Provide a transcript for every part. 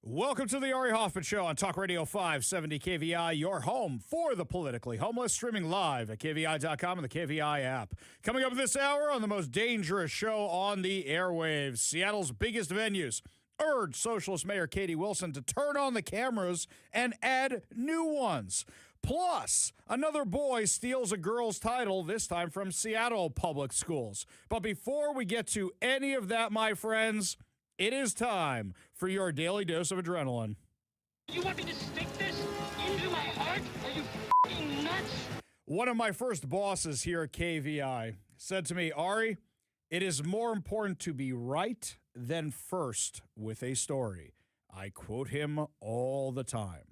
Welcome to the Ari Hoffman Show on Talk Radio 570 KVI, your home for the politically homeless, streaming live at KVI.com and the KVI app. Coming up this hour on the most dangerous show on the airwaves, Seattle's biggest venues urge Socialist Mayor Katie Wilson to turn on the cameras and add new ones. Plus, another boy steals a girl's title, this time from Seattle public schools. But before we get to any of that, my friends, it is time for your daily dose of adrenaline. You want me to stick this into my heart? Are you f***ing nuts? One of my first bosses here at KVI said to me, Ari, it is more important to be right than first with a story. I quote him all the time.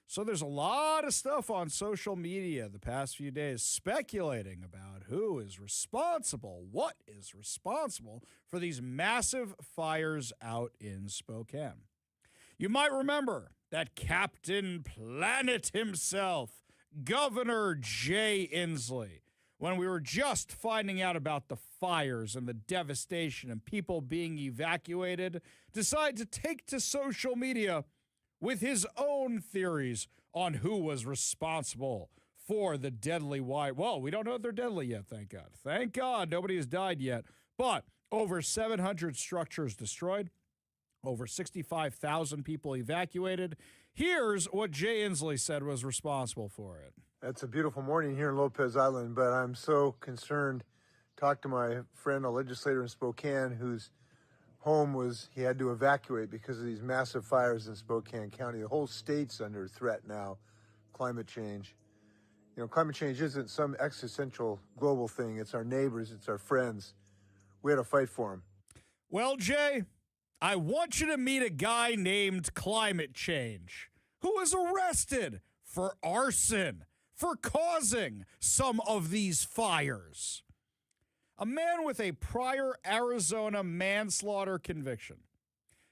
So there's a lot of stuff on social media the past few days speculating about who is responsible, what is responsible for these massive fires out in Spokane. You might remember that Captain Planet himself, Governor Jay Inslee, when we were just finding out about the fires and the devastation and people being evacuated, decided to take to social media with his own theories on who was responsible for the deadly Well, we don't know if they're deadly yet, thank God. Thank God nobody has died yet. But over 700 structures destroyed, over 65,000 people evacuated. Here's what Jay Inslee said was responsible for it. It's a beautiful morning here in Lopez Island, but I'm so concerned. Talked to my friend, a legislator in Spokane, whose home he had to evacuate because of these massive fires in Spokane County. The whole state's under threat now, climate change. You know, climate change isn't some existential global thing. It's our neighbors, it's our friends. We had to fight for them. Well, Jay, I want you to meet a guy named Climate Change who was arrested for arson, for causing some of these fires. A man with a prior Arizona manslaughter conviction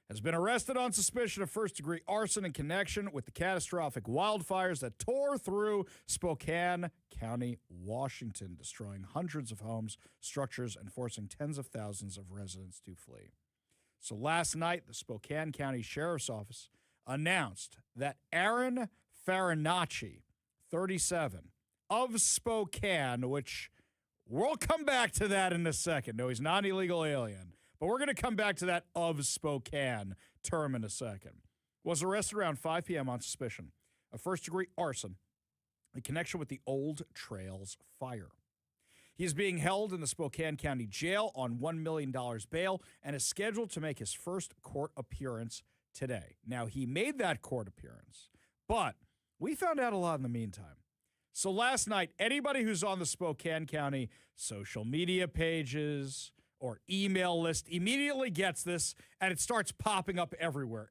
has been arrested on suspicion of first-degree arson in connection with the catastrophic wildfires that tore through Spokane County, Washington, destroying hundreds of homes, structures, and forcing tens of thousands of residents to flee. So last night, the Spokane County Sheriff's Office announced that Aaron Farinacci, 37, of Spokane, which we'll come back to that in a second. No, he's not an illegal alien. But we're going to come back to that of Spokane term in a second. Was arrested around 5 p.m. on suspicion of first-degree arson in connection with the Old Trails fire. He is being held in the Spokane County Jail on $1 million bail and is scheduled to make his first court appearance today. Now, he made that court appearance, but we found out a lot in the meantime. So last night, anybody who's on the Spokane County social media pages or email list immediately gets this, and it starts popping up everywhere.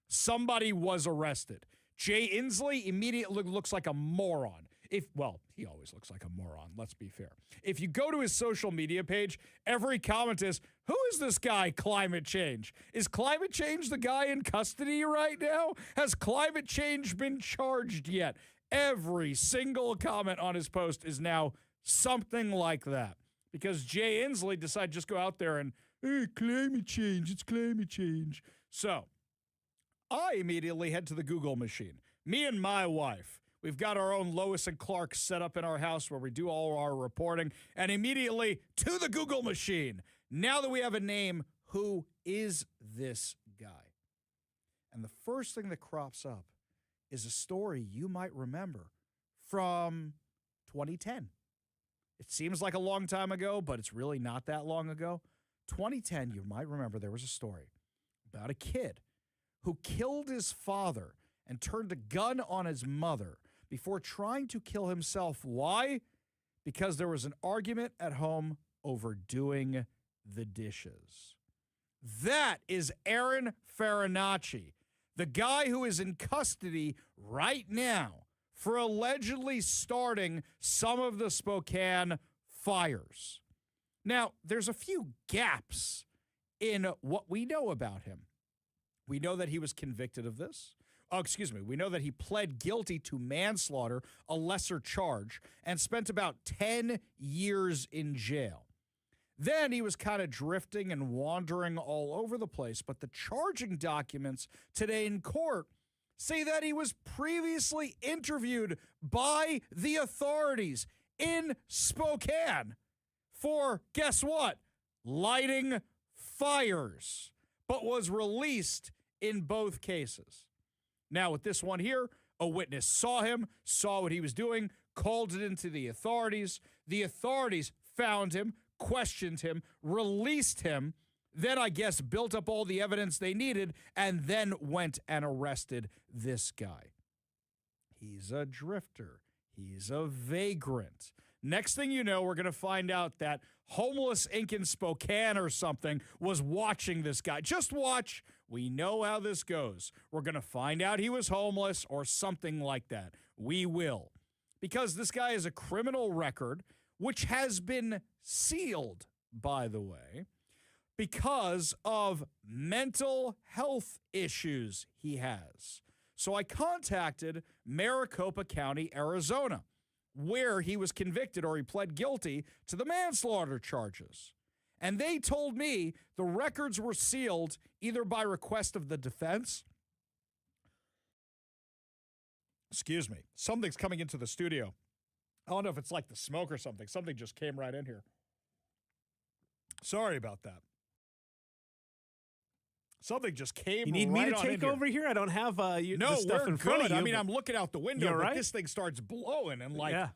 Somebody was arrested. Jay Inslee immediately looks like a moron. He always looks like a moron, let's be fair. If you go to his social media page, every comment is, who is this guy, Climate Change? Is Climate Change the guy in custody right now? Has Climate Change been charged yet? Every single comment on his post is now something like that. Because Jay Inslee decided to just go out there and, hey, climate change, it's climate change. So I immediately head to the Google machine. Me and my wife, we've got our own Lois and Clark set up in our house where we do all our reporting, and immediately to the Google machine. Now that we have a name, who is this guy? And the first thing that crops up is a story you might remember from 2010. It seems like a long time ago, but it's really not that long ago. 2010, you might remember there was a story about a kid who killed his father and turned a gun on his mother before trying to kill himself. Why? Because there was an argument at home over doing the dishes. That is Aaron Farinacci, the guy who is in custody right now for allegedly starting some of the Spokane fires. Now, there's a few gaps in what we know about him. We know that he was convicted of this. We know that he pled guilty to manslaughter, a lesser charge, and spent about 10 years in jail. Then he was kind of drifting and wandering all over the place. But the charging documents today in court say that he was previously interviewed by the authorities in Spokane for, guess what? Lighting fires, but was released in both cases. Now, with this one here, a witness saw him, saw what he was doing, called it into the authorities. The authorities found him, questioned him, released him, then I guess built up all the evidence they needed, and then went and arrested this guy. He's a drifter. He's a vagrant. Next thing you know, we're going to find out that Homeless Inc. in Spokane or something was watching this guy. Just watch. We know how this goes. We're going to find out he was homeless or something like that. We will. Because this guy has a criminal record, which has been sealed, by the way, because of mental health issues he has. So I contacted Maricopa County, Arizona, where he was convicted, or he pled guilty to the manslaughter charges. And they told me the records were sealed either by request of the defense. Excuse me. Something's coming into the studio. I don't know if it's like the smoke or something. Something just came right in here. Sorry about that. Something just came. You need right me to take over here? I don't have the stuff in front of you. I mean, I'm looking out the window, but right? this thing starts blowing and yeah.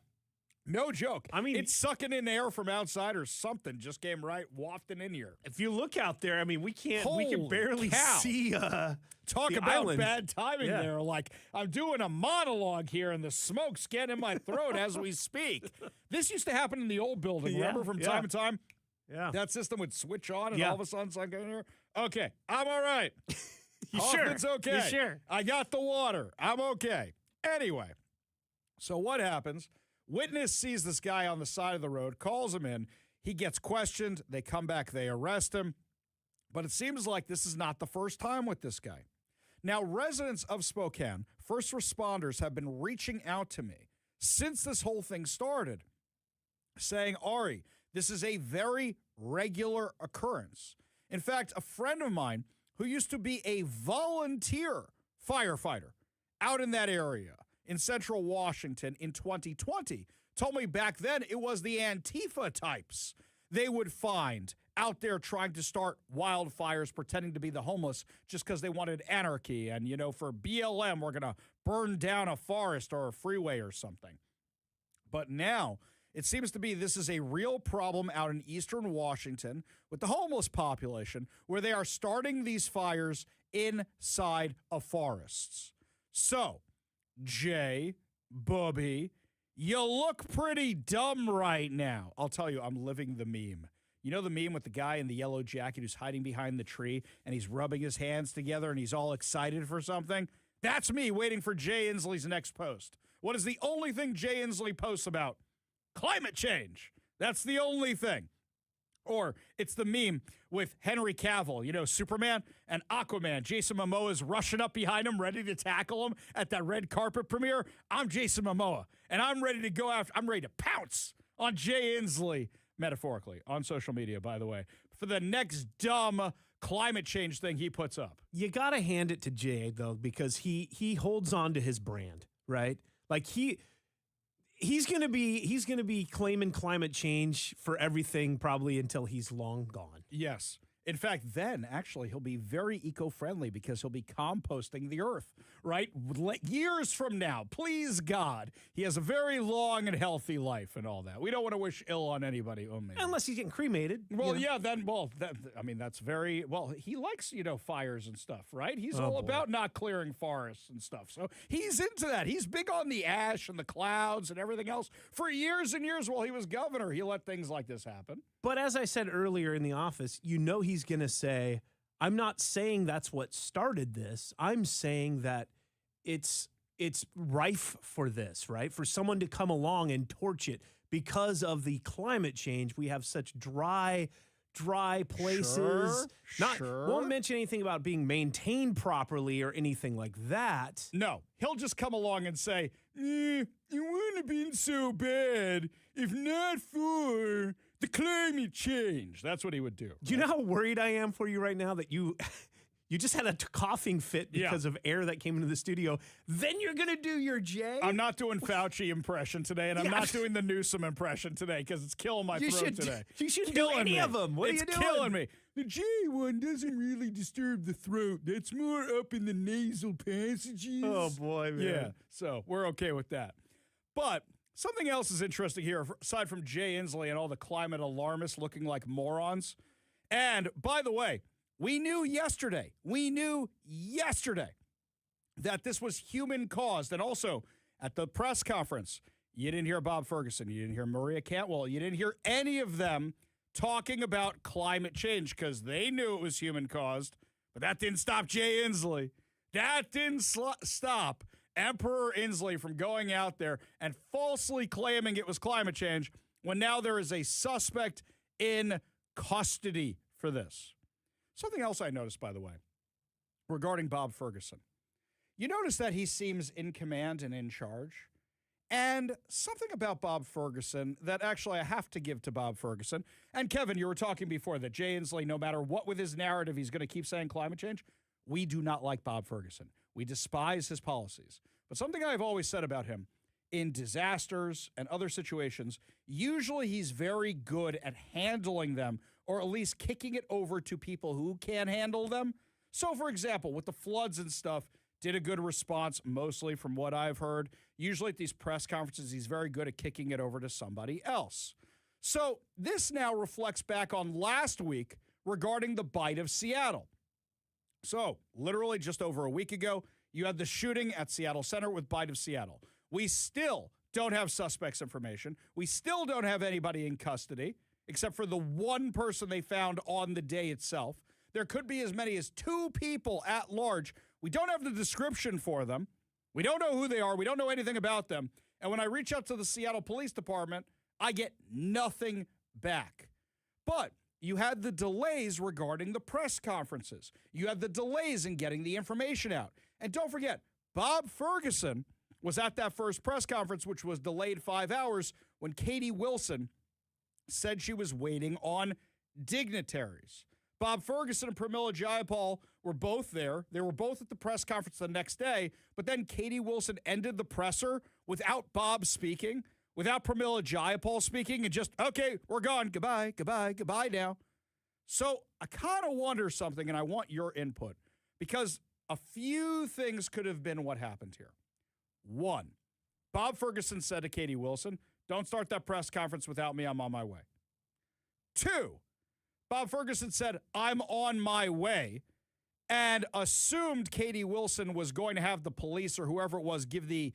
No joke. I mean, it's sucking in air from outside or something just came right wafting in here. If you look out there, I mean, we can barely cow. see Talk the about island. bad timing there. Like, I'm doing a monologue here and the smoke's getting in my throat as we speak. This used to happen in the old building, remember, from time to time? Yeah. That system would switch on and all of a sudden something in here. Okay, I'm all right. You sure? It's okay. You sure? I got the water. I'm okay. Anyway, so what happens? Witness sees this guy on the side of the road, calls him in. He gets questioned. They come back. They arrest him. But it seems like this is not the first time with this guy. Now, residents of Spokane, first responders, have been reaching out to me since this whole thing started, saying, Ari, this is a very regular occurrence. In fact, a friend of mine who used to be a volunteer firefighter out in that area in central Washington in 2020 told me back then it was the Antifa types they would find out there trying to start wildfires, pretending to be the homeless just because they wanted anarchy. And, you know, for BLM, we're going to burn down a forest or a freeway or something. But now it seems to be this is a real problem out in eastern Washington with the homeless population, where they are starting these fires inside of forests. So, Jay, Bubby, you look pretty dumb right now. I'll tell you, I'm living the meme. You know the meme with the guy in the yellow jacket who's hiding behind the tree and he's rubbing his hands together and he's all excited for something? That's me waiting for Jay Inslee's next post. What is the only thing Jay Inslee posts about? Climate change. That's the only thing. Or it's the meme with Henry Cavill, you know, Superman and Aquaman. Jason Momoa's rushing up behind him, ready to tackle him at that red carpet premiere. I'm Jason Momoa, and I'm ready to go after, I'm ready to pounce on Jay Inslee, metaphorically, on social media, by the way, for the next dumb climate change thing he puts up. You got to hand it to Jay, though, because he holds on to his brand, right? Like He's gonna be claiming climate change for everything probably until he's long gone. Yes. In fact, then actually he'll be very eco-friendly because he'll be composting the earth, right? Years from now, please God, he has a very long and healthy life and all that. We don't want to wish ill on anybody. Oh, maybe. Unless he's getting cremated. Well, yeah, then, I mean, that's very, well, he likes, you know, fires and stuff, right? He's all about not clearing forests and stuff. So he's into that. He's big on the ash and the clouds and everything else. For years and years while he was governor, he let things like this happen. But as I said earlier in the office, you know he's going to say, I'm not saying that's what started this. I'm saying that it's rife for this, right? For someone to come along and torch it because of the climate change. We have such dry places. Won't mention anything about being maintained properly or anything like that. No, he'll just come along and say, it wouldn't have been so bad if not for The climate change. That's what he would do. Do you know how worried I am for you right now that you just had a coughing fit because of air that came into the studio? Then you're going to do your Jay? I'm not doing Fauci impression today, and I'm not doing the Newsom impression today because it's killing my throat today. You shouldn't do any of them. What are you doing? It's killing me. The J one doesn't really disturb the throat. It's more up in the nasal passages. Oh, boy, man. Yeah, so we're okay with that. But something else is interesting here, aside from Jay Inslee and all the climate alarmists looking like morons. And, by the way, we knew yesterday that this was human-caused. And also, at the press conference, you didn't hear Bob Ferguson. You didn't hear Maria Cantwell. You didn't hear any of them talking about climate change because they knew it was human-caused. But that didn't stop Jay Inslee. That didn't stop Emperor Inslee from going out there and falsely claiming it was climate change when now there is a suspect in custody for this. Something else I noticed, by the way, regarding Bob Ferguson. You notice that he seems in command and in charge. And something about Bob Ferguson that actually I have to give to Bob Ferguson. And Kevin, you were talking before that Jay Inslee, no matter what with his narrative, he's going to keep saying climate change. We do not like Bob Ferguson. We despise his policies. But something I've always said about him, in disasters and other situations, usually he's very good at handling them, or at least kicking it over to people who can handle them. So, for example, with the floods and stuff, did a good response, mostly from what I've heard. Usually at these press conferences, he's very good at kicking it over to somebody else. So this now reflects back on last week regarding the bite of Seattle. So literally just over a week ago, you had the shooting at Seattle Center with Bite of Seattle. We still don't have suspects information. We still don't have anybody in custody, except for the one person they found on the day itself. There could be as many as 2 people at large. We don't have the description for them. We don't know who they are. We don't know anything about them. And when I reach out to the Seattle Police Department, I get nothing back. But you had the delays regarding the press conferences. You had the delays in getting the information out. And don't forget, Bob Ferguson was at that first press conference, which was delayed 5 hours, when Katie Wilson said she was waiting on dignitaries. Bob Ferguson and Pramila Jayapal were both there. They were both at the press conference the next day, but then Katie Wilson ended the presser without Bob speaking, without Pramila Jayapal speaking, and just, okay, we're gone. Goodbye, goodbye, goodbye now. So I kind of wonder something, and I want your input, because a few things could have been what happened here. 1, Bob Ferguson said to Katie Wilson, don't start that press conference without me. I'm on my way. 2, Bob Ferguson said, I'm on my way, and assumed Katie Wilson was going to have the police or whoever it was give the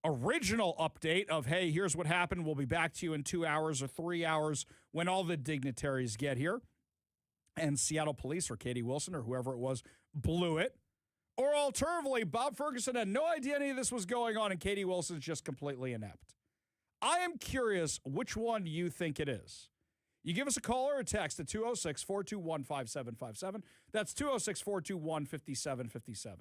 original update of, hey, here's what happened. We'll be back to you in 2 hours or 3 hours when all the dignitaries get here. And Seattle police or Katie Wilson or whoever it was blew it. Or alternatively, Bob Ferguson had no idea any of this was going on, and Katie Wilson's just completely inept. I am curious which one you think it is. You give us a call or a text at 206-421-5757. That's 206-421-5757.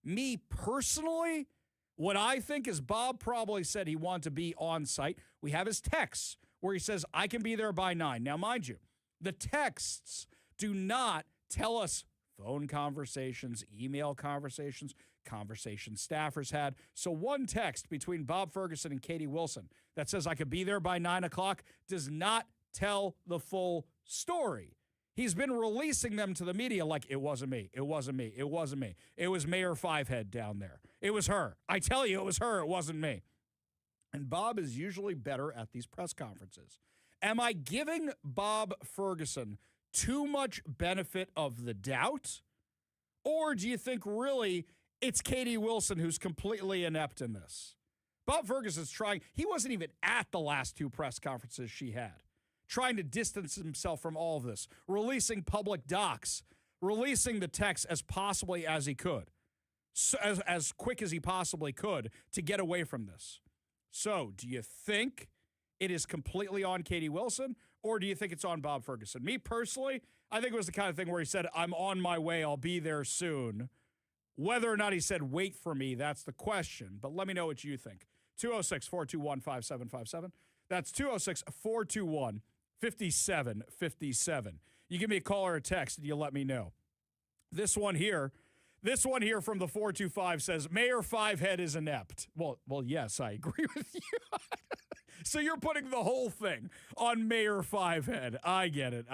Me personally, what I think is Bob probably said he wanted to be on site. We have his texts where he says, I can be there by 9. Now, mind you, the texts do not tell us phone conversations, email conversations, conversations staffers had. So one text between Bob Ferguson and Katie Wilson that says I could be there by 9 o'clock does not tell the full story. He's been releasing them to the media like, it wasn't me, it wasn't me, it wasn't me. It was Mayor Fivehead down there. It was her. I tell you, it was her, it wasn't me. And Bob is usually better at these press conferences. Am I giving Bob Ferguson too much benefit of the doubt? Or do you think really it's Katie Wilson who's completely inept in this? Bob Ferguson's trying, he wasn't even at the last 2 press conferences she had, trying to distance himself from all of this, releasing public docs, releasing the text as possibly as he could, so as quick as he possibly could to get away from this. So do you think it is completely on Katie Wilson, or do you think it's on Bob Ferguson? Me personally, I think it was the kind of thing where he said, I'm on my way, I'll be there soon. Whether or not he said, wait for me, that's the question. But let me know what you think. 206-421-5757. That's 206-421-5757. 57 57. You give me a call or a text and you let me know. This one here from the 425 says, Mayor Fivehead is inept. Well, yes, I agree with you. So you're putting the whole thing on Mayor Fivehead. I get it.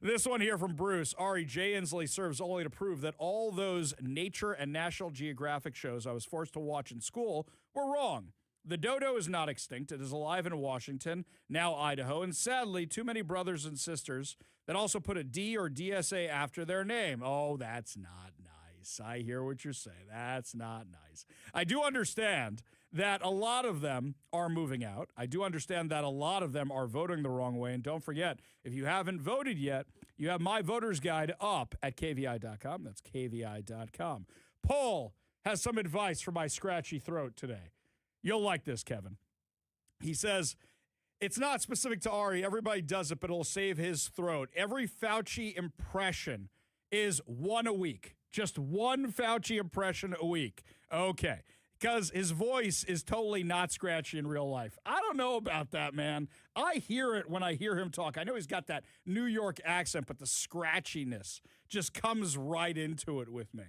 This one here from Bruce. Ari, Jay Inslee serves only to prove that all those Nature and National Geographic shows I was forced to watch in school were wrong. The dodo is not extinct. It is alive in Washington, now Idaho, and sadly, too many brothers and sisters that also put a D or DSA after their name. Oh, that's not nice. I hear what you're saying. That's not nice. I do understand that a lot of them are moving out. I do understand that a lot of them are voting the wrong way. And don't forget, if you haven't voted yet, you have my voter's guide up at kvi.com. That's kvi.com. Paul has some advice for my scratchy throat today. You'll like this, Kevin. He says, it's not specific to Ari. Everybody does it, but it'll save his throat. Every Fauci impression is one a week. Just one Fauci impression a week. Okay. Because his voice is totally not scratchy in real life. I don't know about that, man. I hear it when I hear him talk. I know he's got that New York accent, but the scratchiness just comes right into it with me.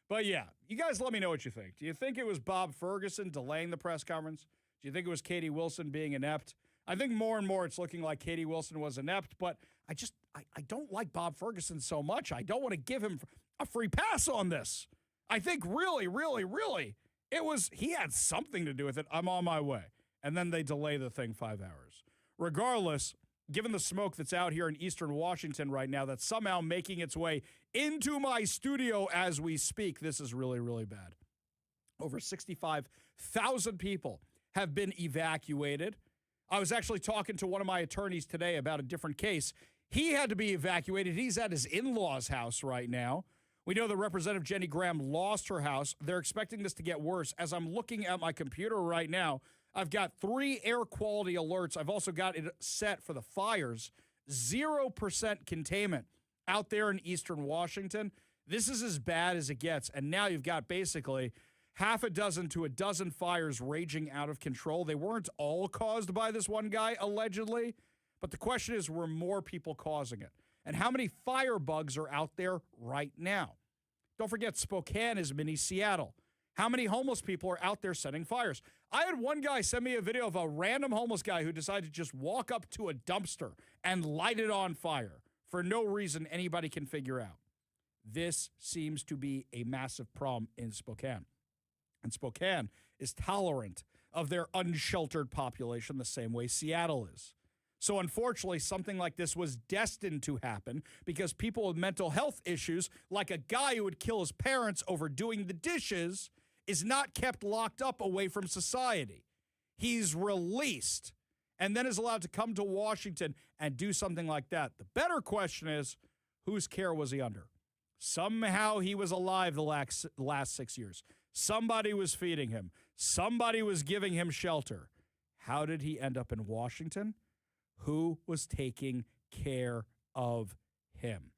But yeah, you guys let me know what you think. Do you think it was Bob Ferguson delaying the press conference? Do you think it was Katie Wilson being inept? I think more and more it's looking like Katie Wilson was inept, but I don't like Bob Ferguson so much. I don't want to give him a free pass on this. I think really, he had something to do with it. I'm on my way. And then they delay the thing 5 hours. Regardless, given the smoke that's out here in eastern Washington right now that's somehow making its way into my studio as we speak, this is really, really bad. Over 65,000 people have been evacuated. I was actually talking to one of my attorneys today about a different case. He had to be evacuated. He's at his in-laws' house right now. We know that Representative Jenny Graham lost her house. They're expecting this to get worse. As I'm looking at my computer right now, I've got 3 air quality alerts. I've also got it set for the fires. 0% containment out there in eastern Washington. This is as bad as it gets. And now you've got basically half a dozen to a dozen fires raging out of control. They weren't all caused by this one guy, allegedly. But the question is, were more people causing it? And how many firebugs are out there right now? Don't forget, Spokane is mini Seattle. How many homeless people are out there setting fires? I had one guy send me a video of a random homeless guy who decided to just walk up to a dumpster and light it on fire for no reason anybody can figure out. This seems to be a massive problem in Spokane. And Spokane is tolerant of their unsheltered population the same way Seattle is. So unfortunately, something like this was destined to happen because people with mental health issues, like a guy who would kill his parents over doing the dishes, is not kept locked up away from society. He's released and then is allowed to come to Washington and do something like that. The better question is, whose care was he under? Somehow he was alive the last 6 years. Somebody was feeding him. Somebody was giving him shelter. How did he end up in Washington? Who was taking care of him?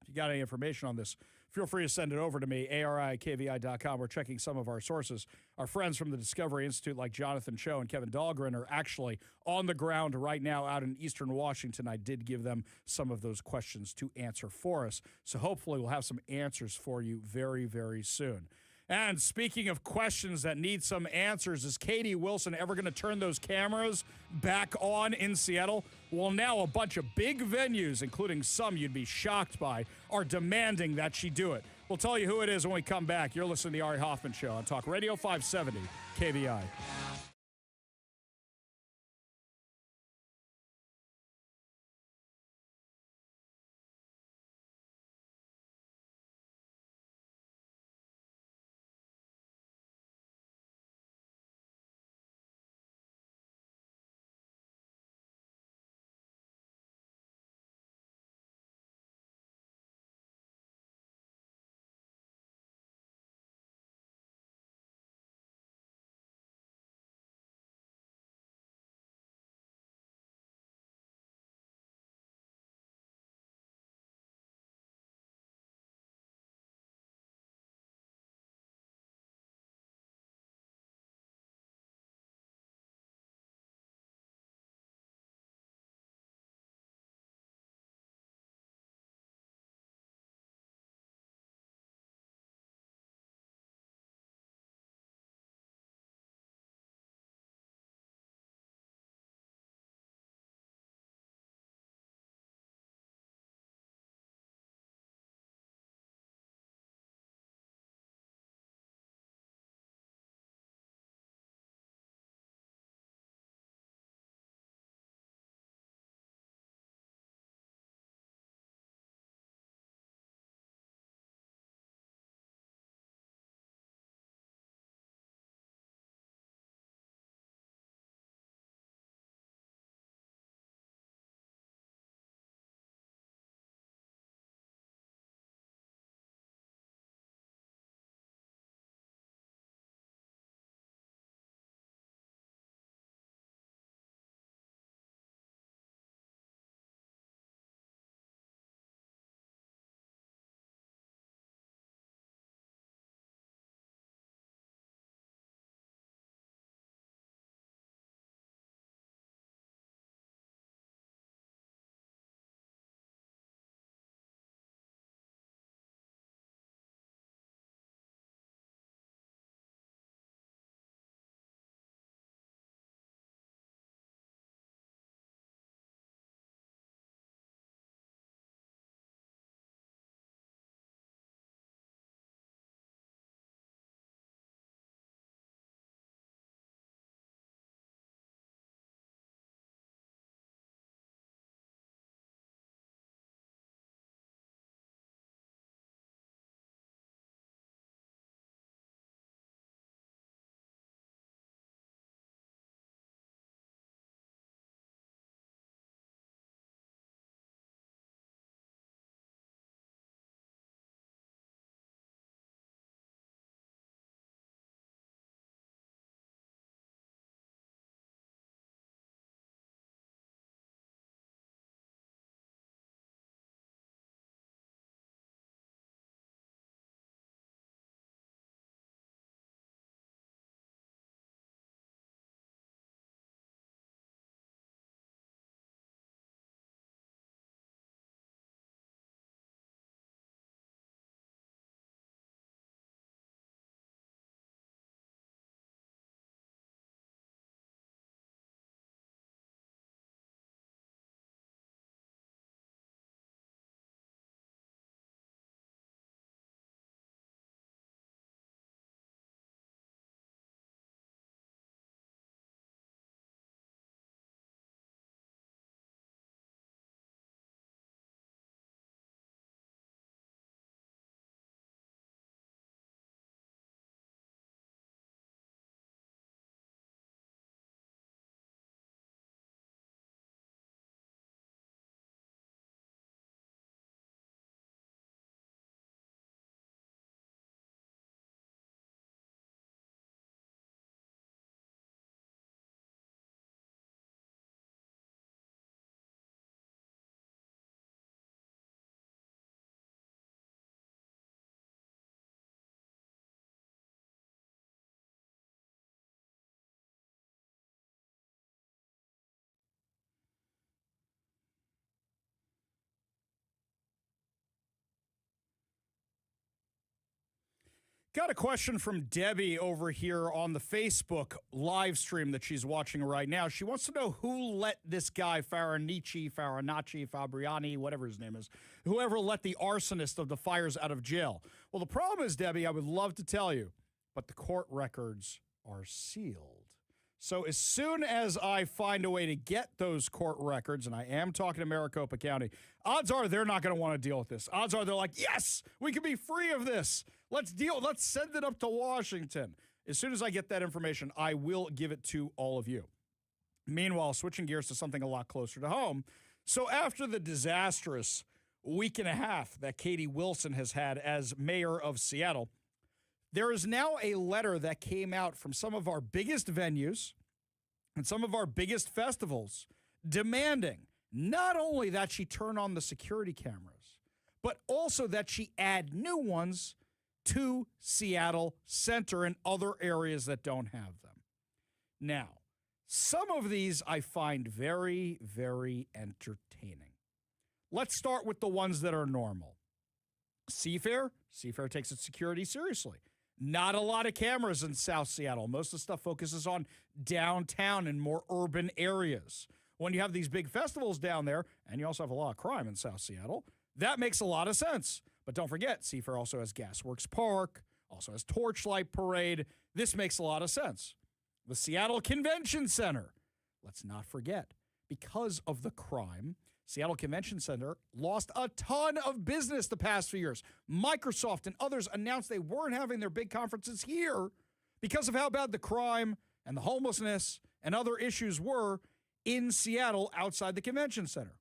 If you got any information on this, feel free to send it over to me, ari@kvi.com. We're checking some of our sources. Our friends from the Discovery Institute, like Jonathan Cho and Kevin Dahlgren, are actually on the ground right now out in eastern Washington. I did give them some of those questions to answer for us. So hopefully we'll have some answers for you very, very soon. And speaking of questions that need some answers, is Katie Wilson ever going to turn those cameras back on in Seattle? Well, now a bunch of big venues, including some you'd be shocked by, are demanding that she do it. We'll tell you who it is when we come back. You're listening to the Ari Hoffman Show on Talk Radio 570 KVI. Got a question from Debbie over here on the Facebook live stream that she's watching right now. She wants to know who let this guy, Fabriani, whatever his name is, whoever let the arsonist of the fires out of jail. Well, the problem is, Debbie, I would love to tell you, but the court records are sealed. So as soon as I find a way to get those court records, and I am talking to Maricopa County, odds are they're not going to want to deal with this. Odds are they're like, yes, we can be free of this. Let's send it up to Washington. As soon as I get that information, I will give it to all of you. Meanwhile, switching gears to something a lot closer to home. So after the disastrous week and a half that Katie Wilson has had as mayor of Seattle, there is now a letter that came out from some of our biggest venues and some of our biggest festivals demanding not only that she turn on the security cameras, but also that she add new ones to Seattle Center and other areas that don't have them. Now, some of these I find very, very entertaining. Let's start with the ones that are normal. Seafair takes its security seriously. Not a lot of cameras in South Seattle. Most of the stuff focuses on downtown and more urban areas. When you have these big festivals down there, and you also have a lot of crime in South Seattle, that makes a lot of sense. But don't forget, Seafair also has Gasworks Park, also has Torchlight Parade. This makes a lot of sense. The Seattle Convention Center. Let's not forget, because of the crime, Seattle Convention Center lost a ton of business the past few years. Microsoft and others announced they weren't having their big conferences here because of how bad the crime and the homelessness and other issues were in Seattle outside the convention center.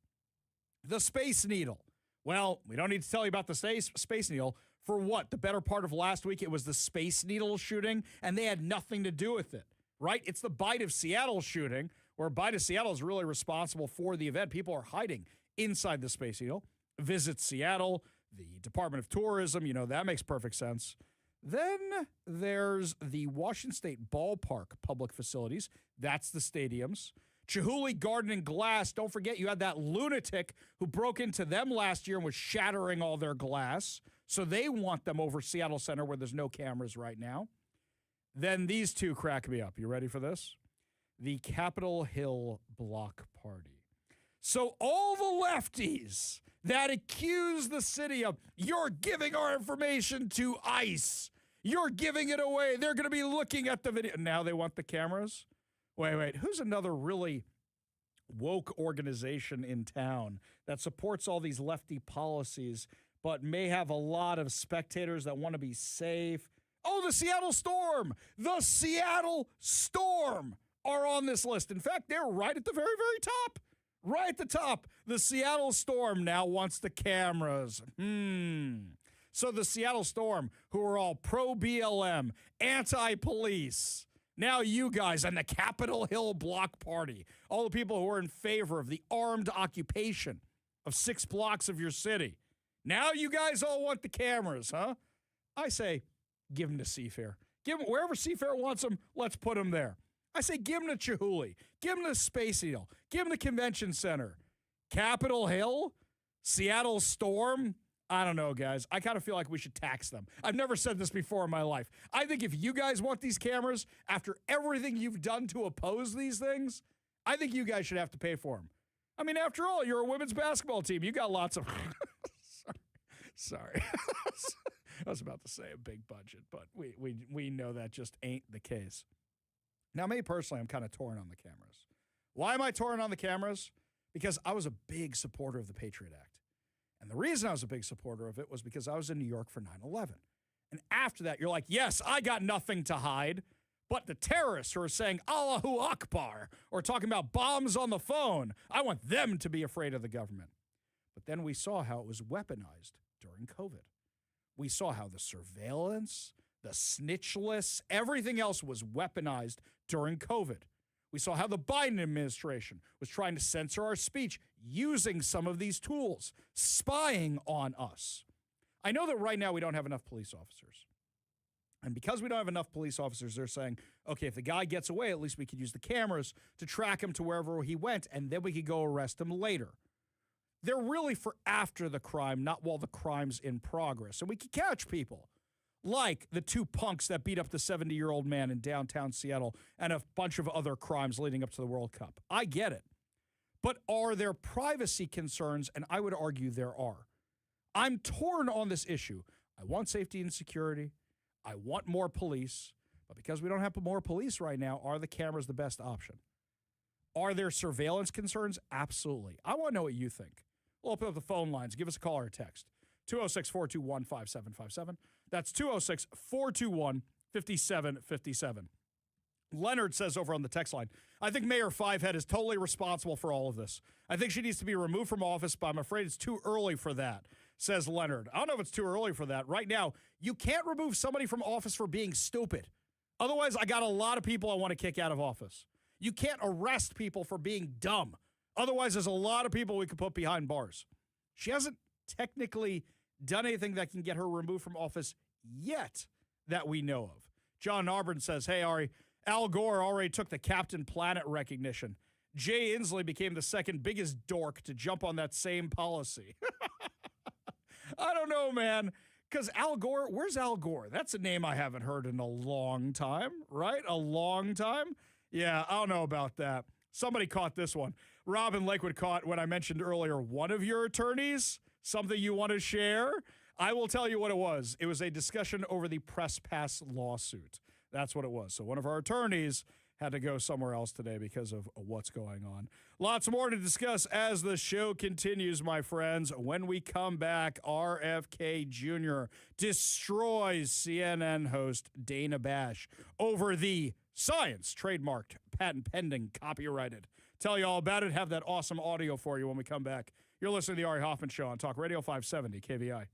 The Space Needle. Well, we don't need to tell you about the Space Needle. For what? The better part of last week, it was the Space Needle shooting, and they had nothing to do with it, right? It's the Bite of Seattle shooting, where Bite of Seattle is really responsible for the event. People are hiding inside the Space Needle. Visit Seattle, the Department of Tourism, that makes perfect sense. Then there's the Washington State Ballpark public facilities. That's the stadiums. Chihuly Garden and Glass. Don't forget, you had that lunatic who broke into them last year and was shattering all their glass. So they want them over Seattle Center where there's no cameras right now. Then these two crack me up. You ready for this? The Capitol Hill Block Party. So all the lefties that accuse the city of, you're giving our information to ICE, you're giving it away, they're going to be looking at the video. Now they want the cameras? Wait, who's another really woke organization in town that supports all these lefty policies but may have a lot of spectators that want to be safe? Oh, the Seattle Storm! The Seattle Storm are on this list. In fact, they're right at the very, very top. Right at the top. The Seattle Storm now wants the cameras. So the Seattle Storm, who are all pro-BLM, anti-police, now you guys and the Capitol Hill Block Party, all the people who are in favor of the armed occupation of 6 blocks of your city. Now you guys all want the cameras, huh? I say, give them to Seafair. Give them wherever Seafair wants them, let's put them there. I say, give them to Chihuly. Give them to Space Needle. Give them the Convention Center. Capitol Hill? Seattle Storm? I don't know, guys. I kind of feel like we should tax them. I've never said this before in my life. I think if you guys want these cameras, after everything you've done to oppose these things, I think you guys should have to pay for them. I mean, after all, you're a women's basketball team. You got lots of... Sorry. I was about to say a big budget, but we know that just ain't the case. Now, me personally, I'm kind of torn on the cameras. Why am I torn on the cameras? Because I was a big supporter of the Patriot Act. And the reason I was a big supporter of it was because I was in New York for 9/11. And after that, you're like, yes, I got nothing to hide. But the terrorists who are saying Allahu Akbar or talking about bombs on the phone, I want them to be afraid of the government. But then we saw how it was weaponized during COVID. We saw how the surveillance, the snitch lists, everything else was weaponized during COVID. We saw how the Biden administration was trying to censor our speech using some of these tools, spying on us. I know that right now we don't have enough police officers. And because we don't have enough police officers, they're saying, okay, if the guy gets away, at least we could use the cameras to track him to wherever he went, and then we could go arrest him later. They're really for after the crime, not while the crime's in progress. And we could catch people like the two punks that beat up the 70-year-old man in downtown Seattle and a bunch of other crimes leading up to the World Cup. I get it. But are there privacy concerns? And I would argue there are. I'm torn on this issue. I want safety and security. I want more police. But because we don't have more police right now, are the cameras the best option? Are there surveillance concerns? Absolutely. I want to know what you think. We'll open up the phone lines. Give us a call or a text. 206-421-5757. That's 206-421-5757. Leonard says over on the text line, I think Mayor Fivehead is totally responsible for all of this. I think she needs to be removed from office, but I'm afraid it's too early for that, says Leonard. I don't know if it's too early for that. Right now, you can't remove somebody from office for being stupid. Otherwise, I got a lot of people I want to kick out of office. You can't arrest people for being dumb. Otherwise, there's a lot of people we could put behind bars. She hasn't technically done anything that can get her removed from office yet that we know of. John Narbon says, hey, Ari, Al Gore already took the Captain Planet recognition. Jay Inslee became the second biggest dork to jump on that same policy. I don't know, man. Because Al Gore, where's Al Gore? That's a name I haven't heard in a long time, right? A long time? Yeah, I don't know about that. Somebody caught this one. Robin Lakewood caught what I mentioned earlier. One of your attorneys, something you want to share? I will tell you what it was. It was a discussion over the press pass lawsuit. That's what it was. So one of our attorneys had to go somewhere else today because of what's going on. Lots more to discuss as the show continues, my friends. When we come back, RFK Jr. destroys CNN host Dana Bash over the science, trademarked, patent pending, copyrighted. Tell you all about it. Have that awesome audio for you when we come back. You're listening to the Ari Hoffman Show on Talk Radio 570 KVI.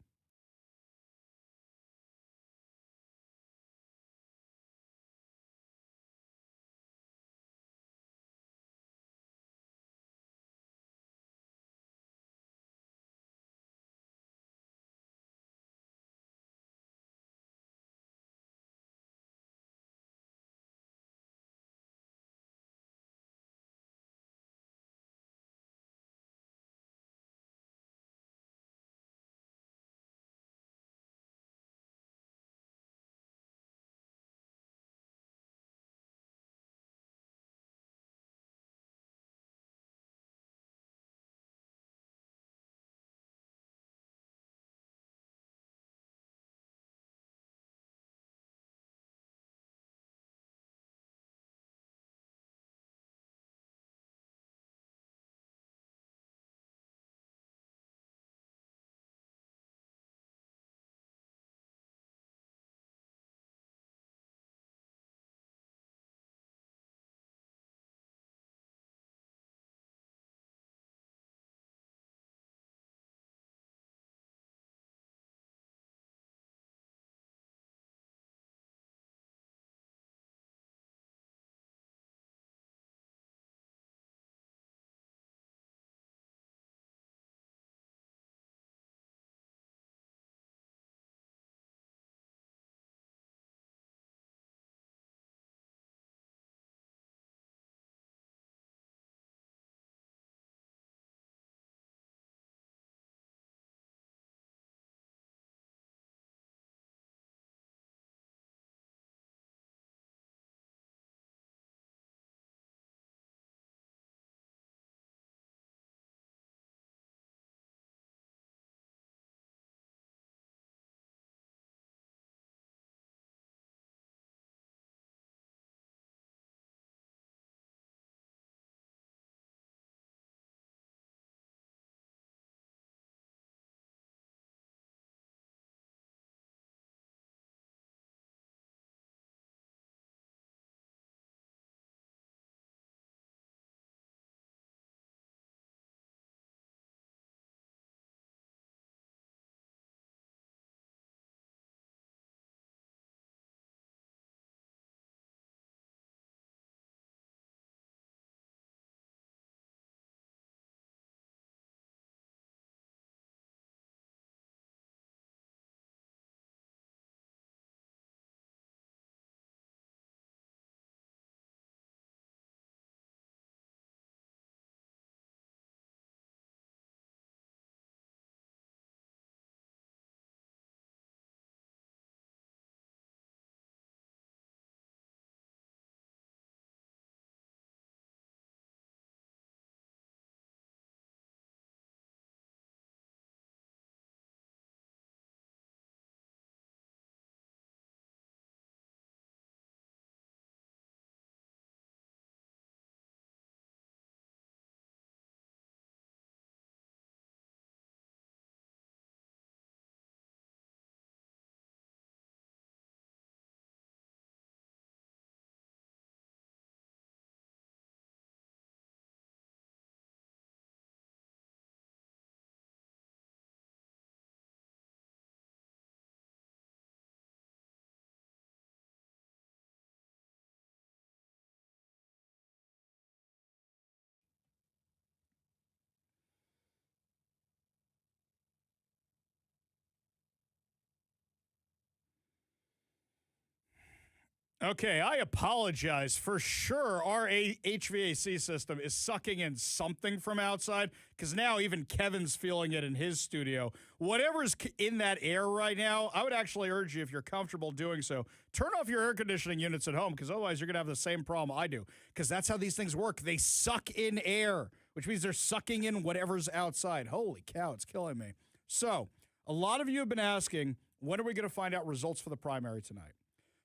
Okay, I apologize. For sure, our HVAC system is sucking in something from outside because now even Kevin's feeling it in his studio. Whatever's in that air right now, I would actually urge you, if you're comfortable doing so, turn off your air conditioning units at home because otherwise you're going to have the same problem I do because that's how these things work. They suck in air, which means they're sucking in whatever's outside. Holy cow, it's killing me. So, a lot of you have been asking, when are we going to find out results for the primary tonight?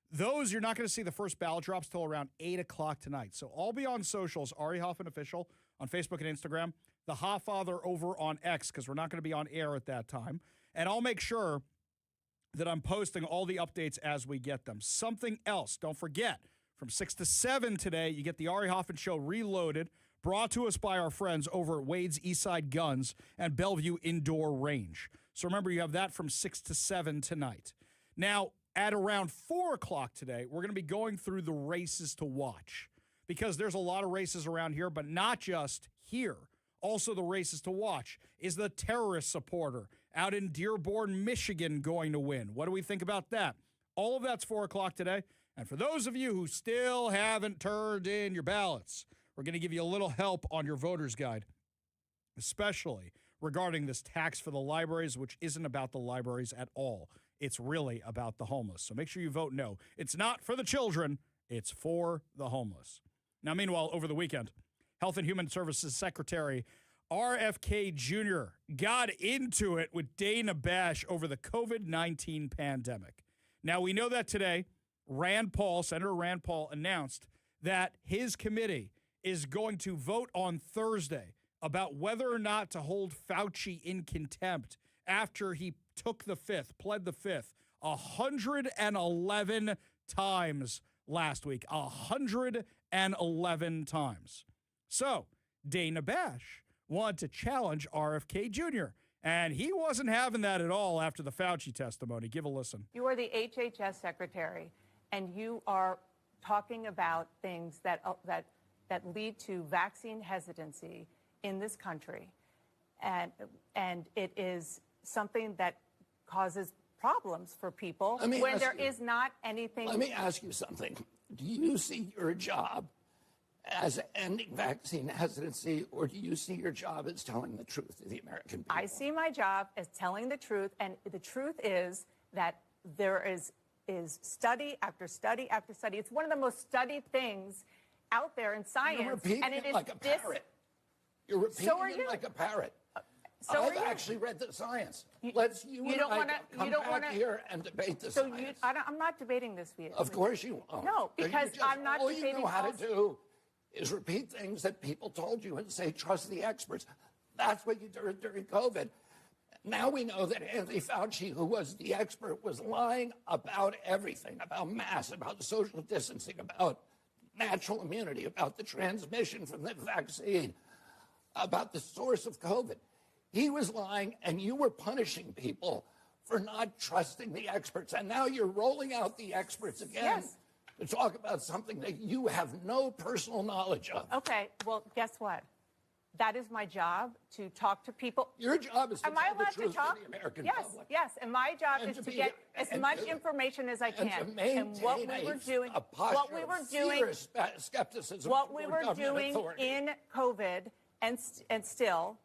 Those, you're not going to see the first ballot drops till around 8 o'clock tonight. So I'll be on socials, Ari Hoffman Official, on Facebook and Instagram, the Hofffather over on X, because we're not going to be on air at that time. And I'll make sure that I'm posting all the updates as we get them. Something else, don't forget, from 6 to 7 today, you get the Ari Hoffman Show Reloaded, brought to us by our friends over at Wade's Eastside Guns and Bellevue Indoor Range. So remember, you have that from 6 to 7 tonight. Now, at around 4 o'clock today, we're going to be going through the races to watch because there's a lot of races around here, but not just here. Also, the races to watch. Is the terrorist supporter out in Dearborn, Michigan going to win? What do we think about that? All of that's 4 o'clock today. And for those of you who still haven't turned in your ballots, we're going to give you a little help on your voter's guide, especially regarding this tax for the libraries, which isn't about the libraries at all. It's really about the homeless. So make sure you vote no. It's not for the children. It's for the homeless. Now, meanwhile, over the weekend, Health and Human Services Secretary RFK Jr. got into it with Dana Bash over the COVID-19 pandemic. Now, we know that today, Senator Rand Paul announced that his committee is going to vote on Thursday about whether or not to hold Fauci in contempt after he pled the fifth, 111 times last week. 111 times. So, Dana Bash wanted to challenge RFK Jr., and he wasn't having that at all after the Fauci testimony. Give a listen. You are the HHS secretary, and you are talking about things that lead to vaccine hesitancy in this country, and it is something that causes problems for people when there is not anything. Let me ask you something. Do you see your job as ending vaccine hesitancy, or do you see your job as telling the truth to the American people? I see my job as telling the truth, and the truth is that there is study after study after study. It's one of the most studied things out there in science. You're repeating and it it is like a parrot. You're repeating it like a parrot. So I've actually read the science. Let's come back here and debate the science. I'm not debating this with you. Of course you won't. No, because I'm not debating. All you know how to do is repeat things that people told you and say, trust the experts. That's what you did during COVID. Now we know that Anthony Fauci, who was the expert, was lying about everything, about masks, about social distancing, about natural immunity, about the transmission from the vaccine, about the source of COVID. He was lying, and you were punishing people for not trusting the experts. And now you're rolling out the experts again to talk about something that you have no personal knowledge of. Okay, well, guess what? That is my job, to talk to people. Your job is to tell the truth to the American public. Yes, and my job is to get as much information as I can. And what we were doing, skepticism, what we were doing in COVID, and still,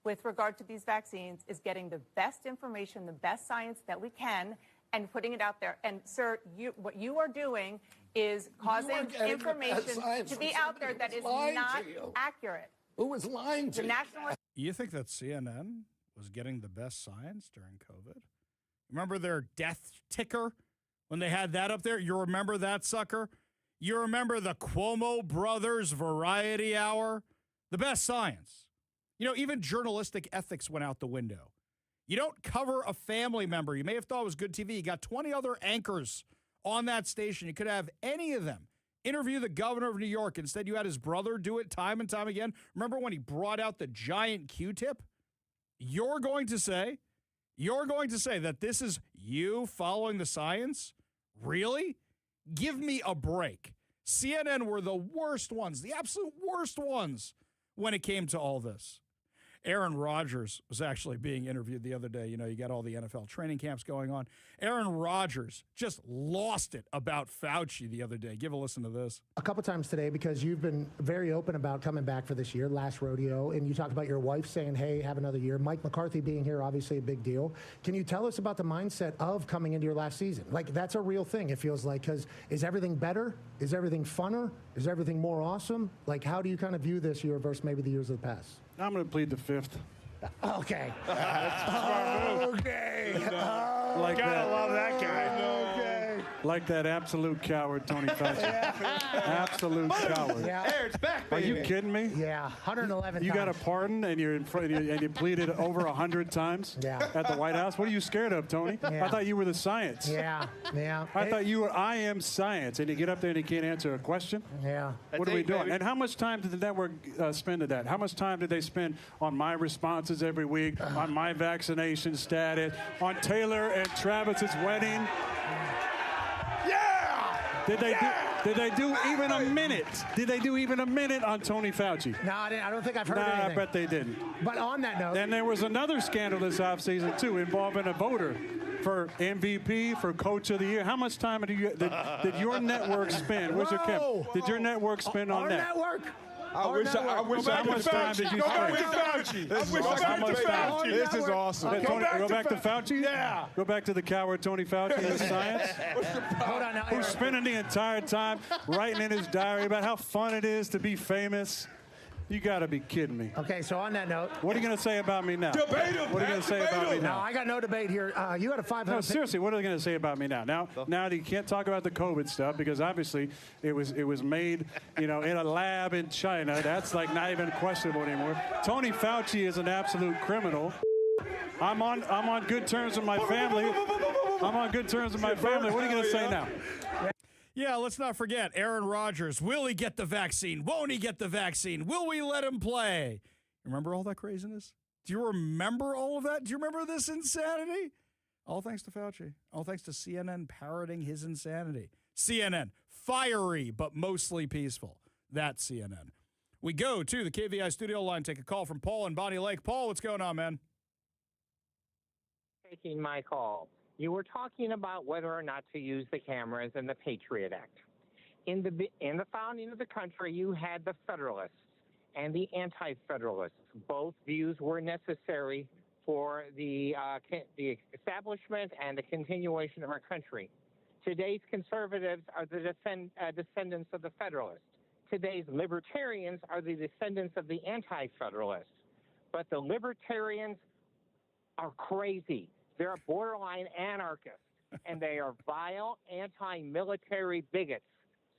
with regard to these vaccines, is getting the best information, the best science that we can, and putting it out there. And, sir, what you are doing is causing information to be out there that is not accurate. Who was lying to you? You think that CNN was getting the best science during COVID? Remember their death ticker when they had that up there? You remember that sucker? You remember the Cuomo Brothers Variety Hour? The best science. You know, even journalistic ethics went out the window. You don't cover a family member. You may have thought it was good TV. You got 20 other anchors on that station. You could have any of them interview the governor of New York. Instead, you had his brother do it time and time again. Remember when he brought out the giant Q-tip? You're going to say that this is you following the science? Really? Give me a break. CNN were the worst ones, the absolute worst ones when it came to all this. Aaron Rodgers was actually being interviewed the other day. You know, you got all the NFL training camps going on. Aaron Rodgers just lost it about Fauci the other day. Give a listen to this. A couple times today, because you've been very open about coming back for this year, last rodeo, and you talked about your wife saying, hey, have another year. Mike McCarthy being here, obviously a big deal. Can you tell us about the mindset of coming into your last season? Like, that's a real thing, it feels like, because is everything better? Is everything funner? Is everything more awesome? Like, how do you kind of view this year versus maybe the years of the past? I'm going to plead the fifth. Okay. Okay. Like Gotta love that guy. Okay. Like that absolute coward, Tony Fauci. Absolute coward. Yeah. Eric's back, Are baby. you kidding me? Yeah, 111 You got a times. pardon and you're in front and you pleaded over 100 times Yeah. at the White House. What are you scared of, Tony? Yeah. I thought you were the science. Yeah, yeah. I thought you were I am science, and you get up there and you can't answer a question. Yeah. What are we it, doing? baby. And how much time did the network spend at that? How much time did they spend on my responses every week, on my vaccination status, on Taylor and Travis's wedding? Yeah! Did they do even a minute? Did they do even a minute on Tony Fauci? No, I don't think I've heard Nah, I anything. bet they didn't. But on that note, And there was another scandal this offseason, too, involving a voter for MVP, for Coach of the Year. How much time did your network spend? Where's your camera? Did your network spend on our that? network. I wish I How could much time did you Go back spend? to Fauci. I wish awesome. I How could much to time? Fauci. This is awesome. Yeah, Tony, go back to Fauci? Yeah. Go back to the coward Tony Fauci and his science? Hold on now, Who's Eric. spending the entire time writing in his diary about how fun it is to be famous? You got to be kidding me. Okay, so on that note, What are you going to say about me now? Debate him, What are you going to say about me no, now? I got no debate here. You had a 500. No, seriously, what are they going to say about me now? Now you can't talk about the COVID stuff because obviously it was made, in a lab in China. That's like not even questionable anymore. Tony Fauci is an absolute criminal. I'm on good terms with my family. I'm on good terms with my family. What are you going to say now? Yeah, let's not forget Aaron Rodgers. Will he get the vaccine? Won't he get the vaccine? Will we let him play? Remember all that craziness? Do you remember all of that? Do you remember this insanity? All thanks to Fauci. All thanks to CNN parroting his insanity. CNN, fiery but mostly peaceful. That's CNN. We go to the KVI studio line, take a call from Paul in Bonnie Lake. Paul, what's going on, man? Taking my call. You were talking about whether or not to use the cameras in the Patriot Act. In the founding of the country, you had the Federalists and the Anti-Federalists. Both views were necessary for the establishment and the continuation of our country. Today's conservatives are the descendants of the Federalists. Today's libertarians are the descendants of the Anti-Federalists. But the libertarians are crazy. They're borderline anarchists, and they are vile anti-military bigots.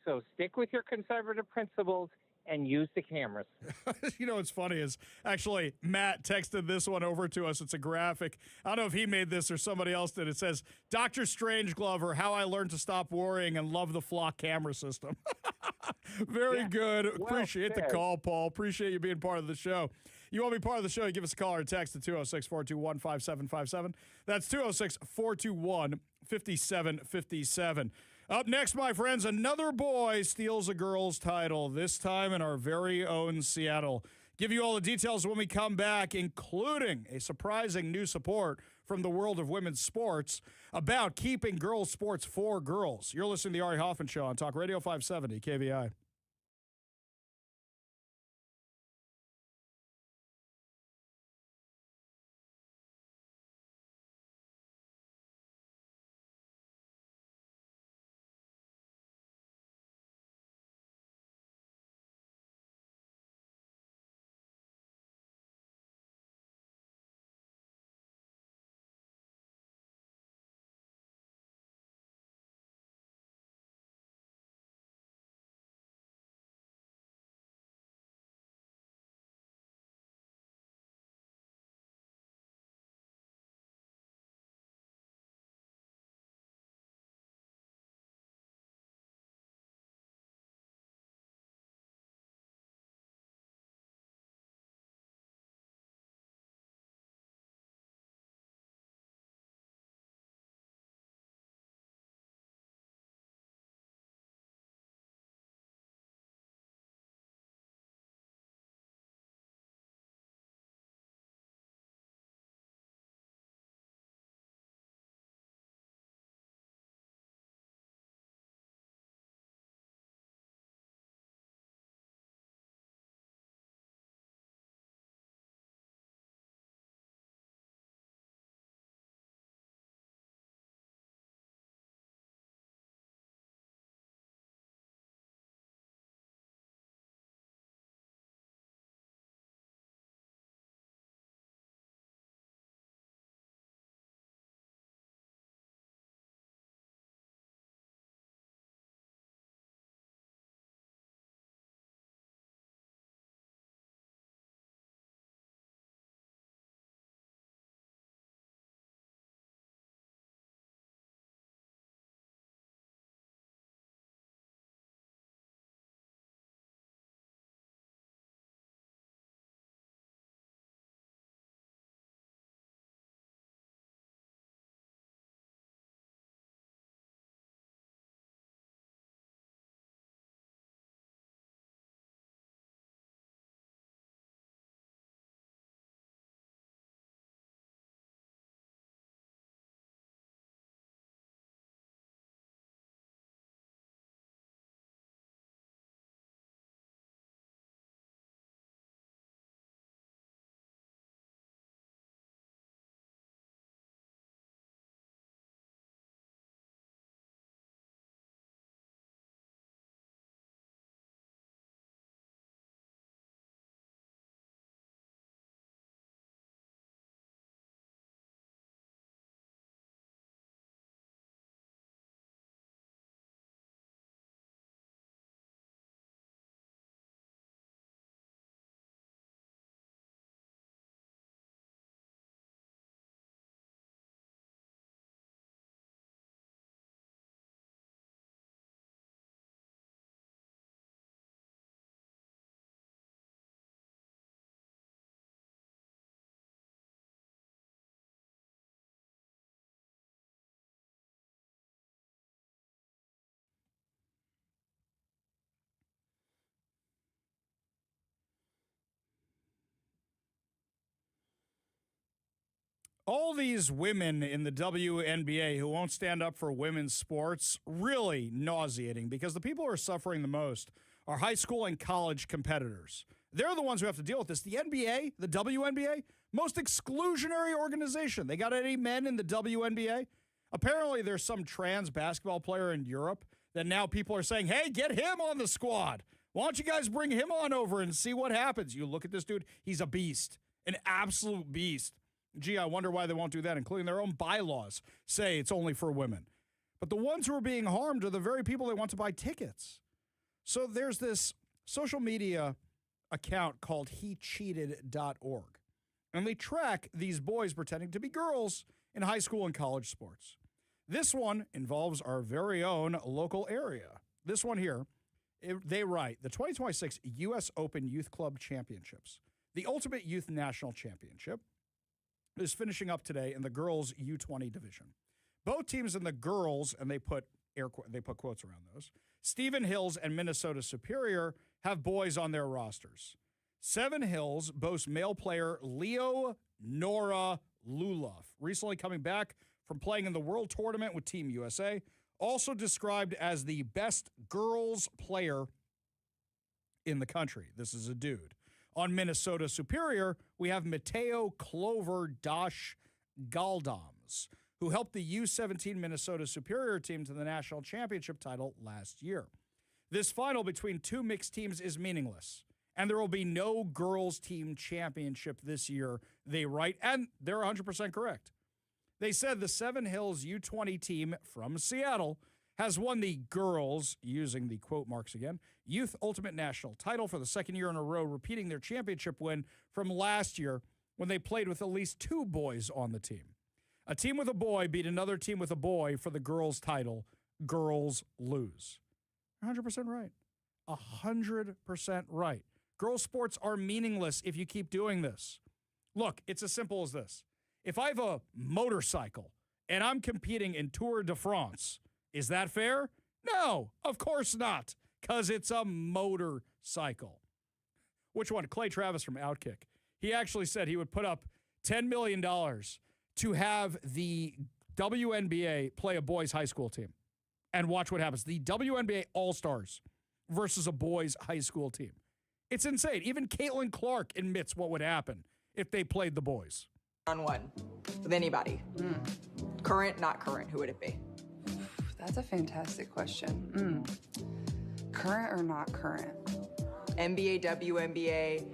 So stick with your conservative principles and use the cameras. You know what's funny is actually Matt texted this one over to us. It's a graphic. I don't know if he made this or somebody else did. It says, Dr. Strangelover, how I learned to stop worrying and love the flock camera system. Very good. Well Appreciate the said. call, Paul. Appreciate you being part of the show. You want to be part of the show, you give us a call or a text at 206-421-5757. That's 206-421-5757. Up next, my friends, another boy steals a girl's title, this time in our very own Seattle. Give you all the details when we come back, including a surprising new support from the world of women's sports about keeping girls' sports for girls. You're listening to the Ari Hoffman Show on Talk Radio 570 KVI. All these women in the WNBA who won't stand up for women's sports, really nauseating, because the people who are suffering the most are high school and college competitors. They're the ones who have to deal with this. The NBA, the WNBA, most exclusionary organization. They got any men in the WNBA? Apparently there's some trans basketball player in Europe that now people are saying, hey, get him on the squad. Why don't you guys bring him on over and see what happens? You look at this dude, he's a beast, an absolute beast. Gee, I wonder why they won't do that, including their own bylaws say it's only for women. But the ones who are being harmed are the very people that want to buy tickets. So there's this social media account called hecheated.org, and they track these boys pretending to be girls in high school and college sports. This one involves our very own local area. This one here, they write, the 2026 U.S. Open Youth Club Championships, the Ultimate Youth National Championship, is finishing up today in the girls U20 division. Both teams in the girls, and they put quotes around those, Stephen Hills and Minnesota Superior have boys on their rosters. Seven Hills boasts male player Leo Nora Luloff, recently coming back from playing in the World Tournament with Team USA, also described as the best girls player in the country. This is a dude. On Minnesota Superior, we have Mateo Clover Dash Galdams, who helped the U17 Minnesota Superior team to the national championship title last year. This final between two mixed teams is meaningless, and there will be no girls' team championship this year, they write, and they're 100% correct. They said the Seven Hills U20 team from Seattle has won the girls, using the quote marks again, Youth Ultimate National title for the second year in a row, repeating their championship win from last year when they played with at least two boys on the team. A team with a boy beat another team with a boy for the girls' title. Girls lose. 100% right. 100% right. Girls' sports are meaningless if you keep doing this. Look, it's as simple as this. If I have a motorcycle and I'm competing in Tour de France, is that fair? No, of course not, because it's a motorcycle. Which one? Clay Travis from Outkick. He actually said he would put up $10 million to have the WNBA play a boys' high school team and watch what happens. The WNBA All-Stars versus a boys' high school team. It's insane. Even Caitlin Clark admits what would happen if they played the boys. On one with anybody. Current, not current, who would it be? That's a fantastic question. Current or not current? NBA, WNBA.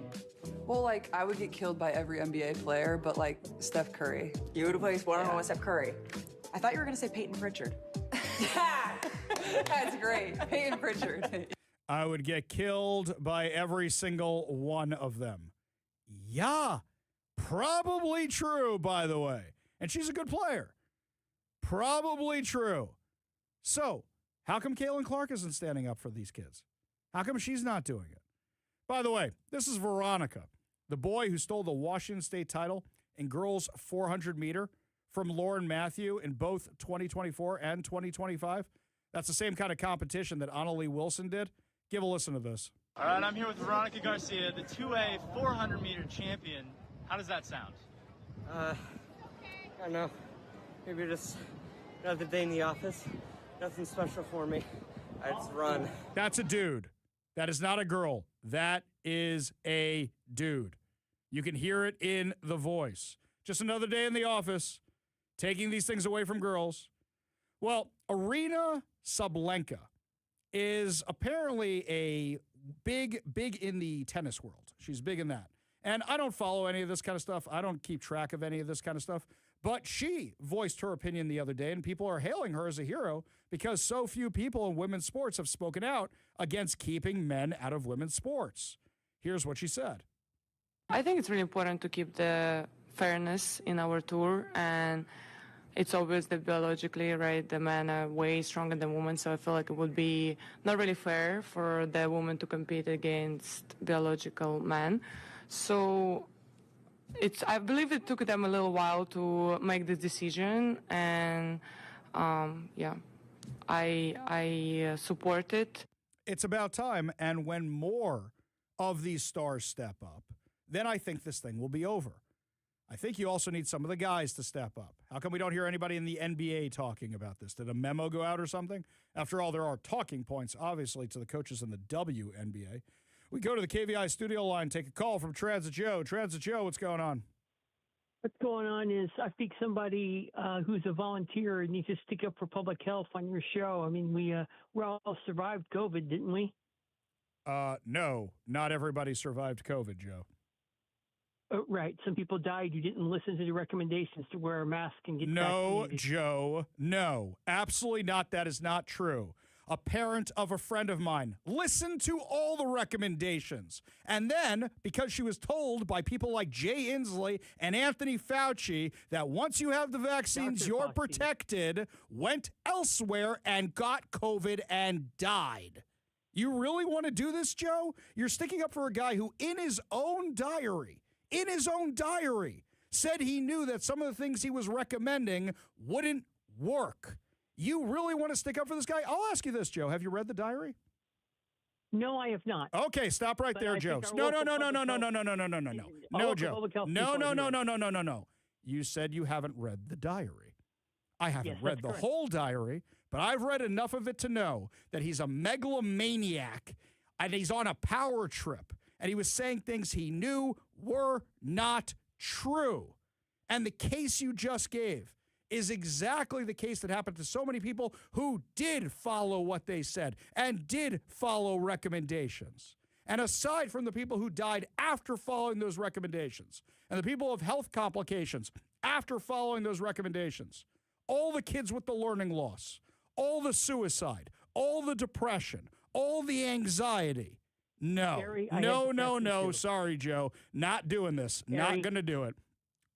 Well, like, I would get killed by every NBA player, but like Steph Curry. You would replace one-on-one with Steph Curry. I thought you were going to say Peyton Pritchard. That's great. Peyton Pritchard. I would get killed by every single one of them. Yeah, probably true, by the way. And she's a good player. Probably true. So, how come Caitlin Clark isn't standing up for these kids? How come she's not doing it? By the way, this is Veronica, the boy who stole the Washington State title in girls 400 meter from Lauren Matthew in both 2024 and 2025. That's the same kind of competition that Annalie Wilson did. Give a listen to this. All right, I'm here with Veronica Garcia, the 2A 400 meter champion. How does that sound? I don't know. Maybe just another day in the office. Nothing special for me. I just run. That's a dude. That is not a girl. That is a dude. You can hear it in the voice. Just another day in the office, taking these things away from girls. Well, Arina Sablenka is apparently a big in the tennis world. She's big in that. And I don't follow any of this kind of stuff. I don't keep track of any of this kind of stuff. But she voiced her opinion the other day, and people are hailing her as a hero because so few people in women's sports have spoken out against keeping men out of women's sports. Here's what she said. I think it's really important to keep the fairness in our tour, and it's obvious that biologically, right, the men are way stronger than women, so I feel like it would be not really fair for the woman to compete against biological men. So I believe it took them a little while to make this decision, and I support it. It's about time, and when more of these stars step up, then I think this thing will be over. I think you also need some of the guys to step up. How come we don't hear anybody in the NBA talking about this? Did a memo go out or something? After all, there are talking points, obviously, to the coaches in the WNBA. We go to the KVI studio line, take a call from Transit Joe. Transit Joe, what's going on? What's going on is I think somebody who's a volunteer needs to stick up for public health on your show. I mean, we all survived COVID, didn't we? No, not everybody survived COVID, Joe. Right. Some people died. You didn't listen to the recommendations to wear a mask and get No, vaccinated. Joe, no. Absolutely not. That is not true. A parent of a friend of mine listened to all the recommendations. And then, because she was told by people like Jay Inslee and Anthony Fauci that once you have the vaccines, you're protected, went elsewhere and got COVID and died. You really want to do this, Joe? You're sticking up for a guy who, in his own diary, said he knew that some of the things he was recommending wouldn't work. You really want to stick up for this guy? I'll ask you this, Joe. Have you read the diary? No, I have not. Okay, stop right there, Joe. No, Joe. No. You said you haven't read the diary. I haven't read the whole diary, but I've read enough of it to know that he's a megalomaniac and he's on a power trip. And he was saying things he knew were not true. And the case you just gave is exactly the case that happened to so many people who did follow what they said and did follow recommendations. And aside from the people who died after following those recommendations and the people of health complications after following those recommendations, all the kids with the learning loss, all the suicide, all the depression, all the anxiety, no. Gary, No. Sorry, Joe. Not doing this. Gary. Not going to do it.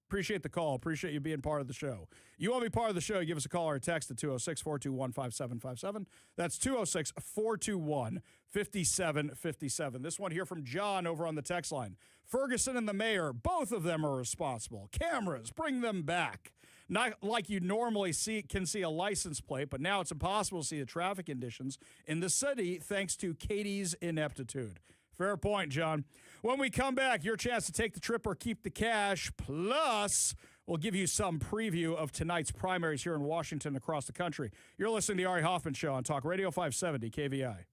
Appreciate the call. Appreciate you being part of the show. You want to be part of the show, give us a call or a text at 206-421-5757. That's 206-421-5757. This one here from John over on the text line. Ferguson and the mayor, both of them are responsible. Cameras, bring them back. Not like you normally can see a license plate, but now it's impossible to see the traffic conditions in the city thanks to Katie's ineptitude. Fair point, John. When we come back, your chance to take the trip or keep the cash. Plus, we'll give you some preview of tonight's primaries here in Washington and across the country. You're listening to the Ari Hoffman Show on Talk Radio 570 KVI.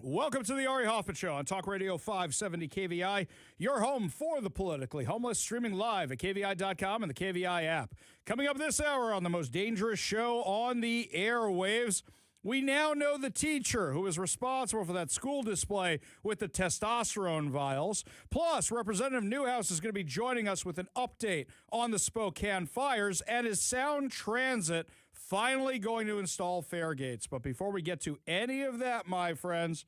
Welcome to the Ari Hoffman Show on Talk Radio 570 KVI, your home for the politically homeless, streaming live at KVI.com and the KVI app. Coming up this hour on the most dangerous show on the airwaves, we now know the teacher who was responsible for that school display with the testosterone vials. Plus, Representative Newhouse is going to be joining us with an update on the Spokane fires, and is Sound Transit finally going to install fare gates. But before we get to any of that, my friends,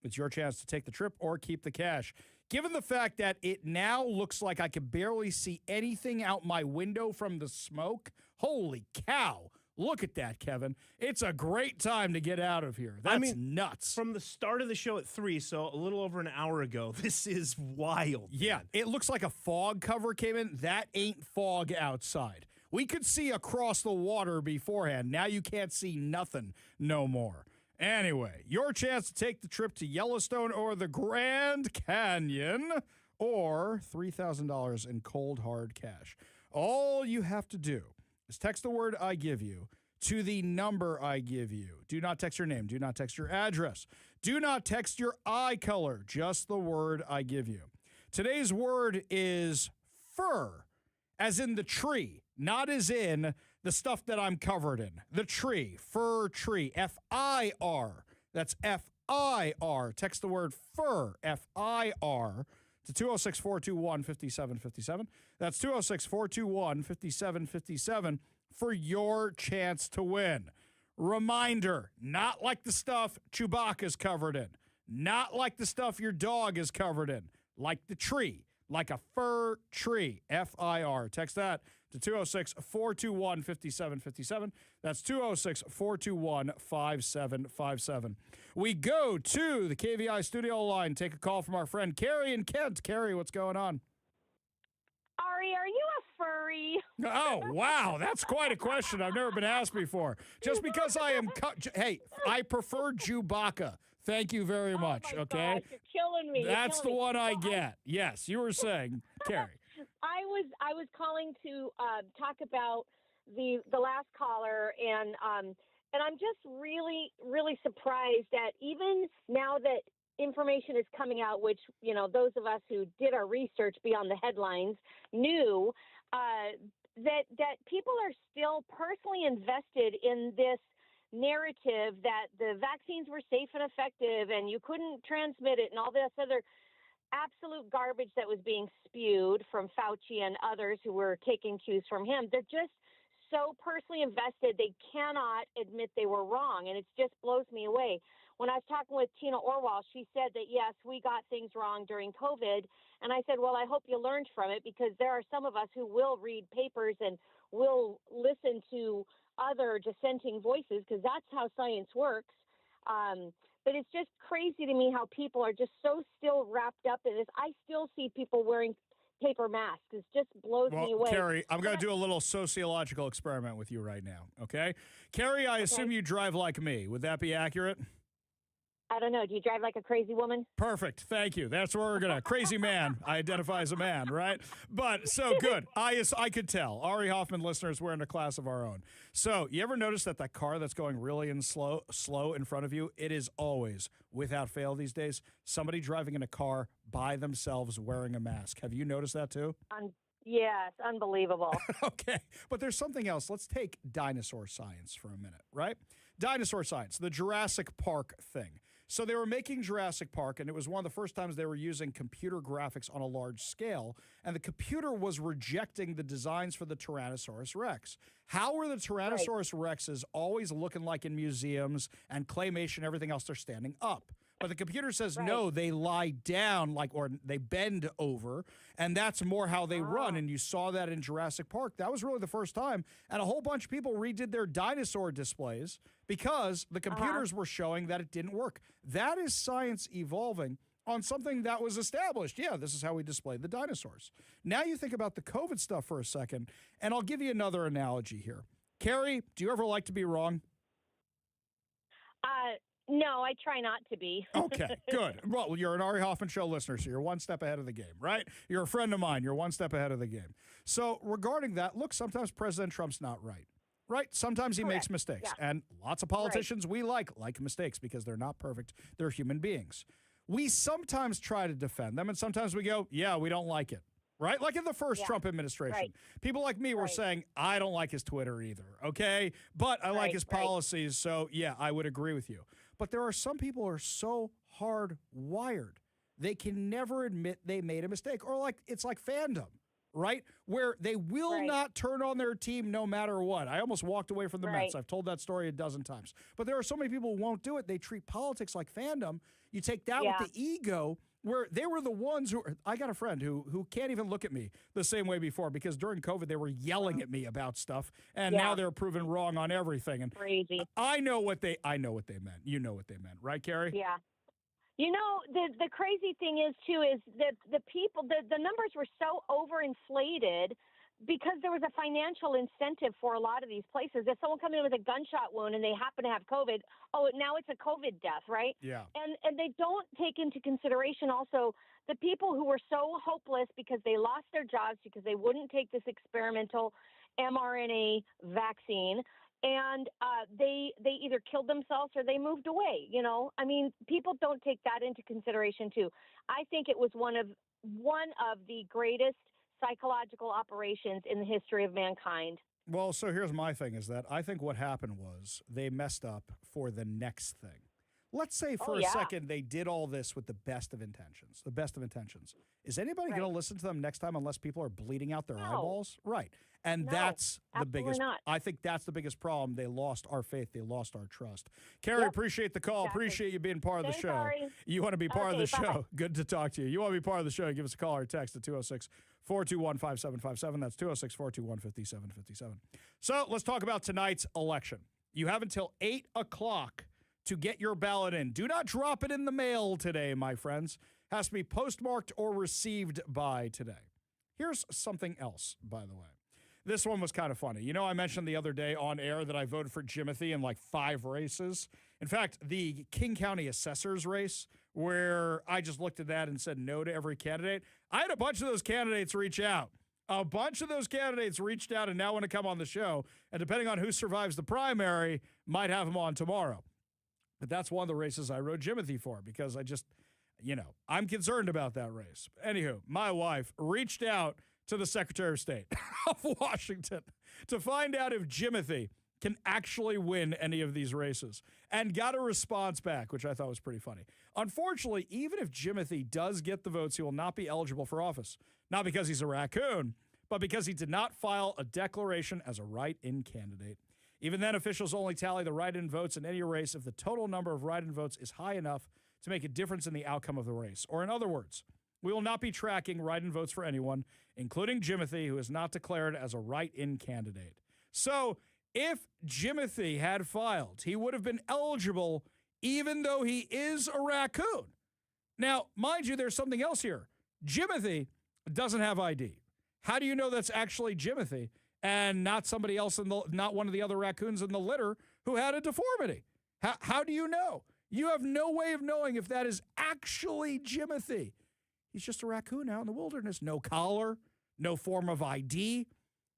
it's your chance to take the trip or keep the cash. Given the fact that it now looks like I can barely see anything out my window from the smoke, holy cow. Look at that, Kevin. It's a great time to get out of here. That's nuts. From the start of the show at 3, so a little over an hour ago, this is wild. Yeah, man. it looks like a fog cover came in. That ain't fog outside. We could see across the water beforehand. Now you can't see nothing no more. Anyway, your chance to take the trip to Yellowstone or the Grand Canyon, or $3,000 in cold, hard cash. All you have to do is text the word I give you to the number I give you. Do not text your name. Do not text your address. Do not text your eye color. Just the word I give you. Today's word is fir, as in the tree, not as in the stuff that I'm covered in. The tree, fir tree, F-I-R. That's F-I-R. Text the word fir, F-I-R, to 206-421-5757. That's 206-421-5757 for your chance to win. Reminder, not like the stuff Chewbacca's covered in. Not like the stuff your dog is covered in. Like the tree. Like a fir tree, F-I-R. Text that to 206-421-5757. That's 206-421-5757. We go to the KVI studio line, take a call from our friend Carrie in Kent. Carrie, what's going on? Ari, are you a furry? Oh, wow. That's quite a question I've never been asked before. Just because I am... hey, I prefer Chewbacca. Thank you very much, oh my okay? Gosh, you're killing me. That's the one I get. Yes, you were saying, Carrie. I was calling to talk about the last caller, and I'm just really surprised that even now that information is coming out, which those of us who did our research beyond the headlines knew, that people are still personally invested in this narrative that the vaccines were safe and effective and you couldn't transmit it and all this other absolute garbage that was being spewed from Fauci and others who were taking cues from him. They're just so personally invested, they cannot admit they were wrong, and it just blows me away. When I was talking with Tina Orwell, she said that, yes, we got things wrong during COVID, and I said, well, I hope you learned from it, because there are some of us who will read papers and will listen to other dissenting voices, because that's how science works. But it's just crazy to me how people are just so still wrapped up in this. I still see people wearing paper masks. It just blows me away. Carrie, I'm going to do a little sociological experiment with you right now, okay? Carrie, I assume you drive like me. Would that be accurate? I don't know. Do you drive like a crazy woman? Perfect. Thank you. That's where we're going to. Crazy man. I identify as a man, right? But so good. I could tell. Ari Hoffman listeners, we're in a class of our own. So you ever notice that car that's going really slow in front of you, it is always, without fail these days, somebody driving in a car by themselves wearing a mask. Have you noticed that too? Yes, unbelievable. Okay. But there's something else. Let's take dinosaur science for a minute, right? Dinosaur science, the Jurassic Park thing. So they were making Jurassic Park, and it was one of the first times they were using computer graphics on a large scale, and the computer was rejecting the designs for the Tyrannosaurus Rex. How were the Tyrannosaurus Rexes always looking like in museums and claymation, everything else, they're standing up? But the computer says, no, they lie down, or they bend over, and that's more how they run. And you saw that in Jurassic Park. That was really the first time. And a whole bunch of people redid their dinosaur displays because the computers were showing that it didn't work. That is science evolving on something that was established. Yeah, this is how we displayed the dinosaurs. Now you think about the COVID stuff for a second, and I'll give you another analogy here. Carrie, do you ever like to be wrong? No, I try not to be. Okay, good. Well, you're an Ari Hoffman Show listener, so you're one step ahead of the game, right? You're a friend of mine. You're one step ahead of the game. So regarding that, look, sometimes President Trump's not right. right? Sometimes he makes mistakes. Yeah. And lots of politicians we like mistakes because they're not perfect. They're human beings. We sometimes try to defend them, and sometimes we go, yeah, we don't like it. Right? Like in the first Trump administration. People like me were saying, I don't like his Twitter either, okay? But I like his policies, so yeah, I would agree with you. But there are some people who are so hardwired, they can never admit they made a mistake. Or like it's like fandom, right? Where they will not turn on their team no matter what. I almost walked away from the Mets. I've told that story a dozen times. But there are so many people who won't do it. They treat politics like fandom. You take that with the ego, where they were the ones who, I got a friend who can't even look at me the same way before because during COVID they were yelling at me about stuff, and now they're proven wrong on everything. And crazy. I know what they meant. You know what they meant, right, Carrie? Yeah. You know, the crazy thing is too is that the people, the numbers were so overinflated because there was a financial incentive for a lot of these places. If someone comes in with a gunshot wound and they happen to have COVID, now it's a COVID death, right? Yeah. And they don't take into consideration also the people who were so hopeless because they lost their jobs because they wouldn't take this experimental mRNA vaccine. And they either killed themselves or they moved away. You know, I mean, people don't take that into consideration too. I think it was one of the greatest psychological operations in the history of mankind. Well, so here's my thing is that I think what happened was they messed up for the next thing. Let's say for a second they did all this with the best of intentions. The best of intentions. Is anybody going to listen to them next time unless people are bleeding out their eyeballs? Right. And that's the biggest. Not. I think that's the biggest problem. They lost our faith. They lost our trust. Carrie, appreciate the call. Exactly. Appreciate you being part of the show. Sorry. You want to be part of the bye. show. Good to talk to you. You want to be part of the show, give us a call or text at 206-421-5757. That's 206-421-5757. So let's talk about tonight's election. You have until 8 o'clock to get your ballot in. Do not drop it in the mail today, my friends. Has to be postmarked or received by today. Here's something else, by the way. This one was kind of funny. You know, I mentioned the other day on air that I voted for Jimothy in like 5 races. In fact, the King County Assessor's race, where I just looked at that and said no to every candidate. I had a bunch of those candidates reach out. A bunch of those candidates reached out and now want to come on the show. And depending on who survives the primary, might have them on tomorrow. But that's one of the races I wrote Jimothy for because I just, I'm concerned about that race. Anywho, my wife reached out to the Secretary of State of Washington to find out if Jimothy can actually win any of these races and got a response back, which I thought was pretty funny. Unfortunately, even if Jimothy does get the votes, he will not be eligible for office. Not because he's a raccoon, but because he did not file a declaration as a write-in candidate. Even then, officials only tally the write-in votes in any race if the total number of write-in votes is high enough to make a difference in the outcome of the race. Or in other words, we will not be tracking write-in votes for anyone, including Jimothy, who is not declared as a write-in candidate. So if Jimothy had filed, he would have been eligible even though he is a raccoon. Now, mind you, there's something else here. Jimothy doesn't have ID. How do you know that's actually Jimothy and not somebody else, not one of the other raccoons in the litter who had a deformity? How do you know? You have no way of knowing if that is actually Jimothy. He's just a raccoon out in the wilderness. No collar, no form of ID.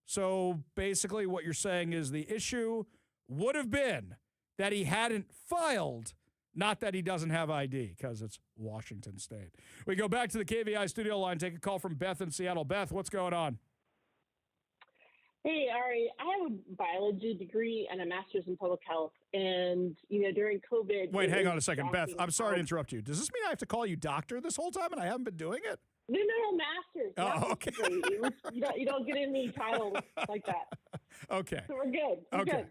So basically what you're saying is the issue would have been that he hadn't filed, not that he doesn't have ID, because it's Washington State. We go back to the KVI studio line, take a call from Beth in Seattle. Beth, what's going on? Hey, Ari, I have a biology degree and a master's in public health. And, during COVID... Wait, hang on a second. Beth, I'm sorry to interrupt you. Does this mean I have to call you doctor this whole time and I haven't been doing it? No, master's. Oh, okay. You don't get any titles like that. Okay. So we're good. We're good.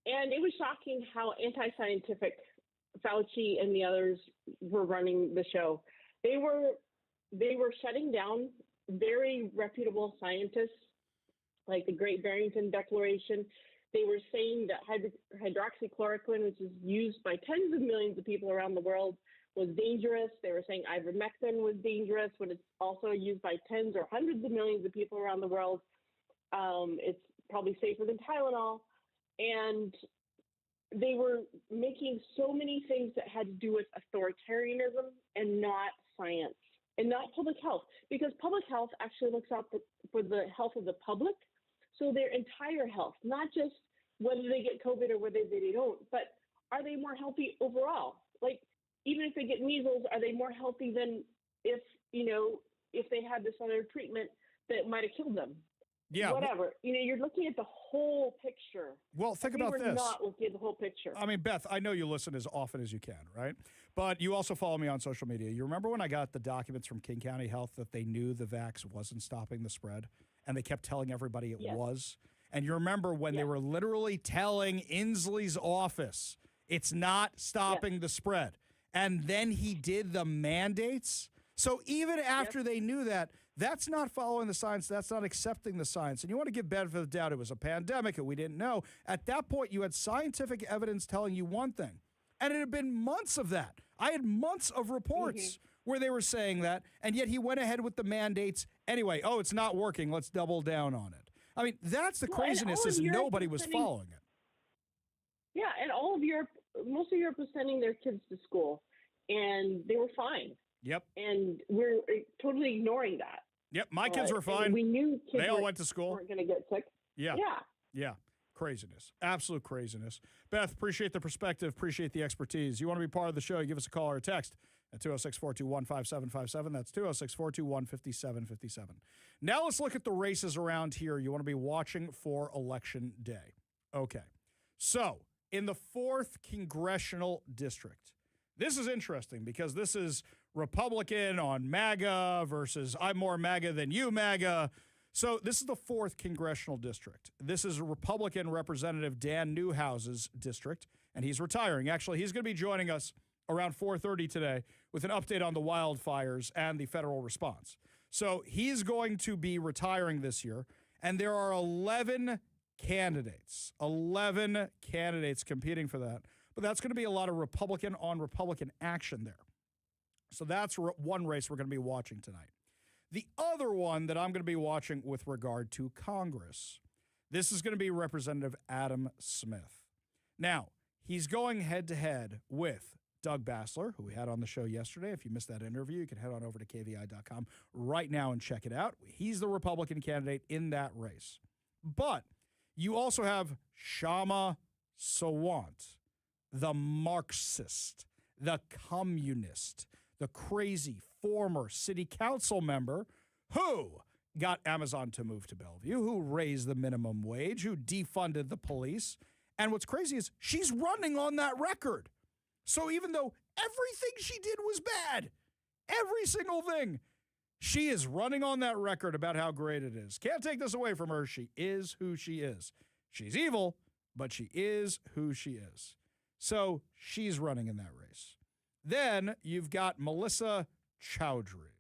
And it was shocking how anti-scientific Fauci and the others were running the show. They were shutting down very reputable scientists, like the Great Barrington Declaration. They were saying that hydroxychloroquine, which is used by tens of millions of people around the world, was dangerous. They were saying ivermectin was dangerous when it's also used by tens or hundreds of millions of people around the world. It's probably safer than Tylenol. And they were making so many things that had to do with authoritarianism and not science and not public health, because public health actually looks out for the health of the public, So their entire health, not just whether they get COVID or whether they don't, but are they more healthy overall? Like, even if they get measles, are they more healthy than if they had this other treatment that might have killed them? Yeah. Whatever. You're looking at the whole picture. Well, think about We're this. not looking at the whole picture. I mean, Beth, I know you listen as often as you can, right? But you also follow me on social media. You remember when I got the documents from King County Health that they knew the vax wasn't stopping the spread, and they kept telling everybody it was? And you remember when they were literally telling Inslee's office, it's not stopping the spread. And then he did the mandates. So even after they knew that, that's not following the science. That's not accepting the science. And you want to give benefit of the doubt. It was a pandemic and we didn't know. At that point, you had scientific evidence telling you one thing. And it had been months of that. I had months of reports where they were saying that. And yet he went ahead with the mandates anyway. Oh, it's not working. Let's double down on it. I mean, that's the craziness is nobody was following it. Yeah, and most of Europe was sending their kids to school, and they were fine. Yep. And we're totally ignoring that. Yep, my kids were fine. We knew kids they all went to school. Weren't going to get sick. Yeah. Yeah. Yeah. Craziness. Absolute craziness. Beth, appreciate the perspective. Appreciate the expertise. You want to be part of the show, you give us a call or a text at 206-421-5757. That's 206-421-5757. Now let's look at the races around here you want to be watching for Election Day. Okay. So, in the 4th Congressional District, this is interesting because this is Republican on MAGA versus I'm more MAGA than you MAGA. So this is the 4th Congressional District. This is Republican Representative Dan Newhouse's district, and he's retiring. Actually, he's going to be joining us around 4:30 today with an update on the wildfires and the federal response. So he's going to be retiring this year, and there are 11 candidates competing for that. But that's going to be a lot of Republican on Republican action there. So that's one race we're going to be watching tonight. The other one that I'm going to be watching with regard to Congress, this is going to be Representative Adam Smith. Now, he's going head-to-head with Doug Bassler, who we had on the show yesterday. If you missed that interview, you can head on over to kvi.com right now and check it out. He's the Republican candidate in that race. But you also have Shama Sawant, the Marxist, the communist, the crazy former city council member who got Amazon to move to Bellevue, who raised the minimum wage, who defunded the police. And what's crazy is she's running on that record. So even though everything she did was bad, every single thing, she is running on that record about how great it is. Can't take this away from her. She is who she is. She's evil, but she is who she is. So she's running in that race. Then you've got Melissa Chowdhury.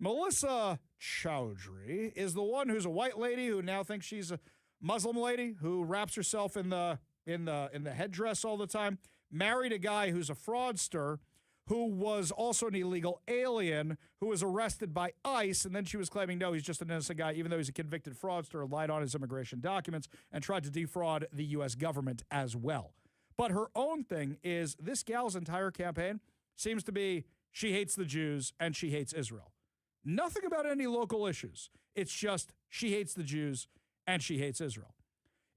Melissa Chowdhury is the one who's a white lady who now thinks she's a Muslim lady who wraps herself in the headdress all the time. Married a guy who's a fraudster who was also an illegal alien who was arrested by ICE, and then she was claiming, no, he's just an innocent guy, even though he's a convicted fraudster, lied on his immigration documents, and tried to defraud the U.S. government as well. But her own thing is this gal's entire campaign seems to be she hates the Jews and she hates Israel. Nothing about any local issues. It's just she hates the Jews and she hates Israel.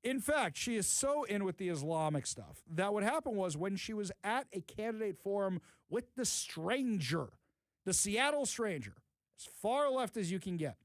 In fact, she is so in with the Islamic stuff that what happened was when she was at a candidate forum with the stranger, the Seattle stranger, as far left as you can get,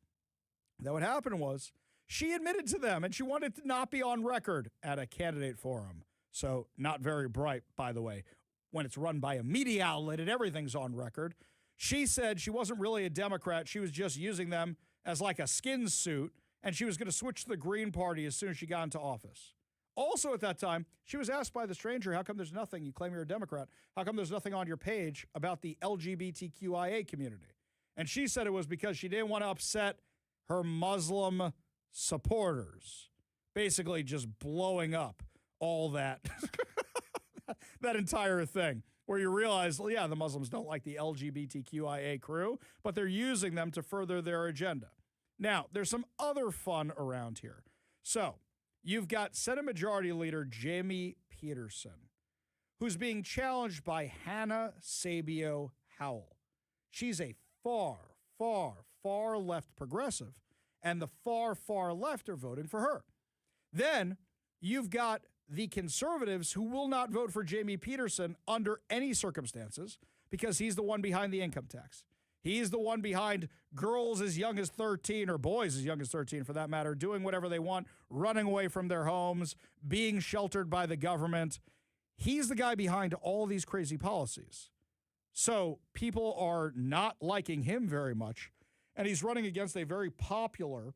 that what happened was she admitted to them and she wanted to not be on record at a candidate forum. So not very bright, by the way, when it's run by a media outlet and everything's on record. She said she wasn't really a Democrat. She was just using them as like a skin suit, and she was going to switch to the Green Party as soon as she got into office. Also at that time, she was asked by the stranger, how come there's nothing, you claim you're a Democrat, how come there's nothing on your page about the LGBTQIA community? And she said it was because she didn't want to upset her Muslim supporters, basically just blowing up all that, that entire thing, where you realize, well, yeah, the Muslims don't like the LGBTQIA crew, but they're using them to further their agenda. Now, there's some other fun around here. So you've got Senate Majority Leader Jamie Peterson, who's being challenged by Hannah Sabio Howell. She's a far, far, far left progressive, and the far, far left are voting for her. Then you've got the conservatives who will not vote for Jamie Peterson under any circumstances because he's the one behind the income tax. He's the one behind girls as young as 13, or boys as young as 13 for that matter, doing whatever they want, running away from their homes, being sheltered by the government. He's the guy behind all these crazy policies. So people are not liking him very much, and he's running against a very popular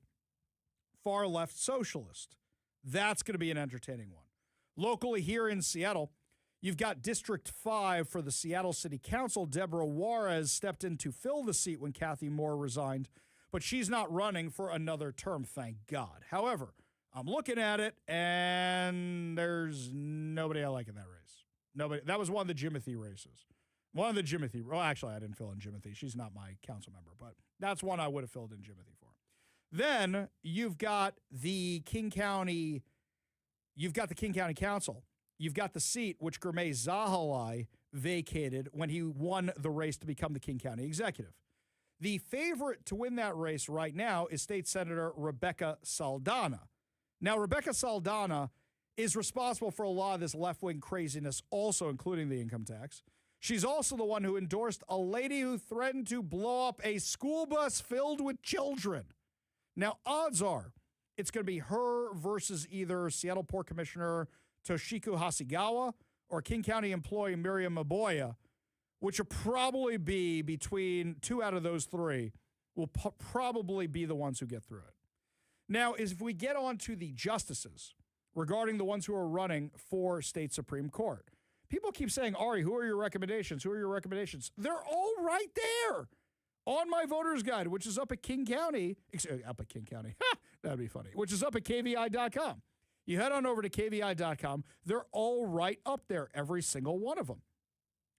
far-left socialist. That's going to be an entertaining one. Locally here in Seattle, you've got District 5 for the Seattle City Council. Deborah Juarez stepped in to fill the seat when Kathy Moore resigned, but she's not running for another term, thank God. However, I'm looking at it, and there's nobody I like in that race. Nobody. That was one of the Jimothy races. One of the Jimothy. Well, actually, I didn't fill in Jimothy. She's not my council member, but that's one I would have filled in Jimothy for. Then you've got the King County. You've got the King County Council. You've got the seat which Girmay Zahilay vacated when he won the race to become the King County executive. The favorite to win that race right now is State Senator Rebecca Saldana. Now, Rebecca Saldana is responsible for a lot of this left-wing craziness, also including the income tax. She's also the one who endorsed a lady who threatened to blow up a school bus filled with children. Now, odds are it's going to be her versus either Seattle Port Commissioner Toshiko Hasegawa or King County employee Miriam Maboya, which will probably be between two out of those three will probably be the ones who get through it. Now, if we get on to the justices regarding the ones who are running for state Supreme Court, people keep saying, Ari, who are your recommendations? Who are your recommendations? They're all right there on my voter's guide, which is up at King County. Up at King County. That'd be funny. Which is up at KVI.com. You head on over to KVI.com. They're all right up there, every single one of them.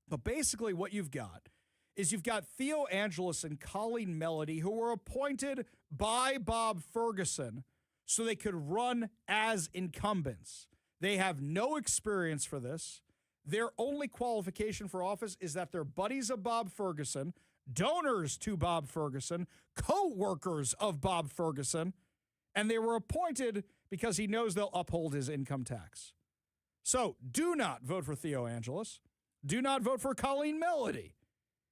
But basically what you've got is you've got Theo Angelis and Colleen Melody, who were appointed by Bob Ferguson so they could run as incumbents. They have no experience for this. Their only qualification for office is that they're buddies of Bob Ferguson, donors to Bob Ferguson, co-workers of Bob Ferguson, and they were appointed because he knows they'll uphold his income tax. So do not vote for Theo Angelis. Do not vote for Colleen Melody.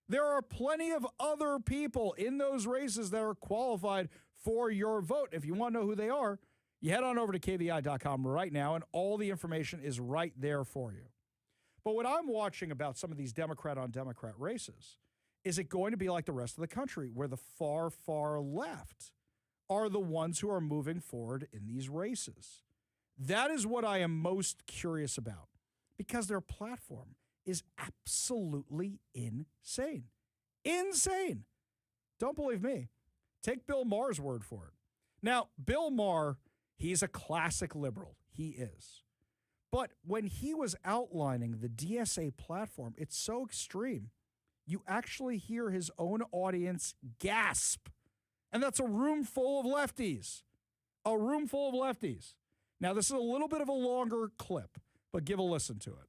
There are plenty of other people in those races that are qualified for your vote. If you want to know who they are, you head on over to KVI.com right now, and all the information is right there for you. But what I'm watching about some of these Democrat-on-Democrat races, is it going to be like the rest of the country, where the far, far left are the ones who are moving forward in these races? That is what I am most curious about, because their platform is absolutely insane. Insane. Don't believe me. Take Bill Maher's word for it. Now, Bill Maher, he's a classic liberal. He is. But when he was outlining the DSA platform, it's so extreme. You actually hear his own audience gasp. And that's a room full of lefties. A room full of lefties. Now, this is a little bit of a longer clip, but give a listen to it.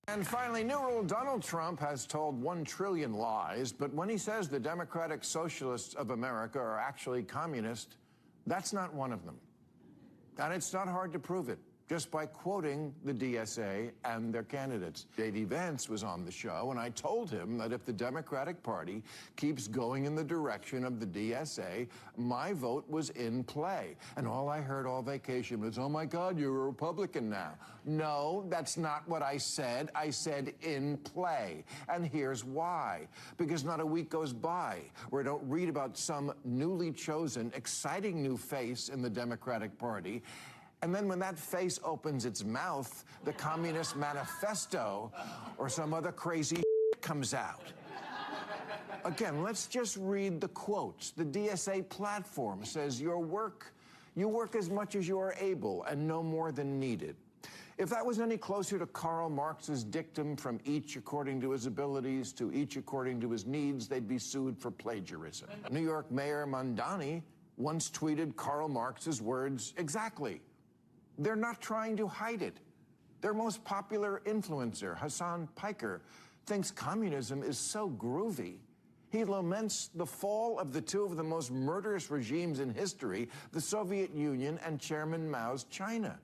And finally, new rule, Donald Trump has told 1 trillion lies, but when he says the Democratic Socialists of America are actually communist, that's not one of them. And it's not hard to prove it, just by quoting the DSA and their candidates. J.D. Vance was on the show, and I told him that if the Democratic Party keeps going in the direction of the DSA, my vote was in play. And all I heard all vacation was, oh my God, you're a Republican now. No, that's not what I said. I said in play. And here's why. Because not a week goes by where I don't read about some newly chosen, exciting new face in the Democratic Party. And then when that face opens its mouth, the Communist Manifesto or some other crazy comes out. Again, let's just read the quotes. The DSA platform says you work as much as you are able and no more than needed. If that was any closer to Karl Marx's dictum, from each according to his abilities to each according to his needs, they'd be sued for plagiarism. New York Mayor Mondani once tweeted Karl Marx's words exactly. They're not trying to hide it. Their most popular influencer, Hassan Piker, thinks communism is so groovy. He laments the fall of the two of the most murderous regimes in history, the Soviet Union and Chairman Mao's China.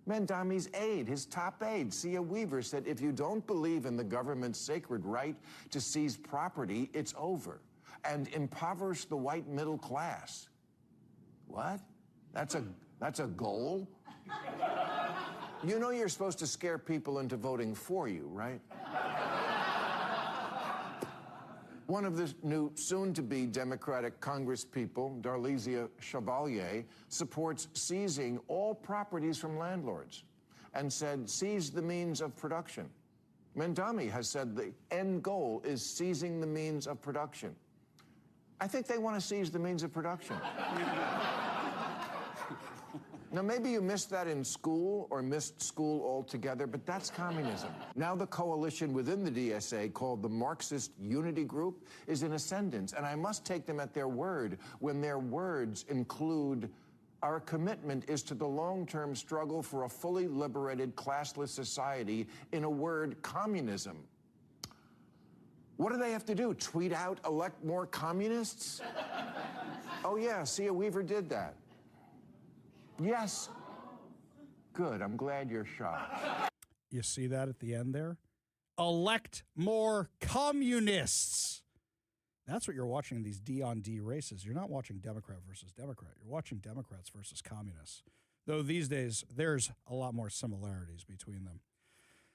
Mandami's aide, his top aide, Sia Weaver, said, if you don't believe in the government's sacred right to seize property, it's over, and impoverish the white middle class. What? That's a goal? You know you're supposed to scare people into voting for you, right? One of the new soon-to-be Democratic congresspeople, Darlisia Chevalier, supports seizing all properties from landlords and said, seize the means of production. Mandami has said the end goal is seizing the means of production. I think they want to seize the means of production. Now, maybe you missed that in school or missed school altogether, but that's communism. Now the coalition within the DSA, called the Marxist Unity Group, is in ascendance, and I must take them at their word when their words include, our commitment is to the long-term struggle for a fully liberated, classless society, in a word, communism. What do they have to do? Tweet out, elect more communists? Oh yeah, Sia Weaver did that. Yes. Good. I'm glad you're shocked. You see that at the end there? Elect more communists. That's what you're watching in these D-on-D races. You're not watching Democrat versus Democrat. You're watching Democrats versus communists. Though these days, there's a lot more similarities between them.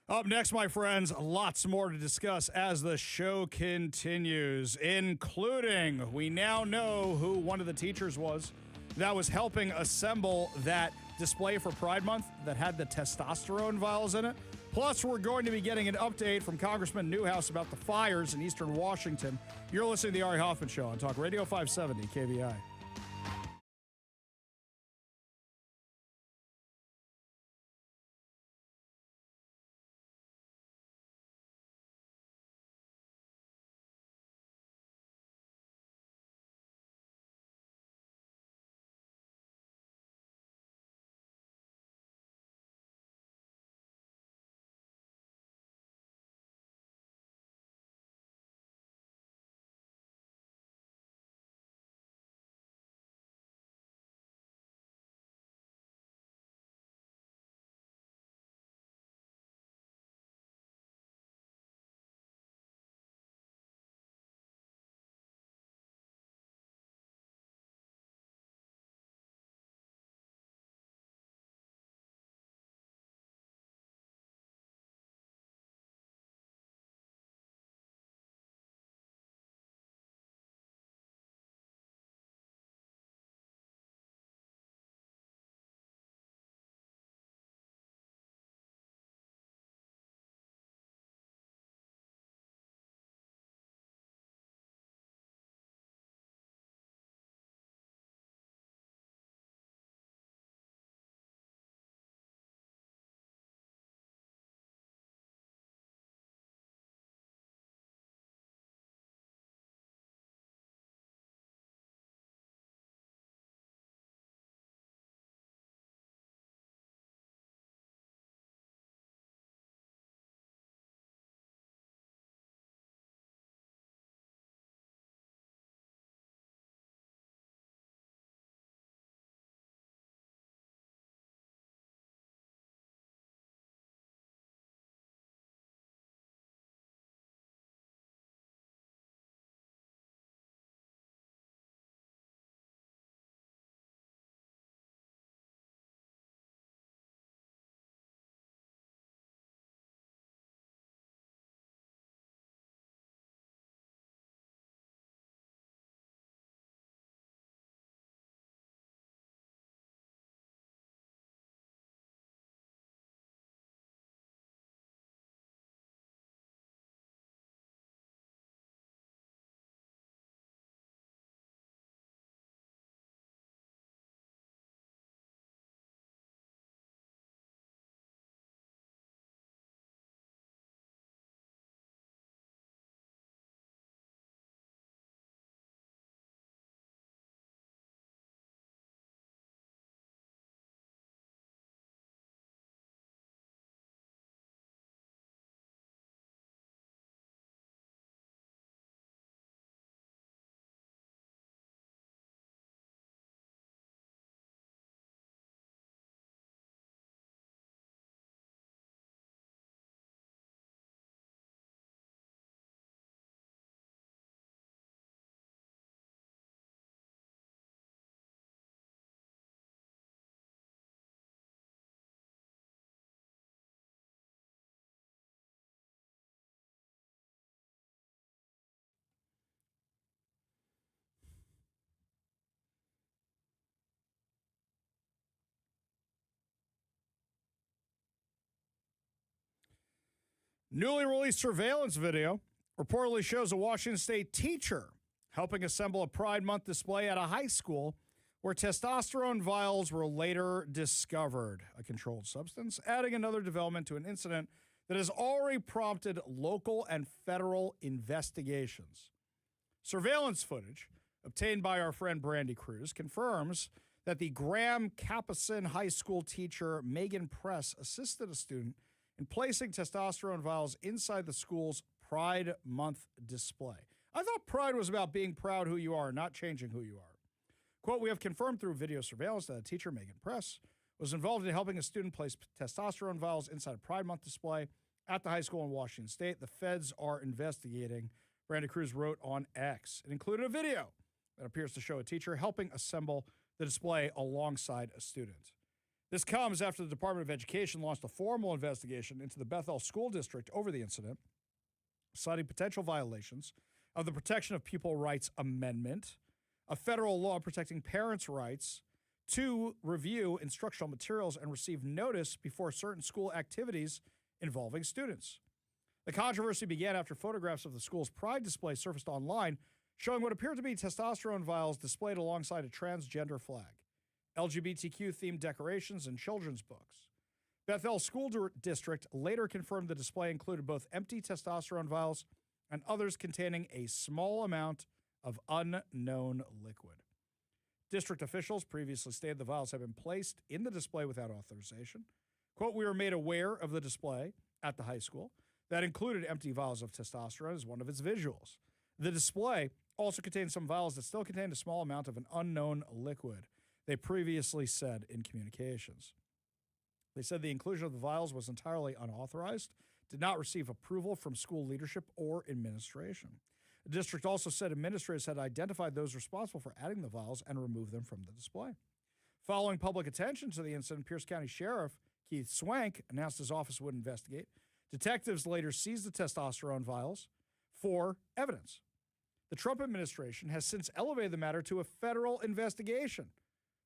Up next, my friends, lots more to discuss as the show continues, including we now know who one of the teachers was that was helping assemble that display for Pride Month that had the testosterone vials in it. Plus, we're going to be getting an update from Congressman Newhouse about the fires in eastern Washington. You're listening to The Ari Hoffman Show on Talk Radio 570 KVI. Newly released surveillance video reportedly shows a Washington State teacher helping assemble a Pride Month display at a high school where testosterone vials were later discovered, a controlled substance, adding another development to an incident that has already prompted local and federal investigations. Surveillance footage obtained by our friend Brandy Cruz confirms that the Graham Capucin High School teacher Megan Press assisted a student in placing testosterone vials inside the school's Pride Month display. I thought Pride was about being proud who you are, not changing who you are. Quote, we have confirmed through video surveillance that a teacher, Megan Press, was involved in helping a student place testosterone vials inside a Pride Month display at the high school in Washington State. The feds are investigating, Brandy Cruz wrote on X. It included a video that appears to show a teacher helping assemble the display alongside a student. This comes after the Department of Education launched a formal investigation into the Bethel School District over the incident, citing potential violations of the Protection of Pupil Rights Amendment, a federal law protecting parents' rights to review instructional materials and receive notice before certain school activities involving students. The controversy began after photographs of the school's Pride display surfaced online, showing what appeared to be testosterone vials displayed alongside a transgender flag, LGBTQ-themed decorations, and children's books. Bethel School District later confirmed the display included both empty testosterone vials and others containing a small amount of unknown liquid. District officials previously stated the vials had been placed in the display without authorization. Quote, we were made aware of the display at the high school that included empty vials of testosterone as one of its visuals. The display also contained some vials that still contained a small amount of an unknown liquid, they previously said in communications. They said the inclusion of the vials was entirely unauthorized, did not receive approval from school leadership or administration. The district also said administrators had identified those responsible for adding the vials and removed them from the display. Following public attention to the incident, Pierce County Sheriff Keith Swank announced his office would investigate. Detectives later seized the testosterone vials for evidence. The Trump administration has since elevated the matter to a federal investigation.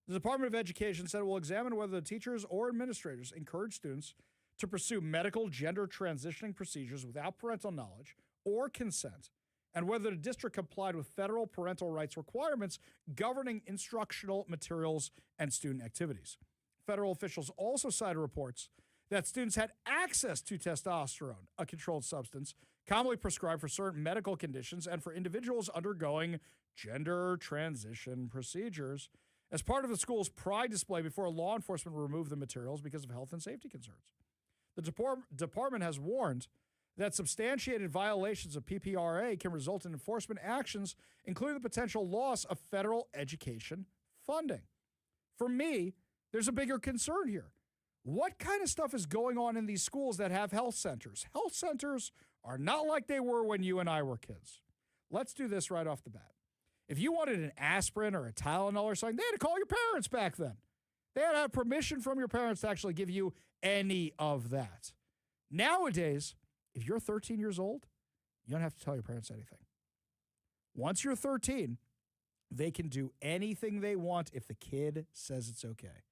The Department of Education said it will examine whether the teachers or administrators encourage students to pursue medical gender transitioning procedures without parental knowledge or consent, and whether the district complied with federal parental rights requirements governing instructional materials and student activities. Federal officials also cited reports that students had access to testosterone, a controlled substance commonly prescribed for certain medical conditions and for individuals undergoing gender transition procedures, as part of the school's Pride display before law enforcement removed the materials because of health and safety concerns. The department has warned that substantiated violations of PPRA can result in enforcement actions, including the potential loss of federal education funding. For me, there's a bigger concern here. What kind of stuff is going on in these schools that have health centers? Health centers are not like they were when you and I were kids. Let's do this right off the bat. If you wanted an aspirin or a Tylenol or something, they had to call your parents back then. They had to have permission from your parents to actually give you any of that. Nowadays, if you're 13 years old, you don't have to tell your parents anything. Once you're 13, they can do anything they want if the kid says it's okay.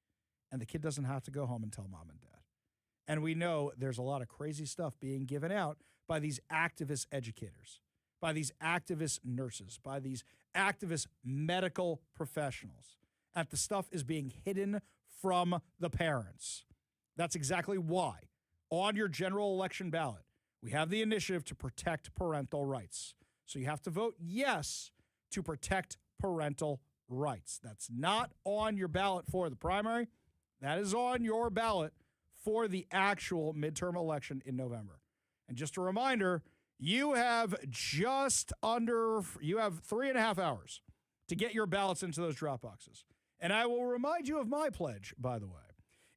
And the kid doesn't have to go home and tell mom and dad. And we know there's a lot of crazy stuff being given out by these activist educators, by these activist nurses, by these activist medical professionals. And the stuff is being hidden from the parents. That's exactly why on your general election ballot, we have the initiative to protect parental rights. So you have to vote yes to protect parental rights. That's not on your ballot for the primary. That is on your ballot for the actual midterm election in November. And just a reminder, you have 3.5 hours to get your ballots into those drop boxes. And I will remind you of my pledge, by the way.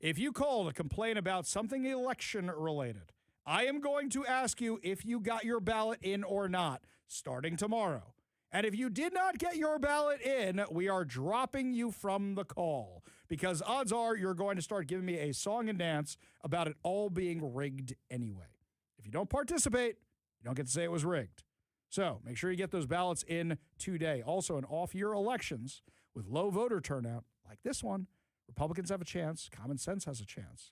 If you call to complain about something election related, I am going to ask you if you got your ballot in or not, starting tomorrow. And if you did not get your ballot in, we are dropping you from the call, because odds are you're going to start giving me a song and dance about it all being rigged anyway. If you don't participate, you don't get to say it was rigged. So make sure you get those ballots in today. Also, in off-year elections with low voter turnout like this one, Republicans have a chance. Common sense has a chance.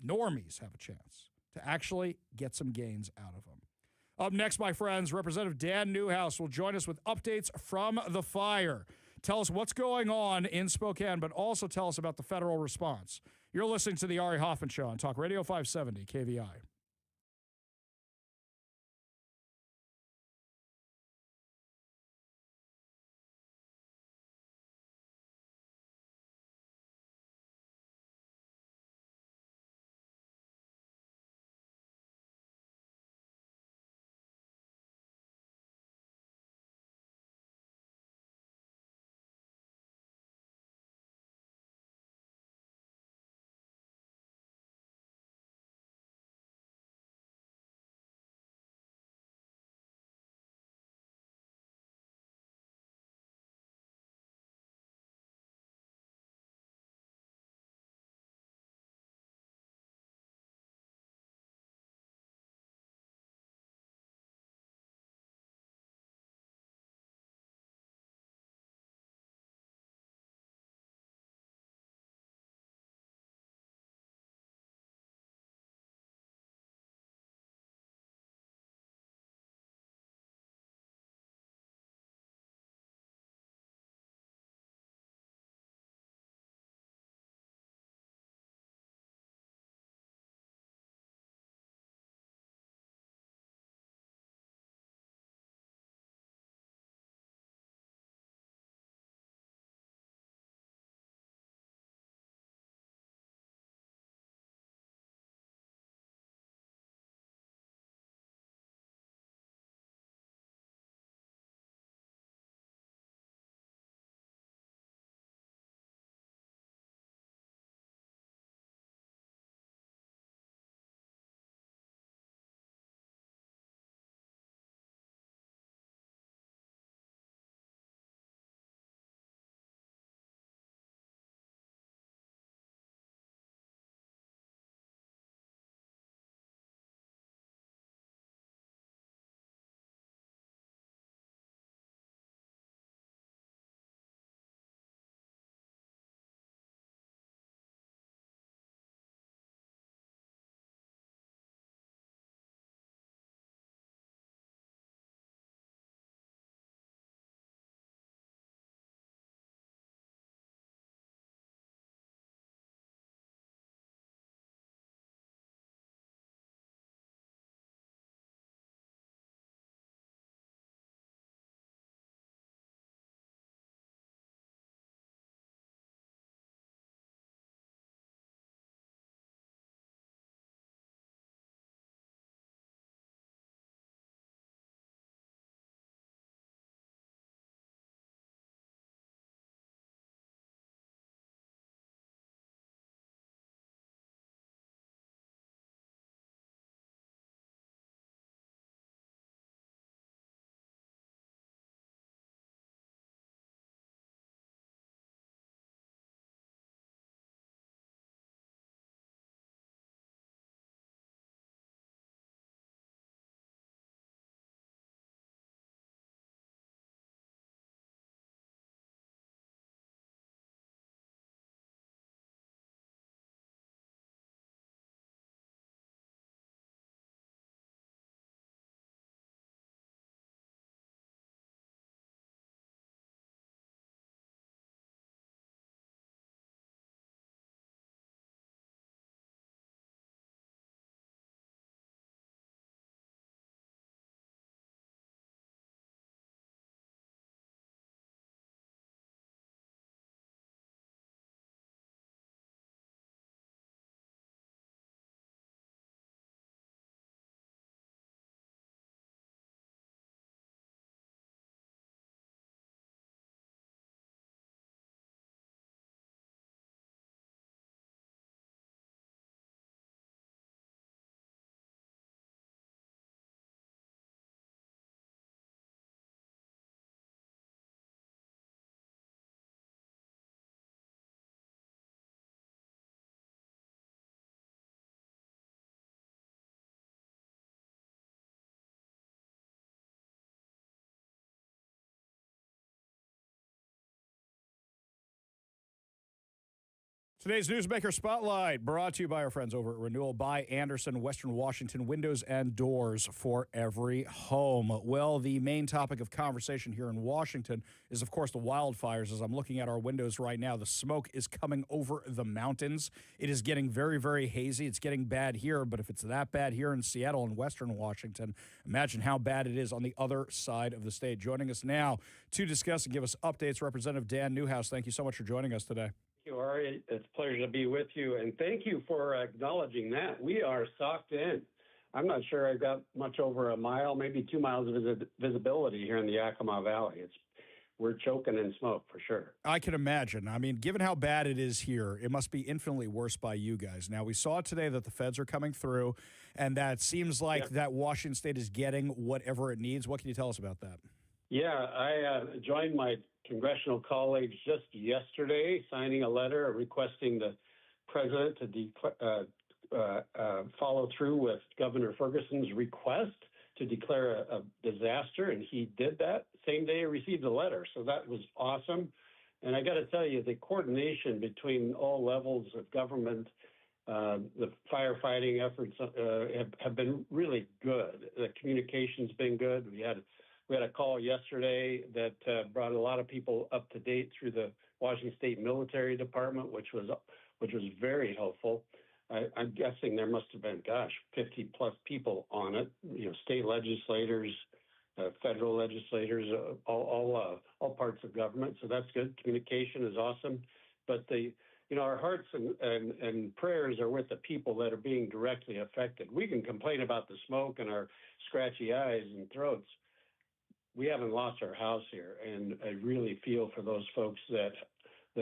Normies have a chance. to actually get some gains out of them. Up next, my friends, Representative Dan Newhouse will join us with updates from the fire. Tell us what's going on in Spokane, but also tell us about the federal response. You're listening to the Ari Hoffman Show on Talk Radio 570 KVI. Today's Newsmaker Spotlight brought to you by our friends over at Renewal by Anderson, Western Washington, windows and doors for every home. Well, the main topic of conversation here in Washington is, of course, the wildfires. As I'm looking at our windows right now, the smoke is coming over the mountains. It is getting very, very hazy. It's getting bad here, but if it's that bad here in Seattle and Western Washington, imagine how bad it is on the other side of the state. Joining us now to discuss and give us updates, Representative Dan Newhouse. Thank you so much for joining us today. Thank you, Ari. It's a pleasure to be with you, and thank you for acknowledging that. We are socked in. I'm not sure I've got much over a mile, maybe 2 miles of visibility here in the Yakima Valley. We're choking in smoke for sure. I can imagine. I mean, given how bad it is here, it must be infinitely worse by you guys. Now, we saw today that the feds are coming through, and that seems like that Washington State is getting whatever it needs. What can you tell us about that? Yeah, I joined my congressional colleagues just yesterday, signing a letter requesting the president to follow through with Governor Ferguson's request to declare a disaster, and he did that. Same day I received a letter, so that was awesome. And I got to tell you, the coordination between all levels of government, the firefighting efforts have been really good. The communication's been good. We had a call yesterday that brought a lot of people up to date through the Washington State Military Department, which was very helpful. I'm guessing there must have been, 50 plus people on it. State legislators, federal legislators, all parts of government. So that's good. Communication is awesome. But our hearts and prayers are with the people that are being directly affected. We can complain about the smoke and our scratchy eyes and throats. We haven't lost our house here, and I really feel for those folks that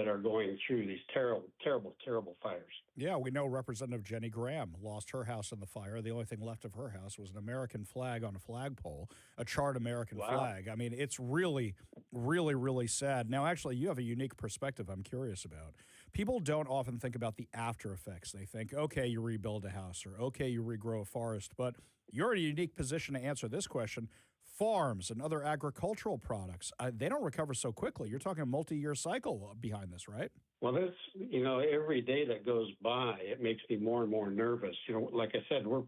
are going through these terrible, terrible, terrible fires. Yeah, we know Representative Jenny Graham lost her house in the fire. The only thing left of her house was an American flag on a flagpole, a charred American flag. I mean, it's really, really, really sad. Now, actually, you have a unique perspective I'm curious about. People don't often think about the after effects. They think, okay, you rebuild a house, or okay, you regrow a forest, but you're in a unique position to answer this question. Farms and other agricultural products, they don't recover so quickly. You're talking a multi-year cycle behind this, right? Well, every day that goes by, it makes me more and more nervous. Like I said, we're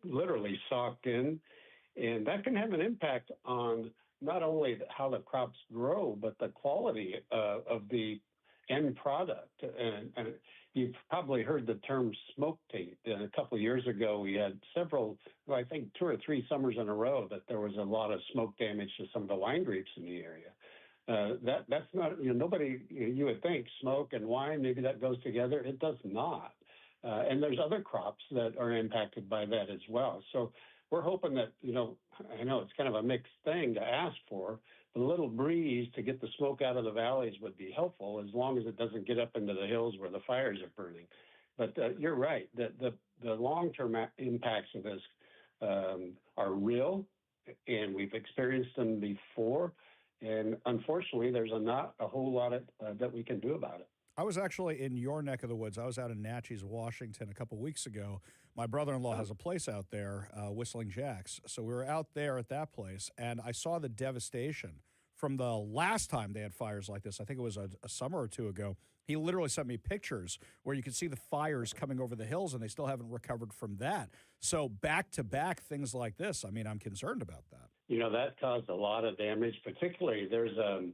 literally socked in, and that can have an impact on not only how the crops grow, but the quality of the end product. And you've probably heard the term smoke taint. A couple of years ago, we had I think 2 or 3 summers in a row that there was a lot of smoke damage to some of the wine grapes in the area. That's not, nobody, you would think smoke and wine, maybe that goes together. It does not. And there's other crops that are impacted by that as well. So we're hoping that, I know it's kind of a mixed thing to ask for, but a little breeze to get the smoke out of the valleys would be helpful, as long as it doesn't get up into the hills where the fires are burning. But you're right, the long-term impacts of this are real, and we've experienced them before. And unfortunately, there's not a whole lot that we can do about it. I was actually in your neck of the woods. I was out in Natchez, Washington a couple weeks ago. My brother-in-law has a place out there, Whistling Jack's. So we were out there at that place, and I saw the devastation from the last time they had fires like this. I think it was a summer or 2 ago. He literally sent me pictures where you could see the fires coming over the hills, and they still haven't recovered from that. So back-to-back things like this, I mean, I'm concerned about that. That caused a lot of damage. Particularly, there's an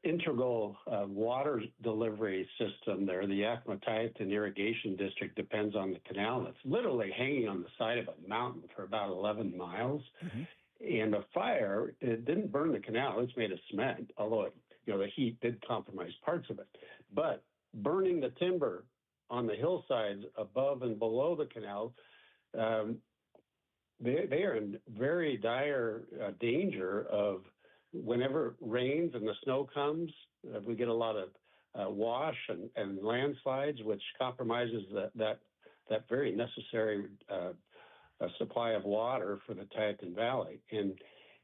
integral water delivery system there. The Yakima-Tieton Irrigation District depends on the canal. It's literally hanging on the side of a mountain for about 11 miles. Mm-hmm. And the fire, it didn't burn the canal. It's made of cement, although the heat did compromise parts of it. But burning the timber on the hillsides above and below the canal, they are in very dire danger of, whenever it rains and the snow comes, we get a lot of wash and landslides, which compromises that very necessary supply of water for the Tieton Valley. And,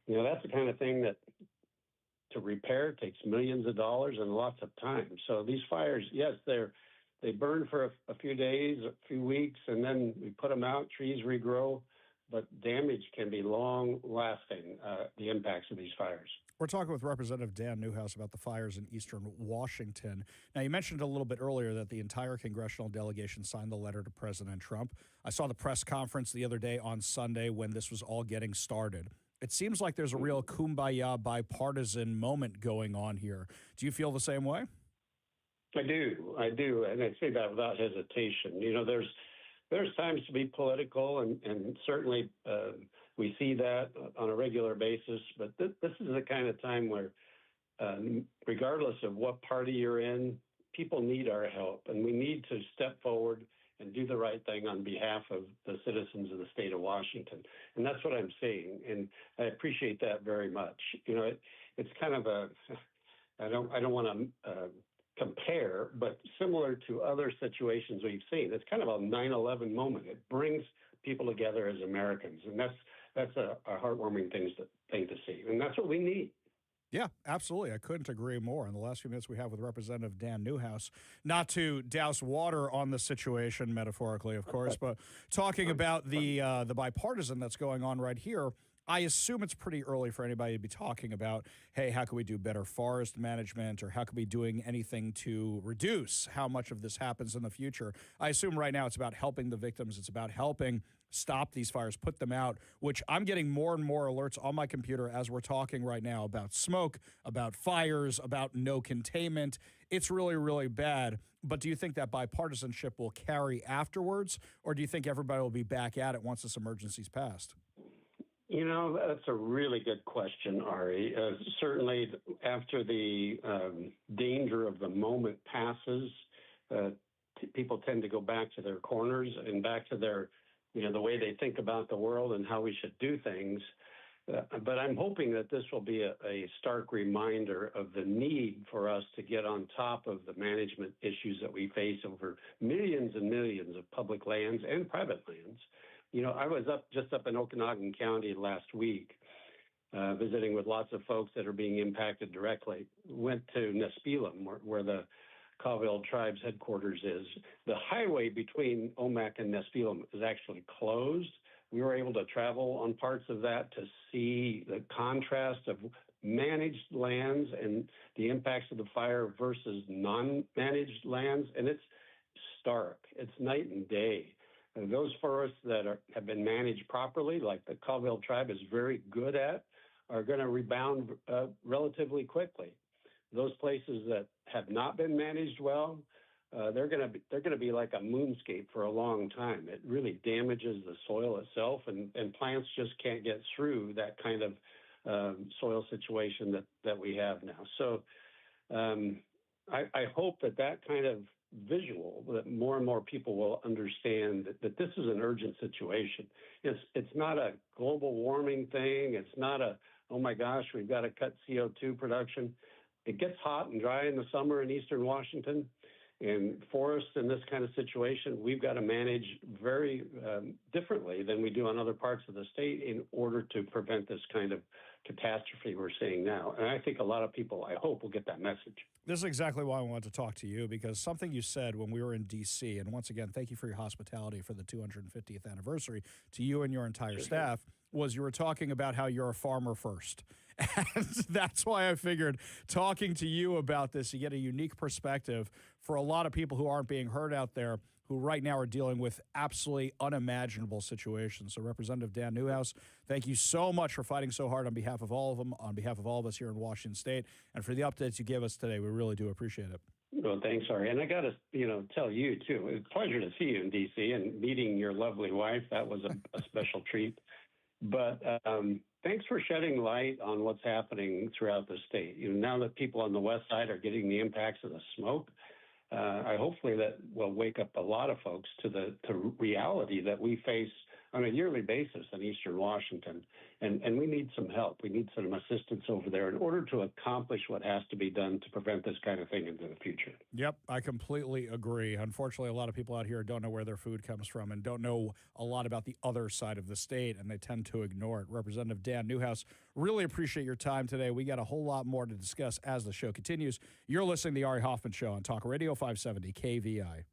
that's the kind of thing that to repair takes millions of dollars and lots of time. So these fires, yes, they burn for a few days, a few weeks, and then we put them out, trees regrow, but damage can be long-lasting, the impacts of these fires. We're talking with Representative Dan Newhouse about the fires in eastern Washington. Now, you mentioned a little bit earlier that the entire congressional delegation signed the letter to President Trump. I saw the press conference the other day on Sunday when this was all getting started. It seems like there's a real kumbaya bipartisan moment going on here. Do you feel the same way? I do, and I say that without hesitation. You know, there's times to be political, and certainly we see that on a regular basis. But this is the kind of time where, regardless of what party you're in, people need our help, and we need to step forward and do the right thing on behalf of the citizens of the state of Washington. And that's what I'm saying, and I appreciate that very much. You know, it's kind of I don't want to compare, but similar to other situations we've seen. It's kind of a 9/11 moment. It brings people together as Americans, and that's a heartwarming thing to see, and that's what we need. Yeah, absolutely. I couldn't agree more. In the last few minutes we have with Representative Dan Newhouse, not to douse water on the situation, metaphorically, of course, but talking about the bipartisan that's going on right here. I assume it's pretty early for anybody to be talking about, hey, how can we do better forest management, or how can we be doing anything to reduce how much of this happens in the future? I assume right now it's about helping the victims. It's about helping stop these fires, put them out, which I'm getting more and more alerts on my computer as we're talking right now about smoke, about fires, about no containment. It's really, really bad. But do you think that bipartisanship will carry afterwards, or do you think everybody will be back at it once this emergency's passed? You know, that's a really good question, Ari. Certainly, after the danger of the moment passes, people tend to go back to their corners and back to their, the way they think about the world and how we should do things. But I'm hoping that this will be a stark reminder of the need for us to get on top of the management issues that we face over millions and millions of public lands and private lands. You know, I was just up in Okanagan County last week, visiting with lots of folks that are being impacted directly. Went to Nespelem, where the Colville Tribe's headquarters is. The highway between Omak and Nespelem is actually closed. We were able to travel on parts of that to see the contrast of managed lands and the impacts of the fire versus non-managed lands, and it's stark. It's night and day. And those forests that have been managed properly, like the Colville Tribe is very good at, are going to rebound relatively quickly. Those places that have not been managed well, they're going to be like a moonscape for a long time. It really damages the soil itself, and plants just can't get through that kind of soil situation that we have now. So I hope that kind of visual, that more and more people will understand that this is an urgent situation. It's not a global warming thing. It's not oh my gosh, we've got to cut CO2 production. It gets hot and dry in the summer in eastern Washington, and forests in this kind of situation, we've got to manage very differently than we do on other parts of the state in order to prevent this kind of catastrophe we're seeing now. And I think a lot of people, I hope, will get that message. This is exactly why I wanted to talk to you, because something you said when we were in D.C., and once again, thank you for your hospitality for the 250th anniversary to you and your entire staff, was you were talking about how you're a farmer first. And that's why I figured talking to you about this, you get a unique perspective for a lot of people who aren't being heard out there, who right now are dealing with absolutely unimaginable situations. So Representative Dan Newhouse, thank you so much for fighting so hard on behalf of all of them, on behalf of all of us here in Washington State, and for the updates you gave us today. We really do appreciate it. Well, thanks, Ari. And I got to, tell you, too, it's a pleasure to see you in D.C. and meeting your lovely wife. That was a special treat. But thanks for shedding light on what's happening throughout the state. Now that people on the west side are getting the impacts of the smoke, I hopefully that will wake up a lot of folks to reality that we face on a yearly basis in eastern Washington. And we need some help. We need some assistance over there in order to accomplish what has to be done to prevent this kind of thing into the future. Yep, I completely agree. Unfortunately, a lot of people out here don't know where their food comes from and don't know a lot about the other side of the state, and they tend to ignore it. Representative Dan Newhouse, really appreciate your time today. We got a whole lot more to discuss as the show continues. You're listening to The Ari Hoffman Show on Talk Radio 570 KVI.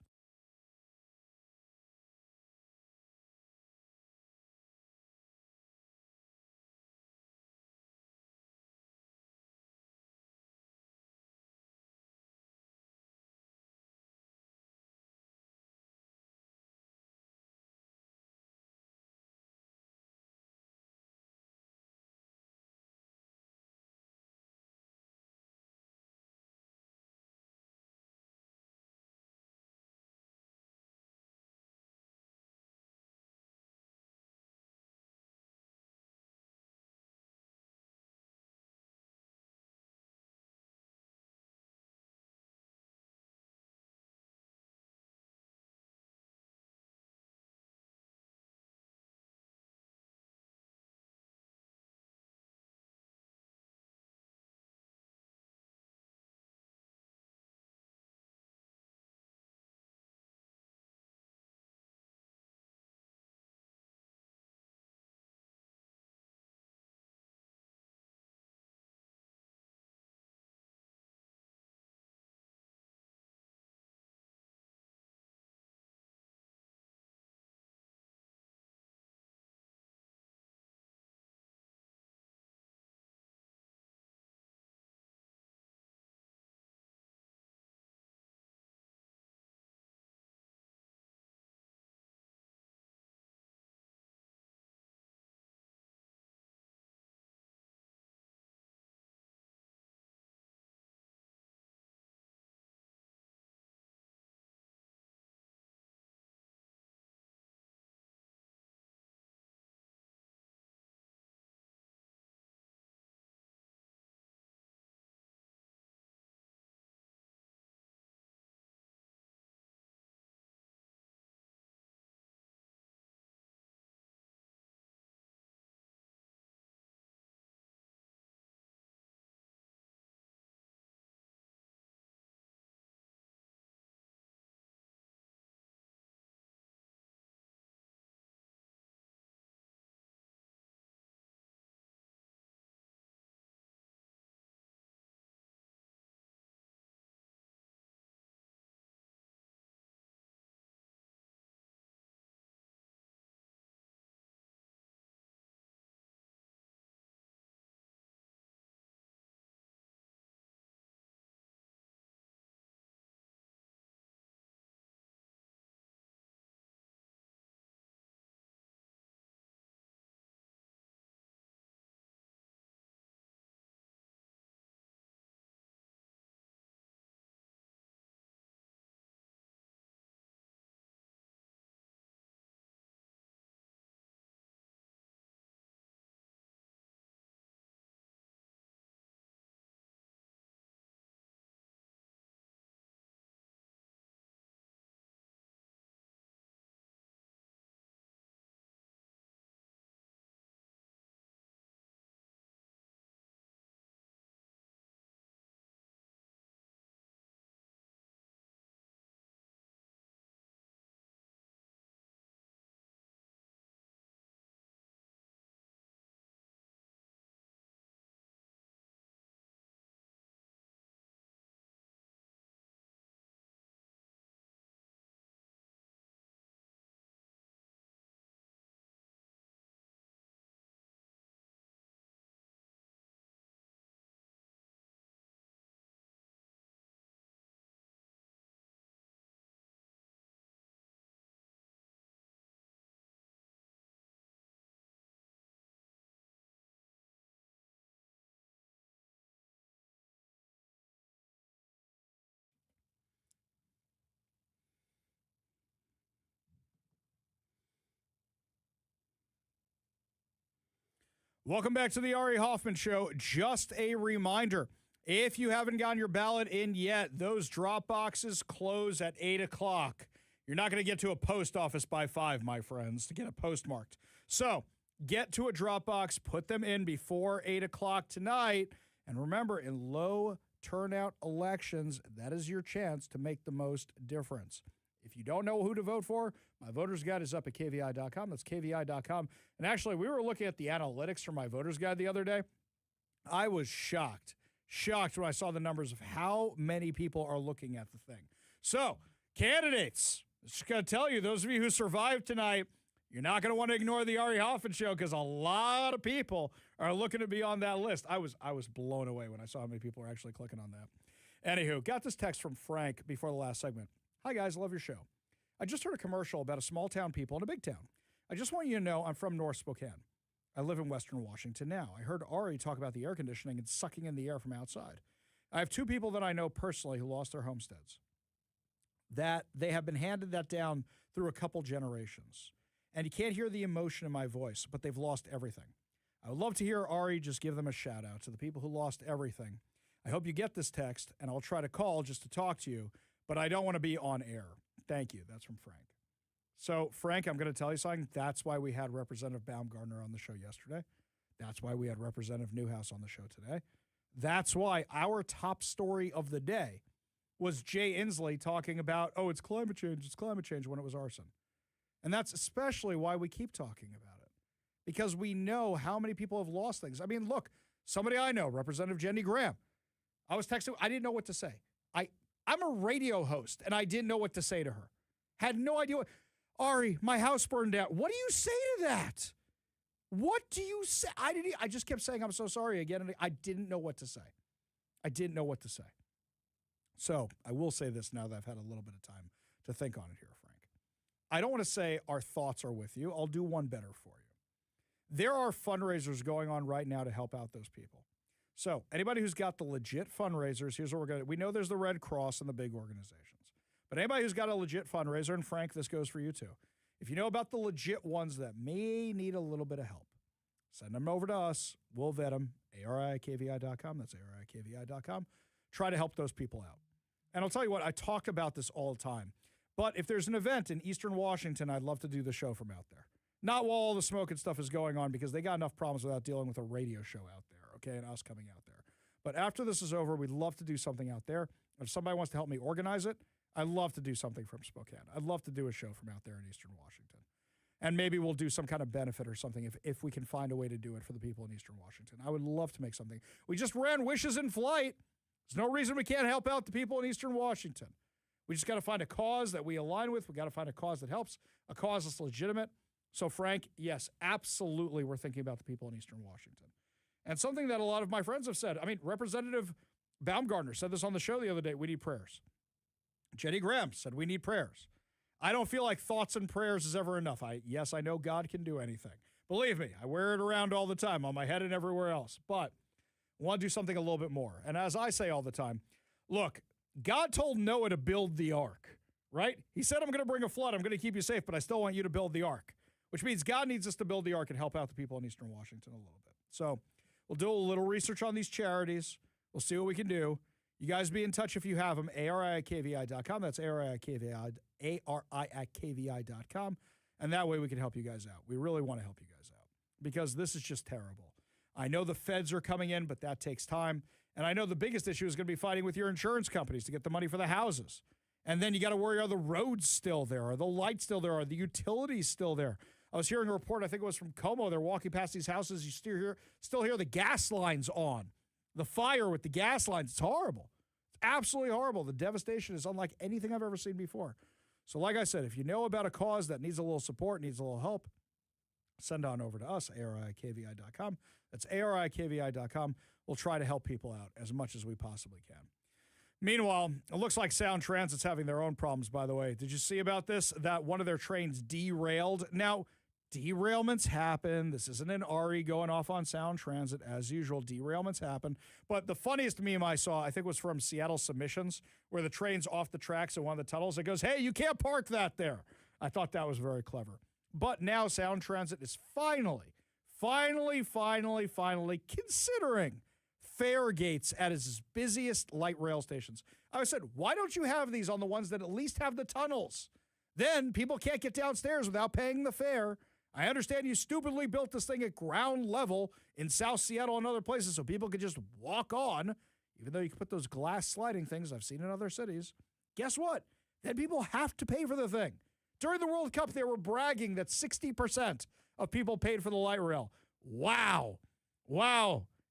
Welcome back to the Ari Hoffman Show. Just a reminder, if you haven't gotten your ballot in yet, those drop boxes close at 8 o'clock. You're not going to get to a post office by 5, my friends, to get it postmarked. So get to a drop box, put them in before 8 o'clock tonight. And remember, in low turnout elections, that is your chance to make the most difference. If you don't know who to vote for, my voter's guide is up at kvi.com. That's kvi.com. And actually, we were looking at the analytics for my voter's guide the other day. I was shocked when I saw the numbers of how many people are looking at the thing. So, candidates, just going to tell you, those of you who survived tonight, you're not going to want to ignore the Ari Hoffman Show because a lot of people are looking to be on that list. I was blown away when I saw how many people are actually clicking on that. Anywho, got this text from Frank before the last segment. Hi, guys. Love your show. I just heard a commercial about a small town people in a big town. I just want you to know I'm from North Spokane. I live in Western Washington now. I heard Ari talk about the air conditioning and sucking in the air from outside. I have 2 people that I know personally who lost their homesteads. That they have been handed that down through a couple generations. And you can't hear the emotion in my voice, but they've lost everything. I would love to hear Ari just give them a shout out to the people who lost everything. I hope you get this text, and I'll try to call just to talk to you, but I don't want to be on air. Thank you. That's from Frank. So, Frank, I'm going to tell you something. That's why we had Representative Baumgartner on the show yesterday. That's why we had Representative Newhouse on the show today. That's why our top story of the day was Jay Inslee talking about, it's climate change when it was arson. And that's especially why we keep talking about it, because we know how many people have lost things. I mean, look, somebody I know, Representative Jenny Graham, I was texting, I didn't know what to say. I'm a radio host, and I didn't know what to say to her. Had no idea what. Ari, my house burned down. What do you say to that? What do you say? I just kept saying, I'm so sorry again, and I didn't know what to say. So I will say this now that I've had a little bit of time to think on it here, Frank. I don't want to say our thoughts are with you. I'll do one better for you. There are fundraisers going on right now to help out those people. So anybody who's got the legit fundraisers, here's what we're going to, we know there's the Red Cross and the big organizations, but anybody who's got a legit fundraiser, and Frank, this goes for you too. If you know about the legit ones that may need a little bit of help, send them over to us. We'll vet them. ARI@KVI.com. That's ARI@KVI.com. Try to help those people out. And I'll tell you what, I talk about this all the time, but if there's an event in Eastern Washington, I'd love to do the show from out there. Not while all the smoke and stuff is going on, because they got enough problems without dealing with a radio show out there, okay, and us coming out there. But after this is over, we'd love to do something out there. If somebody wants to help me organize it, I'd love to do something from Spokane. I'd love to do a show from out there in Eastern Washington. And maybe we'll do some kind of benefit or something if we can find a way to do it for the people in Eastern Washington. I would love to make something. We just ran Wishes in Flight. There's no reason we can't help out the people in Eastern Washington. We just got to find a cause that we align with. We got to find a cause that helps, a cause that's legitimate. So, Frank, yes, absolutely, we're thinking about the people in Eastern Washington. And something that a lot of my friends have said, I mean, Representative Baumgartner said this on the show the other day, we need prayers. Jenny Graham said we need prayers. I don't feel like thoughts and prayers is ever enough. Yes, I know God can do anything. Believe me, I wear it around all the time on my head and everywhere else. But I want to do something a little bit more. And as I say all the time, look, God told Noah to build the ark, right? He said, I'm going to bring a flood. I'm going to keep you safe, but I still want you to build the ark, which means God needs us to build the ark and help out the people in Eastern Washington a little bit. So we'll do a little research on these charities. We'll see what we can do. You guys be in touch if you have them. ARI@KVI.com. That's ARI@KVI.com. And that way we can help you guys out. We really want to help you guys out because this is just terrible. I know the feds are coming in, but that takes time. And I know the biggest issue is going to be fighting with your insurance companies to get the money for the houses. And then you got to worry, are the roads still there? Are the lights still there? Are the utilities still there? I was hearing a report, I think it was from Como. They're walking past these houses. You still hear the gas lines on. The fire with the gas lines. It's horrible. It's absolutely horrible. The devastation is unlike anything I've ever seen before. So like I said, if you know about a cause that needs a little support, needs a little help, send on over to us, ARI@KVI.com. That's ARI@KVI.com. We'll try to help people out as much as we possibly can. Meanwhile, it looks like Sound Transit's having their own problems, by the way. Did you see about this? That one of their trains derailed. Now, derailments happen. This isn't an Ari going off on Sound Transit. As usual, derailments happen. But the funniest meme I saw, I think, was from Seattle Submissions, where the train's off the tracks in one of the tunnels. It goes, hey, you can't park that there. I thought that was very clever. But now Sound Transit is finally finally considering fare gates at its busiest light rail stations. I said, why don't you have these on the ones that at least have the tunnels? Then people can't get downstairs without paying the fare. I understand you stupidly built this thing at ground level in South Seattle and other places so people could just walk on, even though you can put those glass sliding things I've seen in other cities. Guess what? Then people have to pay for the thing. During the World Cup, they were bragging that 60% of people paid for the light rail. Wow.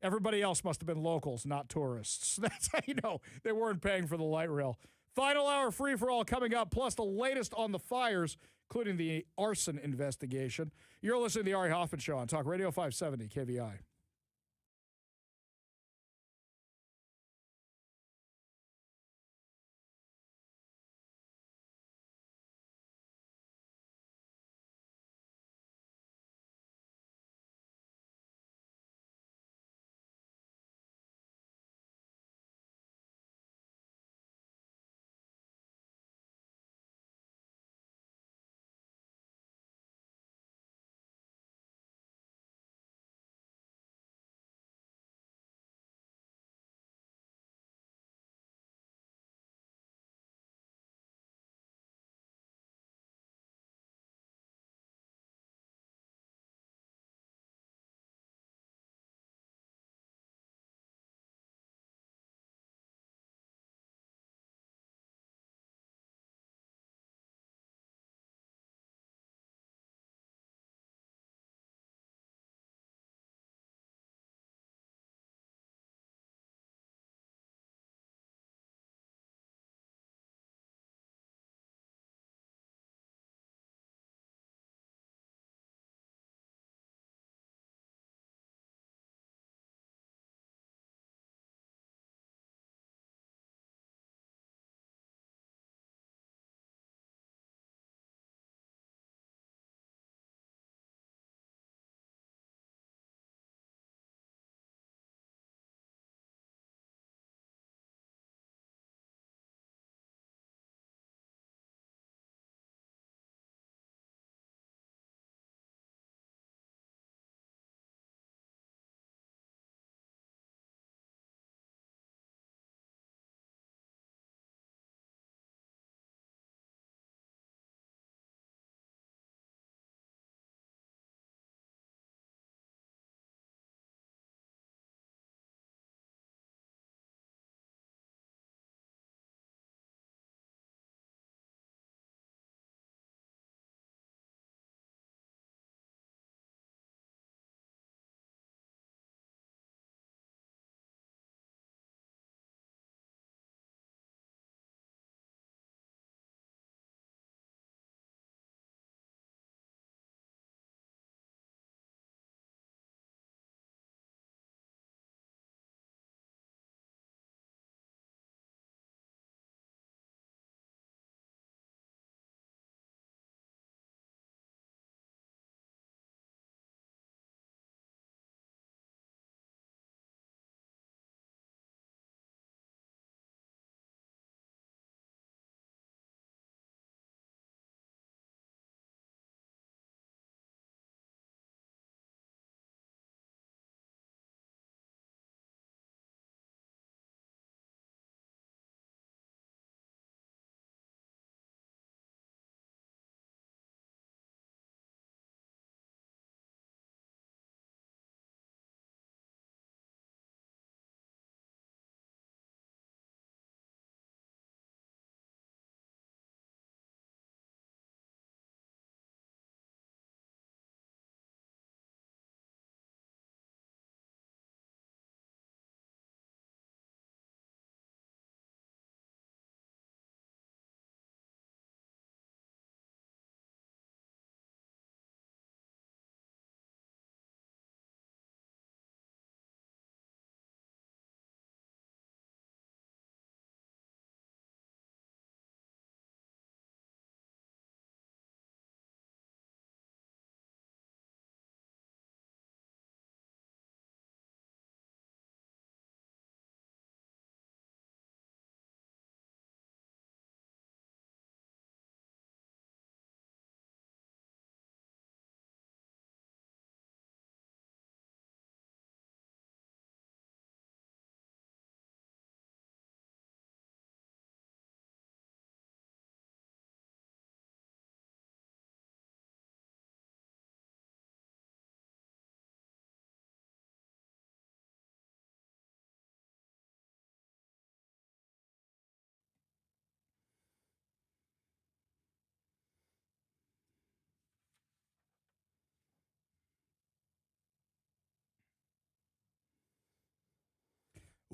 Everybody else must have been locals, not tourists. That's how you know they weren't paying for the light rail. Final hour free-for-all coming up, plus the latest on the fires, including the arson investigation. You're listening to the Ari Hoffman Show on Talk Radio 570 KVI.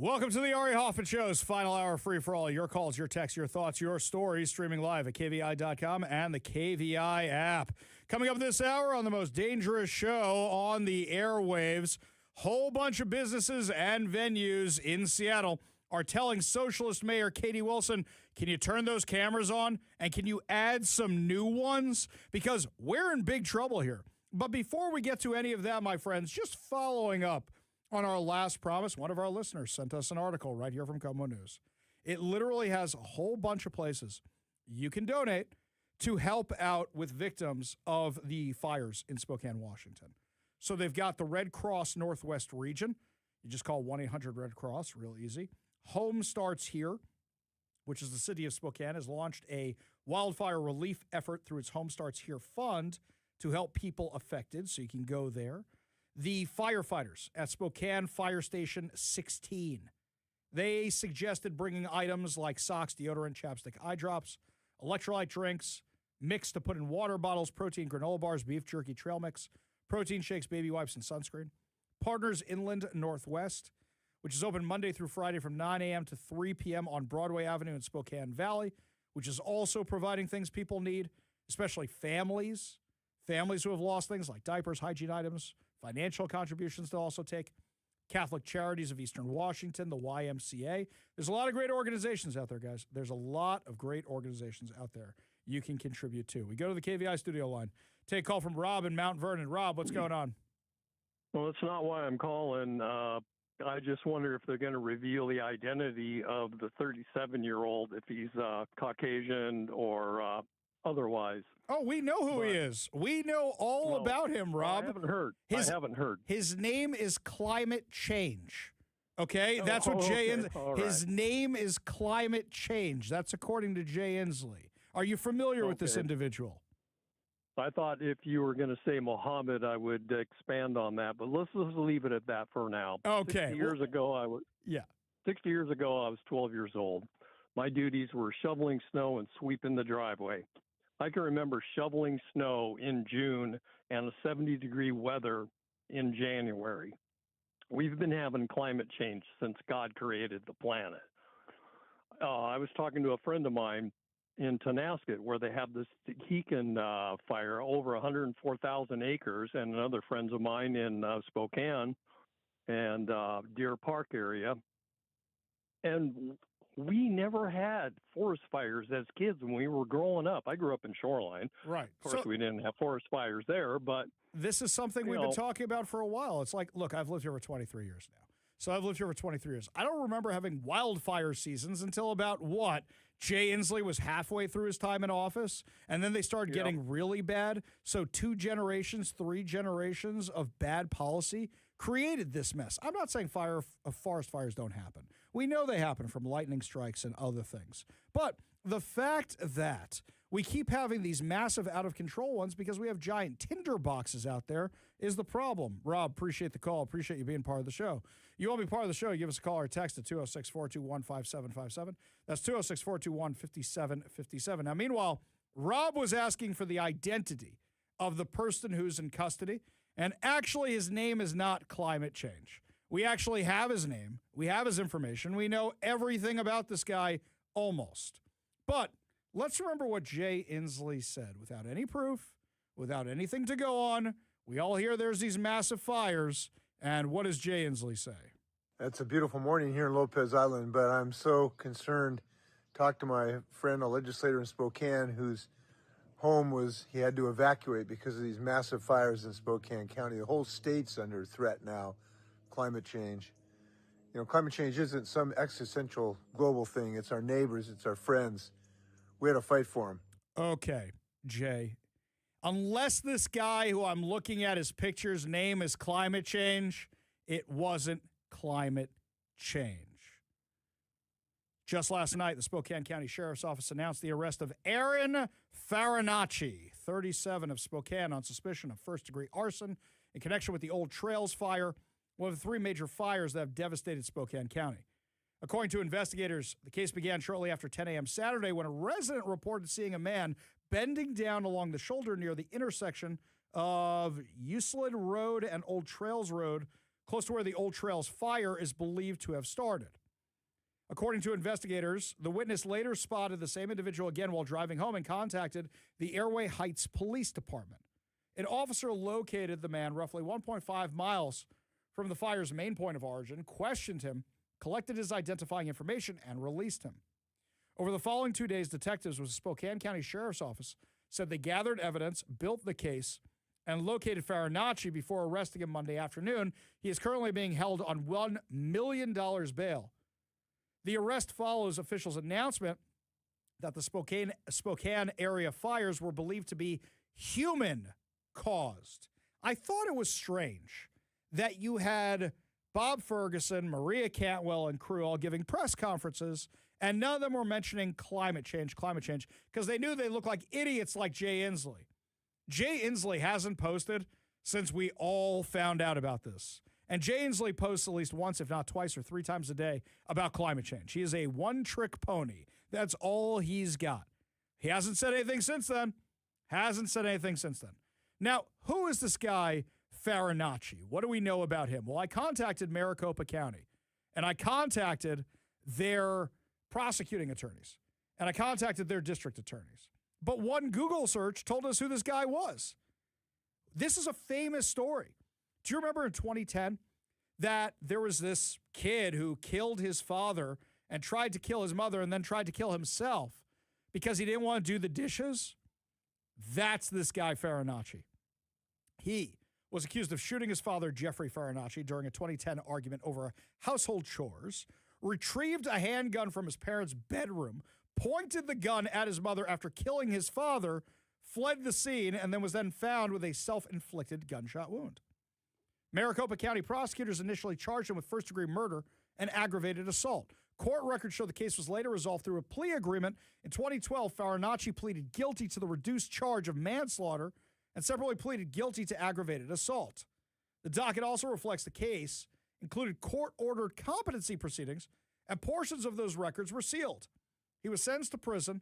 Welcome to the Ari Hoffman Show's final hour free for all. Your calls, your texts, your thoughts, your stories, streaming live at KVI.com and the KVI app. Coming up this hour on the most dangerous show on the airwaves, whole bunch of businesses and venues in Seattle are telling Socialist Mayor Katie Wilson, can you turn those cameras on and can you add some new ones? Because we're in big trouble here. But before we get to any of that, my friends, just following up on our last promise, one of our listeners sent us an article right here from Como News. It literally has a whole bunch of places you can donate to help out with victims of the fires in Spokane, Washington. So they've got the Red Cross Northwest region. You just call 1-800-RED-CROSS, real easy. Home Starts Here, which is the city of Spokane, has launched a wildfire relief effort through its Home Starts Here fund to help people affected, so you can go there. The firefighters at Spokane Fire Station 16. They suggested bringing items like socks, deodorant, chapstick, eye drops, electrolyte drinks, mix to put in water bottles, protein granola bars, beef jerky, trail mix, protein shakes, baby wipes, and sunscreen. Partners Inland Northwest, which is open Monday through Friday from 9 a.m. to 3 p.m. on Broadway Avenue in Spokane Valley, which is also providing things people need, especially families who have lost things like diapers, hygiene items, financial contributions to also take. Catholic Charities of Eastern Washington, the YMCA. There's a lot of great organizations out there, guys. There's a lot of great organizations out there you can contribute to. We go to the KVI studio line. Take a call from Rob in Mount Vernon. Rob, what's going on? Well, that's not why I'm calling. I just wonder if they're going to reveal the identity of the 37-year-old, if he's Caucasian or otherwise. Oh, we know who he is. We know all about him, Rob. I haven't heard. I haven't heard. His name is Climate Change. Okay? That's what Jay Inslee. His name is Climate Change. That's according to Jay Inslee. Are you familiar with this individual? I thought if you were going to say Mohammed, I would expand on that, but let's just leave it at that for now. Okay. 60 years ago, I was 12 years old. My duties were shoveling snow and sweeping the driveway. I can remember shoveling snow in June and 70-degree weather in January. We've been having climate change since God created the planet. I was talking to a friend of mine in Tonasket where they have this Hekin fire over 104,000 acres, and other friends of mine in Spokane and Deer Park area. And we never had forest fires as kids when we were growing up. I grew up in Shoreline. Right. Of course, we didn't have forest fires there, but this is something we've been talking about for a while. It's like, look, I've lived here for 23 years now. So I've lived here for 23 years. I don't remember having wildfire seasons until about what? Jay Inslee was halfway through his time in office, and then they started getting really bad. So 2 generations, 3 generations of bad policy created this mess. I'm not saying forest fires don't happen. We know they happen from lightning strikes and other things. But the fact that we keep having these massive out-of-control ones because we have giant tinder boxes out there is the problem. Rob, appreciate the call. Appreciate you being part of the show. You want to be part of the show, give us a call or text at 206-421-5757. That's 206-421-5757. Now, meanwhile, Rob was asking for the identity of the person who's in custody, and actually his name is not Climate Change. We actually have his name. We have his information. We know everything about this guy almost. But let's remember what Jay Inslee said without any proof, without anything to go on. We all hear there's these massive fires. And what does Jay Inslee say? It's a beautiful morning here in Lopez Island, but I'm so concerned. Talked to my friend, a legislator in Spokane, whose home he had to evacuate because of these massive fires in Spokane County. The whole state's under threat now. Climate change. You know, climate change isn't some existential global thing. It's our neighbors. It's our friends. We had to fight for them. Okay, Jay. Unless this guy who I'm looking at his picture's name is Climate Change, it wasn't climate change. Just last night, the Spokane County Sheriff's Office announced the arrest of Aaron Farinacci, 37, of Spokane, on suspicion of first-degree arson in connection with the Old Trails fire, one of the 3 major fires that have devastated Spokane County. According to investigators, the case began shortly after 10 a.m. Saturday when a resident reported seeing a man bending down along the shoulder near the intersection of Euclid Road and Old Trails Road close to where the Old Trails fire is believed to have started. According to investigators, the witness later spotted the same individual again while driving home and contacted the Airway Heights Police Department. An officer located the man roughly 1.5 miles from the fire's main point of origin, questioned him, collected his identifying information, and released him. Over the following 2 days, detectives with the Spokane County Sheriff's Office said they gathered evidence, built the case, and located Farinacci before arresting him Monday afternoon. He is currently being held on $1 million bail. The arrest follows officials' announcement that the Spokane area fires were believed to be human-caused. I thought it was strange that you had Bob Ferguson, Maria Cantwell, and crew all giving press conferences, and none of them were mentioning climate change, because they knew they looked like idiots like Jay Inslee. Jay Inslee hasn't posted since we all found out about this. And Jay Inslee posts at least once, if not twice or 3 times a day, about climate change. He is a one-trick pony. That's all he's got. He hasn't said anything since then. Now, who is this guy, Farinacci? What do we know about him? Well, I contacted Maricopa County, and I contacted their prosecuting attorneys, and I contacted their district attorneys. But one Google search told us who this guy was. This is a famous story. Do you remember in 2010 that there was this kid who killed his father and tried to kill his mother and then tried to kill himself because he didn't want to do the dishes? That's this guy, Farinacci. He was accused of shooting his father, Jeffrey Farinacci, during a 2010 argument over household chores, retrieved a handgun from his parents' bedroom, pointed the gun at his mother after killing his father, fled the scene, and then was found with a self-inflicted gunshot wound. Maricopa County prosecutors initially charged him with first-degree murder and aggravated assault. Court records show the case was later resolved through a plea agreement. In 2012, Farinacci pleaded guilty to the reduced charge of manslaughter and separately pleaded guilty to aggravated assault. The docket also reflects the case included court-ordered competency proceedings, and portions of those records were sealed. He was sentenced to prison,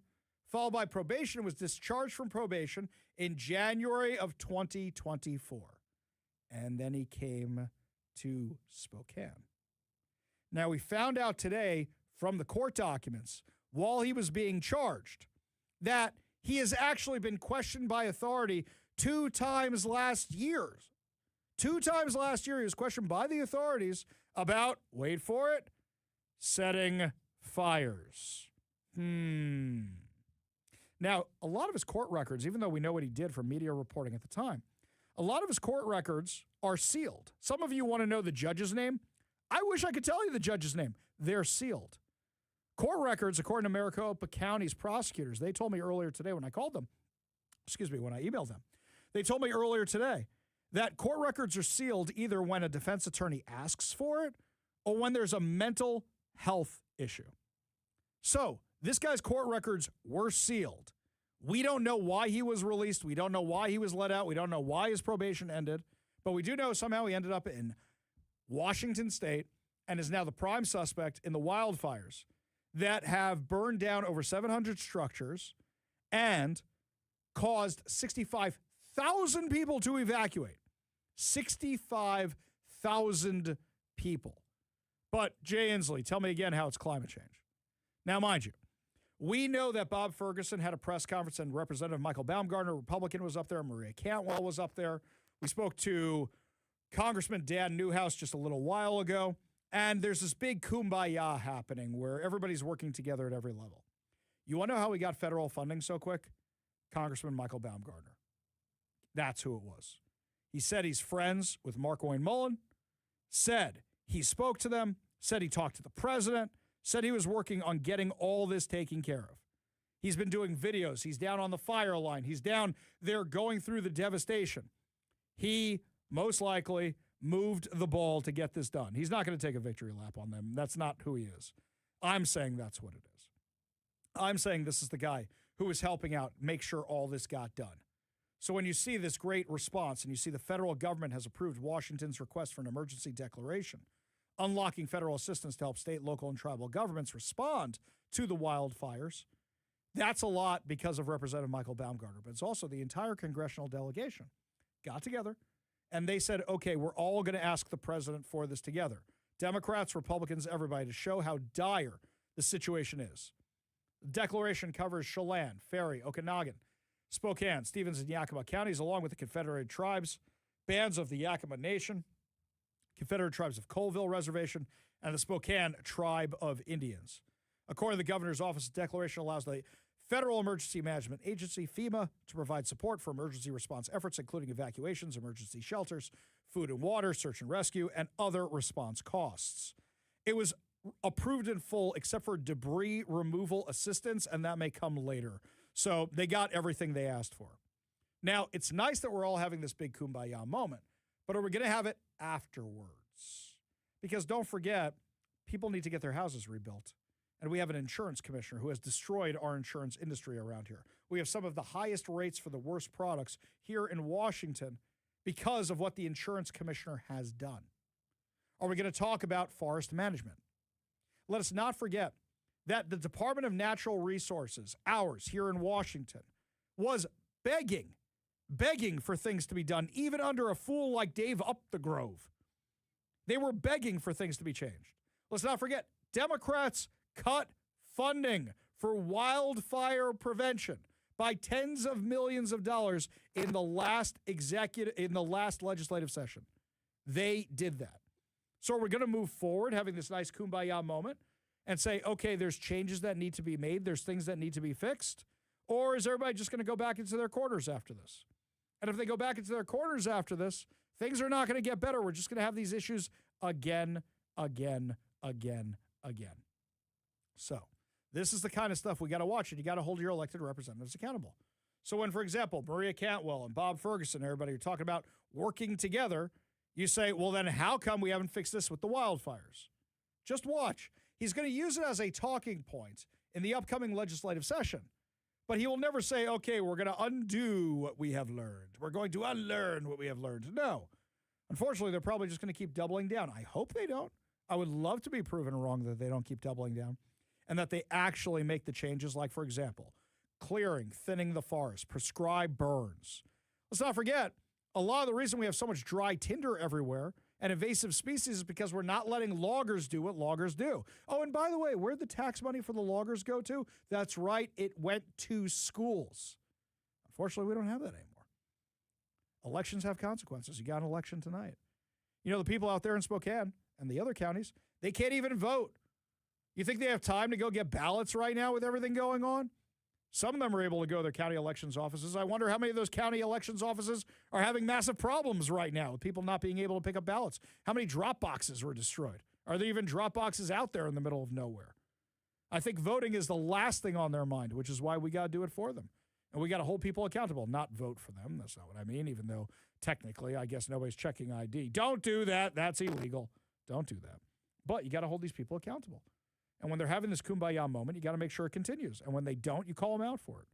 followed by probation, and was discharged from probation in January of 2024. And then he came to Spokane. Now, we found out today from the court documents, while he was being charged, that he has actually been questioned by authority 2 times last year. 2 times last year, he was questioned by the authorities about, wait for it, setting fires. Now, a lot of his court records, even though we know what he did from media reporting at the time, a lot of his court records are sealed. Some of you want to know the judge's name. I wish I could tell you the judge's name. They're sealed. Court records, according to Maricopa County's prosecutors, they told me earlier today when I called them, when I emailed them, they told me earlier today that court records are sealed either when a defense attorney asks for it or when there's a mental health issue. So this guy's court records were sealed. We don't know why he was released. We don't know why he was let out. We don't know why his probation ended. But we do know somehow he ended up in Washington State and is now the prime suspect in the wildfires that have burned down over 700 structures and caused 65,000 people to evacuate. 65,000 people. But Jay Inslee, tell me again how it's climate change. Now, mind you, we know that Bob Ferguson had a press conference and Representative Michael Baumgartner, Republican, was up there. Maria Cantwell was up there. We spoke to Congressman Dan Newhouse just a little while ago. And there's this big kumbaya happening where everybody's working together at every level. You want to know how we got federal funding so quick? Congressman Michael Baumgartner. That's who it was. He said he's friends with Markwayne Mullin, said he spoke to them, said he talked to the president, said he was working on getting all this taken care of. He's been doing videos. He's down on the fire line. He's down there going through the devastation. He most likely moved the ball to get this done. He's not going to take a victory lap on them. That's not who he is. I'm saying that's what it is. I'm saying this is the guy who is helping out make sure all this got done. So when you see this great response and you see the federal government has approved Washington's request for an emergency declaration, unlocking federal assistance to help state, local, and tribal governments respond to the wildfires, that's a lot because of Representative Michael Baumgartner. But it's also the entire congressional delegation got together and they said, okay, we're all going to ask the president for this together. Democrats, Republicans, everybody, to show how dire the situation is. The declaration covers Chelan, Ferry, Okanagan, Spokane, Stevens, and Yakima counties, along with the Confederated Tribes, bands of the Yakima Nation, Confederate Tribes of Colville Reservation, and the Spokane Tribe of Indians. According to the governor's office, the declaration allows the Federal Emergency Management Agency, FEMA, to provide support for emergency response efforts, including evacuations, emergency shelters, food and water, search and rescue, and other response costs. It was approved in full except for debris removal assistance, and that may come later. So they got everything they asked for. Now, it's nice that we're all having this big kumbaya moment, but are we going to have it afterwards? Because don't forget, people need to get their houses rebuilt. And we have an insurance commissioner who has destroyed our insurance industry around here. We have some of the highest rates for the worst products here in Washington because of what the insurance commissioner has done. Are we going to talk about forest management? Let us not forget that the Department of Natural Resources, ours here in Washington, was begging for things to be done, even under a fool like Dave Upthegrove. They were begging for things to be changed. Let's not forget, Democrats cut funding for wildfire prevention by tens of millions of dollars in the last legislative session. They did that. So are we going to move forward, having this nice kumbaya moment, and say, okay, there's changes that need to be made, there's things that need to be fixed? Or is everybody just going to go back into their quarters after this? And if they go back into their quarters after this, things are not going to get better. We're just going to have these issues again. So this is the kind of stuff we got to watch, and you got to hold your elected representatives accountable. So when, for example, Maria Cantwell and Bob Ferguson, everybody are talking about working together, you say, well, then how come we haven't fixed this with the wildfires? Just watch. He's going to use it as a talking point in the upcoming legislative session. But he will never say, okay, we're going to undo what we have learned. We're going to unlearn what we have learned. No. Unfortunately, they're probably just going to keep doubling down. I hope they don't. I would love to be proven wrong that they don't keep doubling down and that they actually make the changes, like, for example, clearing, thinning the forest, prescribe burns. Let's not forget, a lot of the reason we have so much dry tinder everywhere and invasive species is because we're not letting loggers do what loggers do. Oh, and by the way, where'd the tax money for the loggers go to? That's right, it went to schools. Unfortunately, we don't have that anymore. Elections have consequences. You got an election tonight. You know, the people out there in Spokane and the other counties, they can't even vote. You think they have time to go get ballots right now with everything going on? Some of them are able to go to their county elections offices. I wonder how many of those county elections offices are having massive problems right now with people not being able to pick up ballots. How many drop boxes were destroyed? Are there even drop boxes out there in the middle of nowhere? I think voting is the last thing on their mind, which is why we got to do it for them. And we got to hold people accountable, not vote for them. That's not what I mean, even though technically I guess nobody's checking ID. Don't do that. That's illegal. Don't do that. But you got to hold these people accountable. And when they're having this kumbaya moment, you got to make sure it continues. And when they don't, you call them out for it.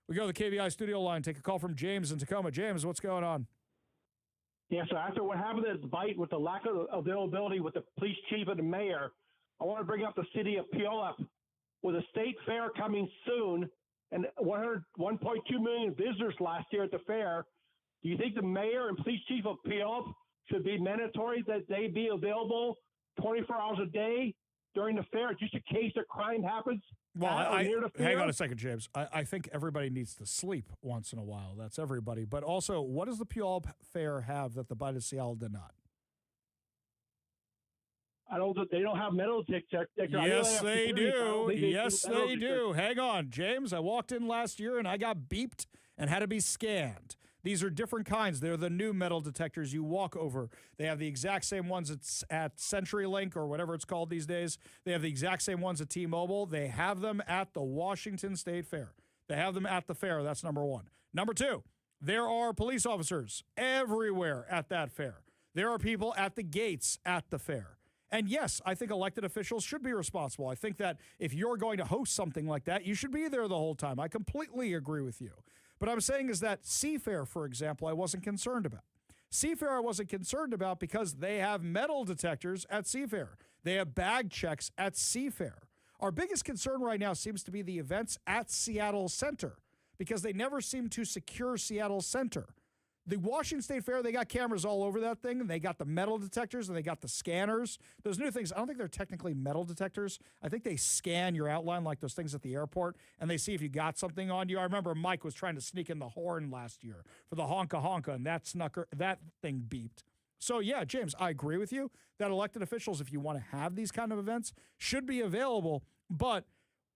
We go to the KVI studio line, take a call from James in Tacoma. James, what's going on? Yeah, so after what happened at the bite with the lack of availability with the police chief and the mayor, I want to bring up the city of Puyallup with a state fair coming soon and 1.2 million visitors last year at the fair. Do you think the mayor and police chief of Puyallup should be mandatory that they be available 24 hours a day during the fair, just in case a crime happens? Well, hang on a second, James. I think everybody needs to sleep once in a while. That's everybody. But also, what does the Puyallup Fair have that the Bite of Seattle did not? They don't have metal detectors. Yes, they do. Yes, they do. Hang on, James. I walked in last year and I got beeped and had to be scanned. These are different kinds. They're the new metal detectors you walk over. They have the exact same ones at CenturyLink or whatever it's called these days. They have the exact same ones at T-Mobile. They have them at the Washington State Fair. They have them at the fair. That's number one. Number two, there are police officers everywhere at that fair. There are people at the gates at the fair. And yes, I think elected officials should be responsible. I think that if you're going to host something like that, you should be there the whole time. I completely agree with you. But I'm saying is that Seafair, for example, I wasn't concerned about. Seafair I wasn't concerned about because they have metal detectors at Seafair. They have bag checks at Seafair. Our biggest concern right now seems to be the events at Seattle Center because they never seem to secure Seattle Center. The Washington State Fair, they got cameras all over that thing, and they got the metal detectors, and they got the scanners. Those new things, I don't think they're technically metal detectors. I think they scan your outline like those things at the airport, and they see if you got something on you. I remember Mike was trying to sneak in the horn last year for the honka-honka, and that thing beeped. So, yeah, James, I agree with you that elected officials, if you want to have these kind of events, should be available. But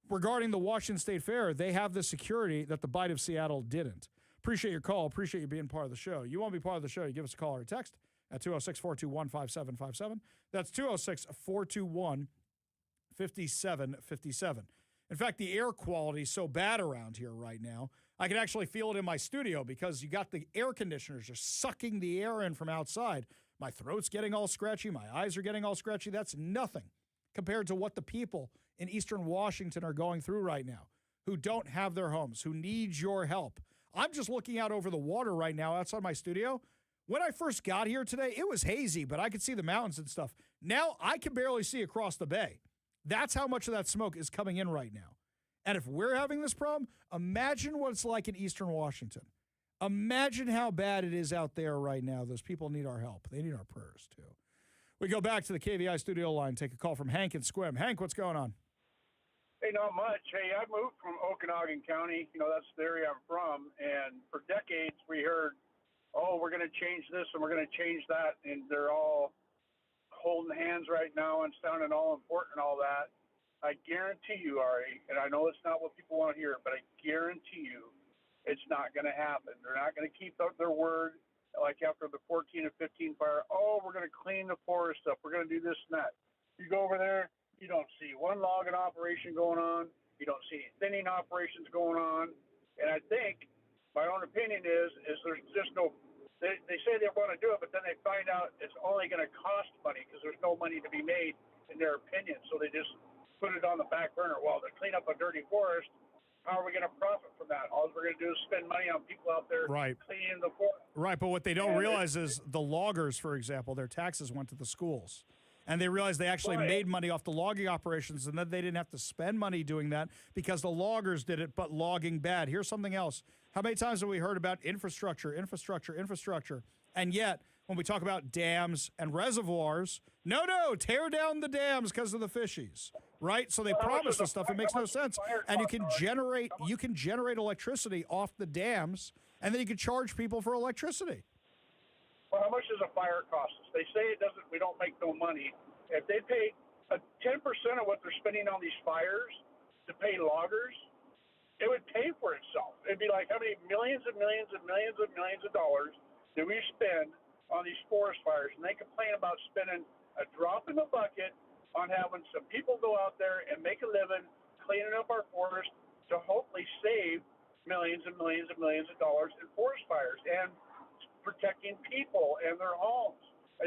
regarding the Washington State Fair, they have the security that the Bite of Seattle didn't. Appreciate your call. Appreciate you being part of the show. You want to be part of the show, you give us a call or a text at 206-421-5757. That's 206-421-5757. In fact, the air quality is so bad around here right now, I can actually feel it in my studio because you got the air conditioners just sucking the air in from outside. My throat's getting all scratchy. My eyes are getting all scratchy. That's nothing compared to what the people in Eastern Washington are going through right now, who don't have their homes, who need your help. I'm just looking out over the water right now outside my studio. When I first got here today, it was hazy, but I could see the mountains and stuff. Now I can barely see across the bay. That's how much of that smoke is coming in right now. And if we're having this problem, imagine what it's like in Eastern Washington. Imagine how bad it is out there right now. Those people need our help. They need our prayers, too. We go back to the KVI studio line, take a call from Hank in Squim. Hank, what's going on? Hey, not much. Hey, I moved from Okanagan County. That's the area I'm from. And for decades, we heard, oh, we're going to change this and we're going to change that. And they're all holding hands right now and sounding all important and all that. I guarantee you, Ari, and I know it's not what people want to hear, but I guarantee you it's not going to happen. They're not going to keep their word. Like after the 14 and 15 fire, oh, we're going to clean the forest up. We're going to do this and that. You go over there, you don't see one logging operation going on. You don't see any thinning operations going on. And I think my own opinion is there's just no – they say they want to do it, but then they find out it's only going to cost money because there's no money to be made in their opinion. So they just put it on the back burner. Well, to clean up a dirty forest, how are we going to profit from that? All we're going to do is spend money on people out there cleaning the forest. Right, but what they don't realize is the loggers, for example, their taxes went to the schools. And they realized they actually made money off the logging operations, and then they didn't have to spend money doing that because the loggers did it, but logging bad. Here's something else. How many times have we heard about infrastructure? And yet, when we talk about dams and reservoirs, no, tear down the dams because of the fishies, right? So they promise this stuff. It makes no sense. And you can generate electricity off the dams, and then you can charge people for electricity. Well, how much does a fire cost us? They say it doesn't. We don't make no money. If they pay 10% of what they're spending on these fires to pay loggers, it would pay for itself. It'd be like how many millions and millions and millions and millions of dollars do we spend on these forest fires? And they complain about spending a drop in the bucket on having some people go out there and make a living cleaning up our forest to hopefully save millions and millions and millions of dollars in forest fires and protecting people and their homes. I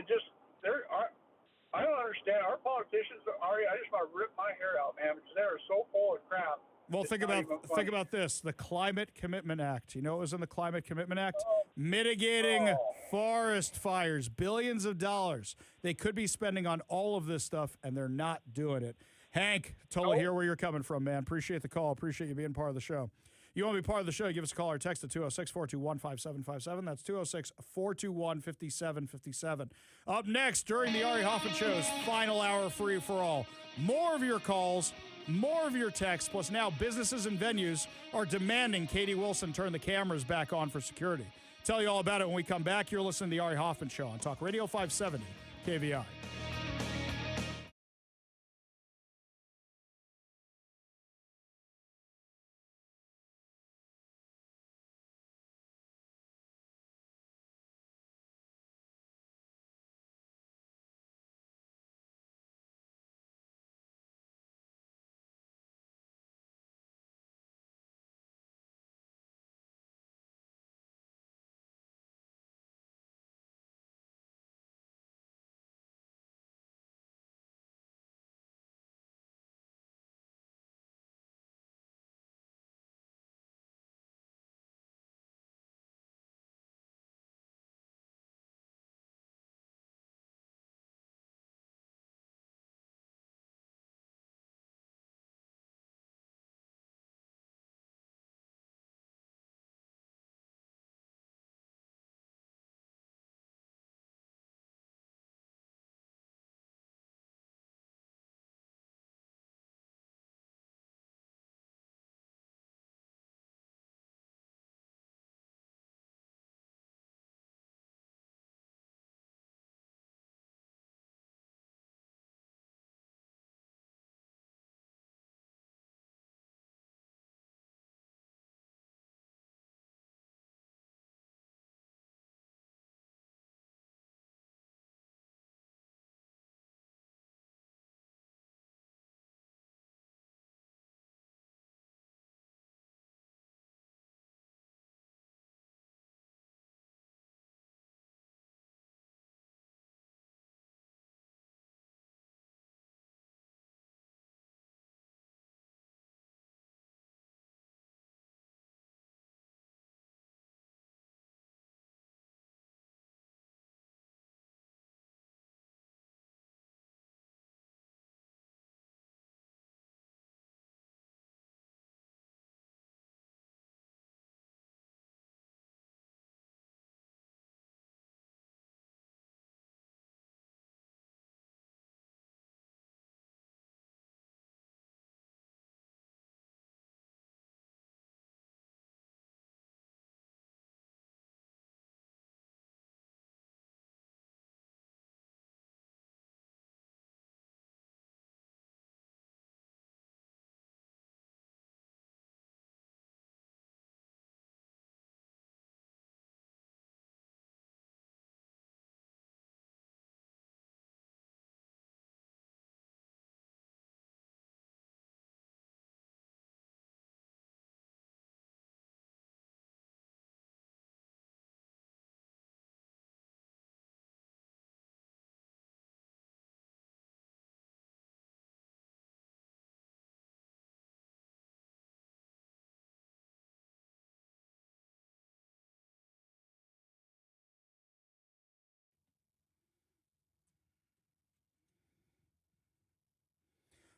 don't understand. Our politicians, Ari, I just want to rip my hair out, man, because they are so full of crap. Well, think about this. The Climate Commitment Act. You know what was in the Climate Commitment Act? Mitigating forest fires. Billions of dollars they could be spending on all of this stuff, and they're not doing it. Hank, totally hear where you're coming from, man. Appreciate the call. Appreciate you being part of the show. You want to be part of the show, give us a call or text at 206-421-5757. That's 206-421-5757. Up next, during the Ari Hoffman Show's final hour free-for-all, more of your calls, more of your texts, plus now businesses and venues are demanding Katie Wilson turn the cameras back on for security. Tell you all about it when we come back. You're listening to the Ari Hoffman Show on Talk Radio 570 KVI.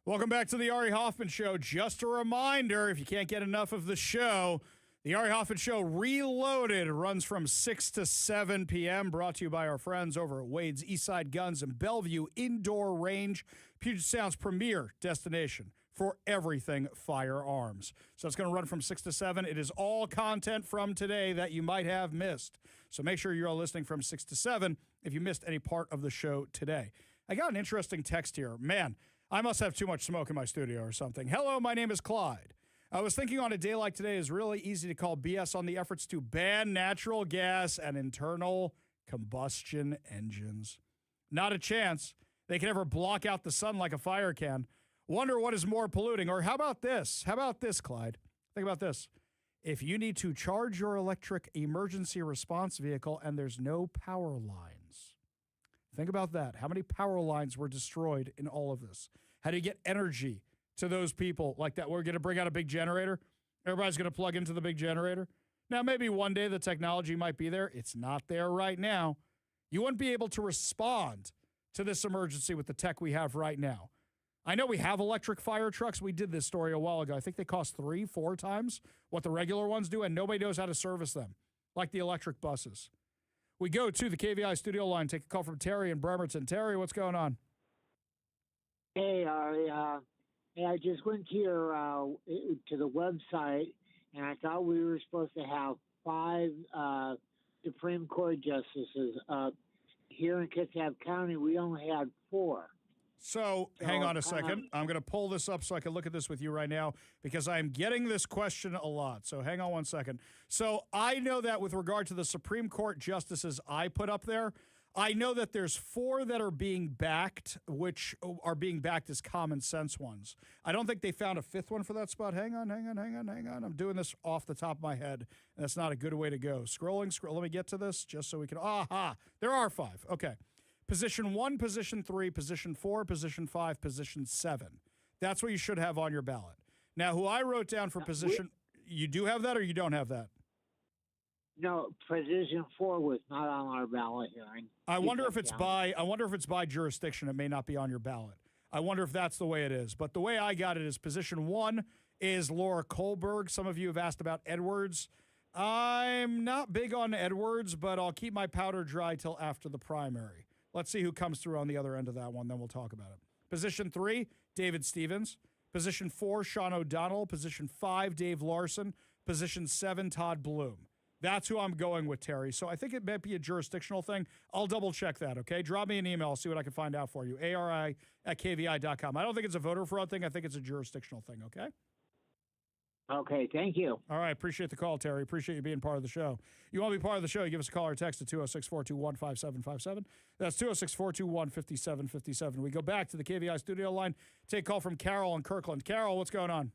Welcome back to the Ari Hoffman Show. Just a reminder, if you can't get enough of the show, the Ari Hoffman Show Reloaded runs from 6 to 7 p.m., brought to you by our friends over at Wade's Eastside Guns and Bellevue Indoor Range, Puget Sound's premier destination for everything firearms. So it's going to run from 6 to 7. It is all content from today that you might have missed. So make sure you're all listening from 6 to 7 if you missed any part of the show today. I got an interesting text here. Man, I must have too much smoke in my studio or something. Hello, my name is Clyde. I was thinking on a day like today is really easy to call BS on the efforts to ban natural gas and internal combustion engines. Not a chance. They can never block out the sun like a fire can. Wonder what is more polluting. Or how about this? How about this, Clyde? Think about this. If you need to charge your electric emergency response vehicle and there's no power lines, think about that. How many power lines were destroyed in all of this? How do you get energy to those people like that? We're going to bring out a big generator. Everybody's going to plug into the big generator. Now, maybe one day the technology might be there. It's not there right now. You wouldn't be able to respond to this emergency with the tech we have right now. I know we have electric fire trucks. We did this story a while ago. I think they cost 3-4 times what the regular ones do, and nobody knows how to service them, like the electric buses. We go to the KVI studio line, take a call from Terry in Bremerton. Terry, what's going on? Hey, Ari. Hey, I just went to your to the website, and I thought we were supposed to have 5 Supreme Court justices. Here in Kitsap County, we only had 4. So hang on a second. I'm going to pull this up so I can look at this with you right now because I'm getting this question a lot. So hang on one second. So I know that with regard to the Supreme Court justices I put up there, I know that there's 4 that are being backed, which are being backed as common sense ones. I don't think they found a 5th one for that spot. Hang on. I'm doing this off the top of my head, and that's not a good way to go. Scroll. Let me get to this just so we can. Aha! There are 5. Okay. Position 1, Position 3, Position 4, Position 5, Position 7. That's what you should have on your ballot. Now, who I wrote down for position, you do have that or you don't have that? No, Position 4 was not on our ballot hearing. I wonder if it's by jurisdiction. It may not be on your ballot. I wonder if that's the way it is. But the way I got it is Position 1 is Laura Kohlberg. Some of you have asked about Edwards. I'm not big on Edwards, but I'll keep my powder dry till after the primary. Let's see who comes through on the other end of that one, then we'll talk about it. Position 3, David Stevens. Position 4, Sean O'Donnell. Position 5, Dave Larson. Position 7, Todd Bloom. That's who I'm going with, Terry. So I think it might be a jurisdictional thing. I'll double-check that, okay? Drop me an email. I'll see what I can find out for you. ARI@kvi.com. I don't think it's a voter fraud thing. I think it's a jurisdictional thing, okay? Okay, thank you. All right, appreciate the call, Terry. Appreciate you being part of the show. You want to be part of the show, you give us a call or text at 206-421-5757. That's 206-421-5757. We go back to the KVI studio line, take a call from Carol in Kirkland. Carol, what's going on?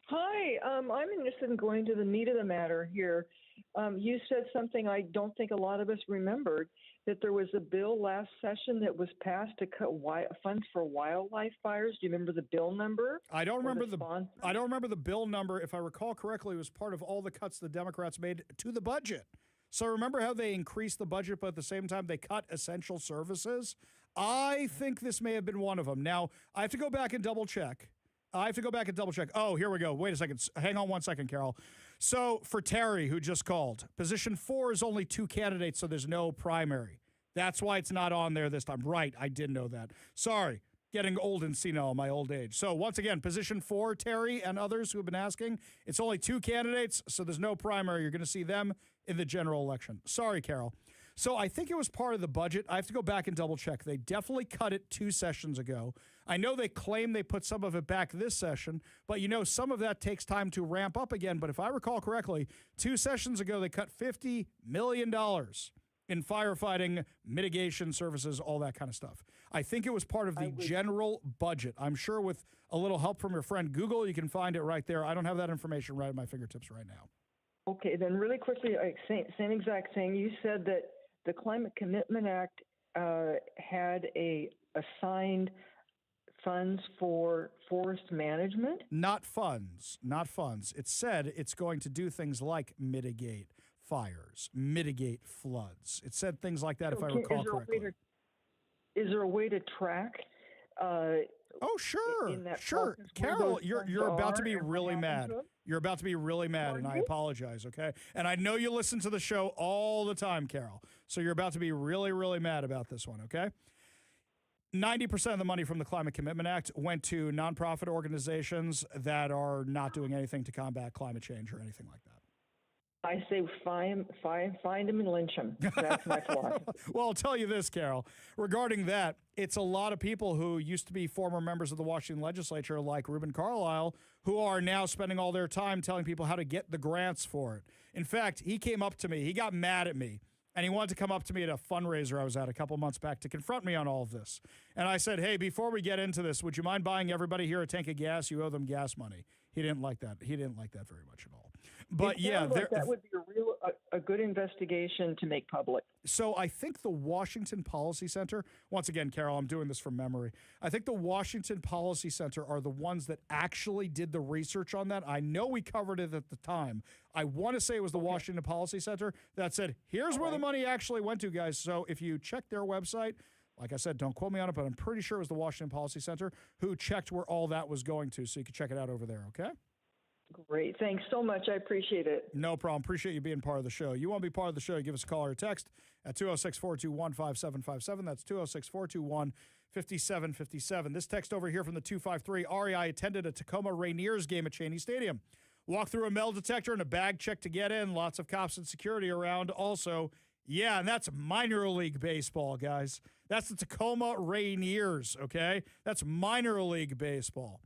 Hi, I'm interested in going to the meat of the matter here. You said something I don't think a lot of us remembered, that there was a bill last session that was passed to cut funds for wildlife fires. Do you remember the bill number? I don't remember the bill number. If I recall correctly, it was part of all the cuts the Democrats made to the budget. So remember how they increased the budget, but at the same time they cut essential services? I think this may have been one of them. Now, I have to go back and double check. Oh, here we go. Wait a second. Hang on one second, Carol. So for Terry, who just called, Position 4 is only 2 candidates, so there's no primary. That's why it's not on there this time. Right, I did know that. Sorry, getting old and senile in my old age. So once again, Position 4, Terry and others who have been asking, it's only 2 candidates, so there's no primary. You're going to see them in the general election. Sorry, Carol. So I think it was part of the budget. I have to go back and double check. They definitely cut it 2 sessions ago. I know they claim they put some of it back this session, but some of that takes time to ramp up again. But if I recall correctly, 2 sessions ago, they cut $50 million in firefighting, mitigation services, all that kind of stuff. I think it was part of the general budget. I'm sure with a little help from your friend Google, you can find it right there. I don't have that information right at my fingertips right now. Okay, then really quickly, same exact thing. You said that the Climate Commitment Act had assigned funds for forest management? Not funds. It said it's going to do things like mitigate fires, mitigate floods. It said things like that, if I recall correctly. Is there a way to track Oh, sure, in that sure. process where Carol, those you're funds about to are be and what really happened mad. to them? You're about to be really mad, and I apologize, okay? And I know you listen to the show all the time, Carol. So you're about to be really, really mad about this one, okay? 90% of the money from the Climate Commitment Act went to nonprofit organizations that are not doing anything to combat climate change or anything like that. I say find him and lynch him. That's my philosophy. Well, I'll tell you this, Carol. Regarding that, it's a lot of people who used to be former members of the Washington legislature, like Reuben Carlisle, who are now spending all their time telling people how to get the grants for it. In fact, he came up to me. He got mad at me. And he wanted to come up to me at a fundraiser I was at a couple months back to confront me on all of this. And I said, hey, before we get into this, would you mind buying everybody here a tank of gas? You owe them gas money. He didn't like that. He didn't like that very much at all. But yeah, that would be a good investigation to make public. So I think the Washington Policy Center, once again, Carol, I'm doing this from memory. I think the Washington Policy Center are the ones that actually did the research on that. I know we covered it at the time. I want to say it was the Washington Policy Center that said, here's where the money actually went to, guys. So if you check their website, like I said, don't quote me on it, but I'm pretty sure it was the Washington Policy Center who checked where all that was going to. So you can check it out over there, okay? Great. Thanks so much. I appreciate it. No problem. Appreciate you being part of the show. You want to be part of the show, give us a call or a text at 206-421-5757. That's 206-421-5757. This text over here from the 253, Ari, I attended a Tacoma Rainiers game at Cheney Stadium. Walked through a metal detector and a bag check to get in. Lots of cops and security around also. Yeah, and that's minor league baseball, guys. That's the Tacoma Rainiers, okay? That's minor league baseball.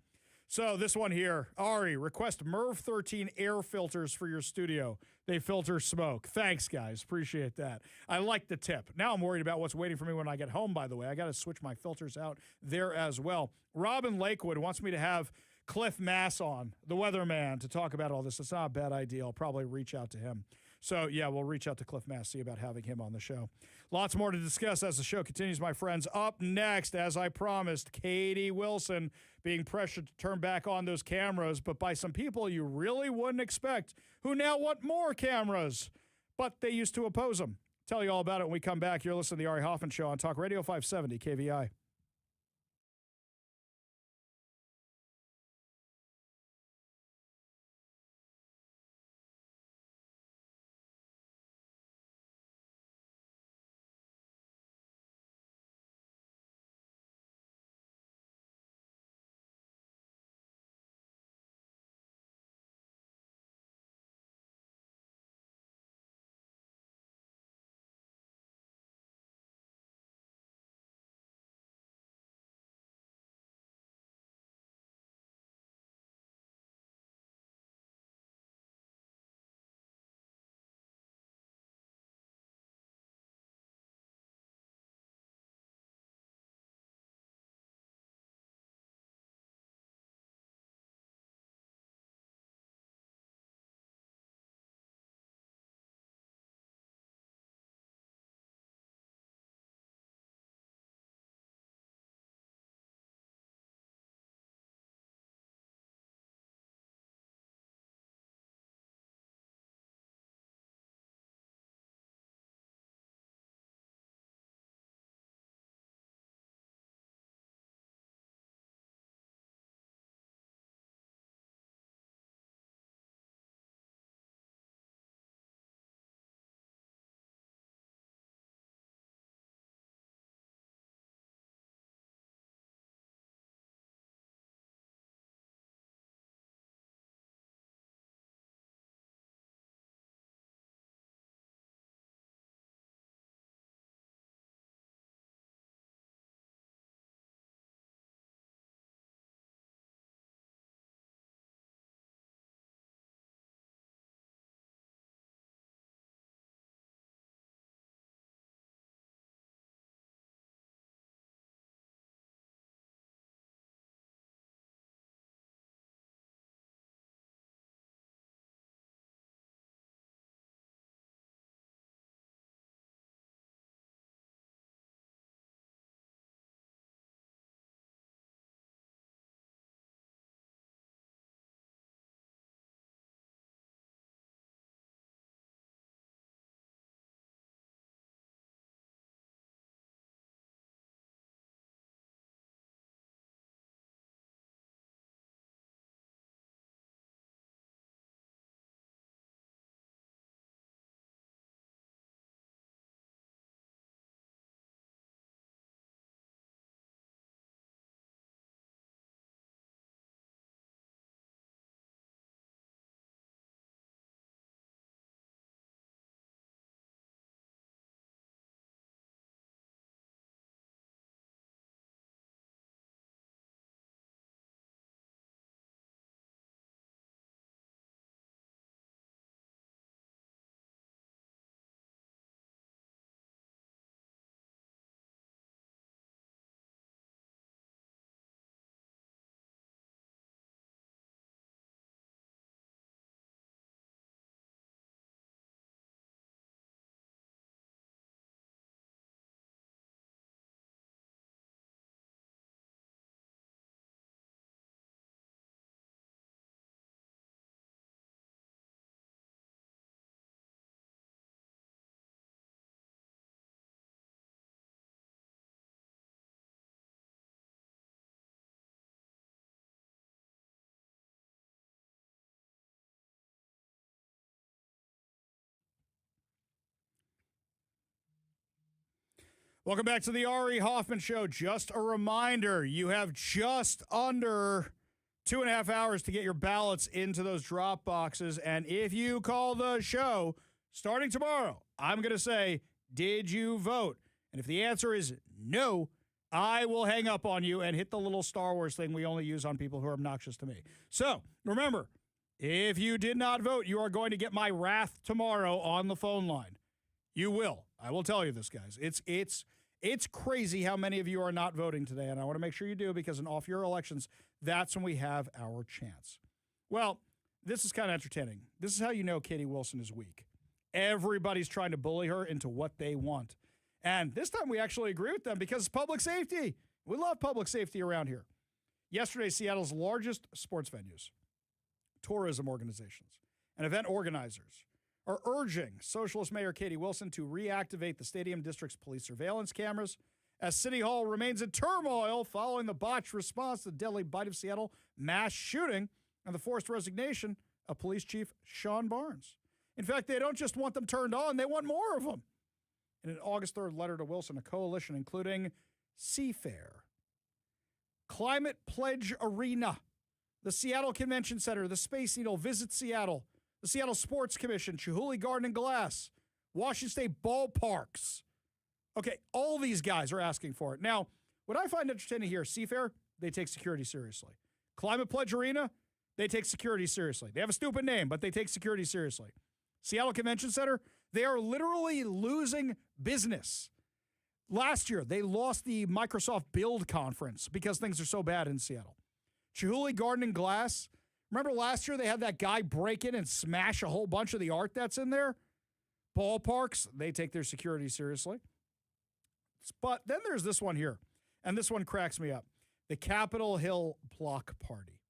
So this one here, Ari, request MERV 13 air filters for your studio. They filter smoke. Thanks, guys. Appreciate that. I like the tip. Now I'm worried about what's waiting for me when I get home, by the way. I got to switch my filters out there as well. Robin Lakewood wants me to have Cliff Mass on, the weatherman, to talk about all this. It's not a bad idea. I'll probably reach out to him. So, yeah, we'll reach out to Cliff Mass, see about having him on the show. Lots more to discuss as the show continues, my friends. Up next, as I promised, Katie Wilson being pressured to turn back on those cameras, but by some people you really wouldn't expect, who now want more cameras, but they used to oppose them. Tell you all about it when we come back. You're listening to The Ari Hoffman Show on Talk Radio 570 KVI. Welcome back to the Ari Hoffman Show. Just a reminder, you have just under 2.5 hours to get your ballots into those drop boxes. And if you call the show starting tomorrow, I'm going to say, did you vote? And if the answer is no, I will hang up on you and hit the little Star Wars thing we only use on people who are obnoxious to me. So remember, if you did not vote, you are going to get my wrath tomorrow on the phone line. You will. I will tell you this, guys. It's crazy how many of you are not voting today, and I want to make sure you do, because in off-year elections, that's when we have our chance. Well, this is kind of entertaining. This is how you know Katie Wilson is weak. Everybody's trying to bully her into what they want. And this time we actually agree with them because it's public safety. We love public safety around here. Yesterday, Seattle's largest sports venues, tourism organizations, and event organizers are urging Socialist Mayor Katie Wilson to reactivate the stadium district's police surveillance cameras as City Hall remains in turmoil following the botched response to the deadly Bite of Seattle mass shooting and the forced resignation of Police Chief Sean Barnes. In fact, they don't just want them turned on, they want more of them. In an August 3rd letter to Wilson, a coalition including Seafair, Climate Pledge Arena, the Seattle Convention Center, the Space Needle, Visit Seattle, the Seattle Sports Commission, Chihuly Garden and Glass, Washington State Ballparks. Okay, all these guys are asking for it. Now, what I find entertaining here, Seafair, they take security seriously. Climate Pledge Arena, they take security seriously. They have a stupid name, but they take security seriously. Seattle Convention Center, they are literally losing business. Last year, they lost the Microsoft Build Conference because things are so bad in Seattle. Chihuly Garden and Glass, remember last year they had that guy break in and smash a whole bunch of the art that's in there? Ballparks, they take their security seriously. But then there's this one here, and this one cracks me up. The Capitol Hill Block Party.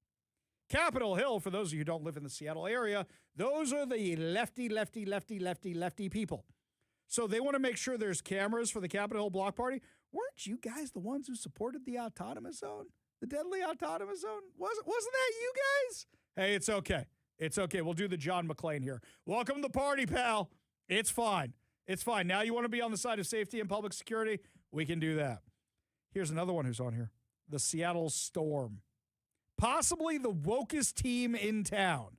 Capitol Hill, for those of you who don't live in the Seattle area, those are the lefty people. So they want to make sure there's cameras for the Capitol Hill Block Party. Weren't you guys the ones who supported the autonomous zone? The deadly autonomous zone? Wasn't that you guys? Hey, it's okay. It's okay. We'll do the John McClane here. Welcome to the party, pal. It's fine. It's fine. Now you want to be on the side of safety and public security? We can do that. Here's another one who's on here. The Seattle Storm. Possibly the wokest team in town.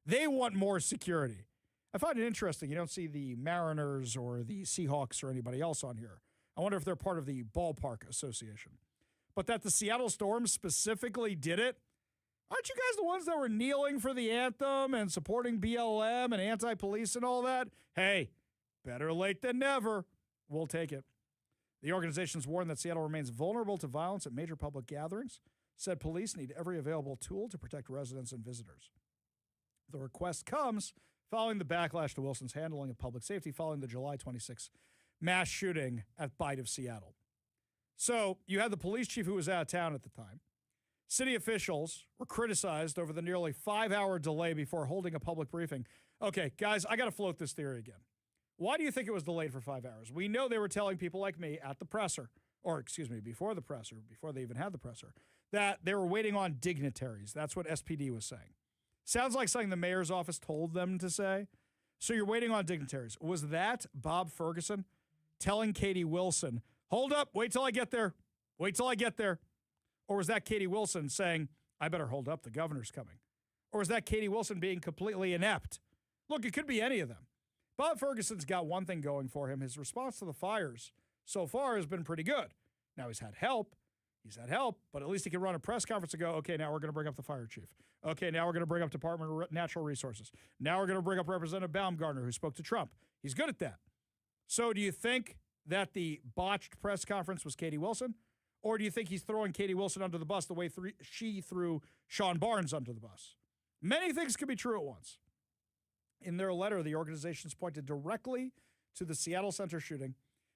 They want more security. I find it interesting. You don't see the Mariners or the Seahawks or anybody else on here. I wonder if they're part of the Ballpark Association. But that the Seattle Storm specifically did it, aren't you guys the ones that were kneeling for the anthem and supporting BLM and anti-police and all that? Hey, better late than never. We'll take it. The organization's warned that Seattle remains vulnerable to violence at major public gatherings, said police need every available tool to protect residents and visitors. The request comes following the backlash to Wilson's handling of public safety following the July 26th mass shooting at Bite of Seattle. So you had the police chief who was out of town at the time. City officials were criticized over the nearly 5-hour delay before holding a public briefing. Okay, guys, I got to float this theory again. Why do you think it was delayed for 5 hours? We know they were telling people like me at the presser, or excuse me, before the presser, before they even had the presser, that they were waiting on dignitaries. That's what SPD was saying. Sounds like something the mayor's office told them to say. So you're waiting on dignitaries. Was that Bob Ferguson telling Katie Wilson, hold up, wait till I get there. Wait till I get there. Or was that Katie Wilson saying, I better hold up, the governor's coming? Or was that Katie Wilson being completely inept? Look, it could be any of them. Bob Ferguson's got one thing going for him. His response to the fires so far has been pretty good. Now he's had help. But at least he can run a press conference and go, okay, now we're going to bring up the fire chief. Okay, now we're going to bring up Department of Natural Resources. Now we're going to bring up Representative Baumgartner, who spoke to Trump. He's good at that. So do you think that the botched press conference was Katie Wilson? Or do you think he's throwing Katie Wilson under the bus the way she threw Sean Barnes under the bus? Many things can be true at once. In their letter, the organizations pointed directly to the Seattle Center shooting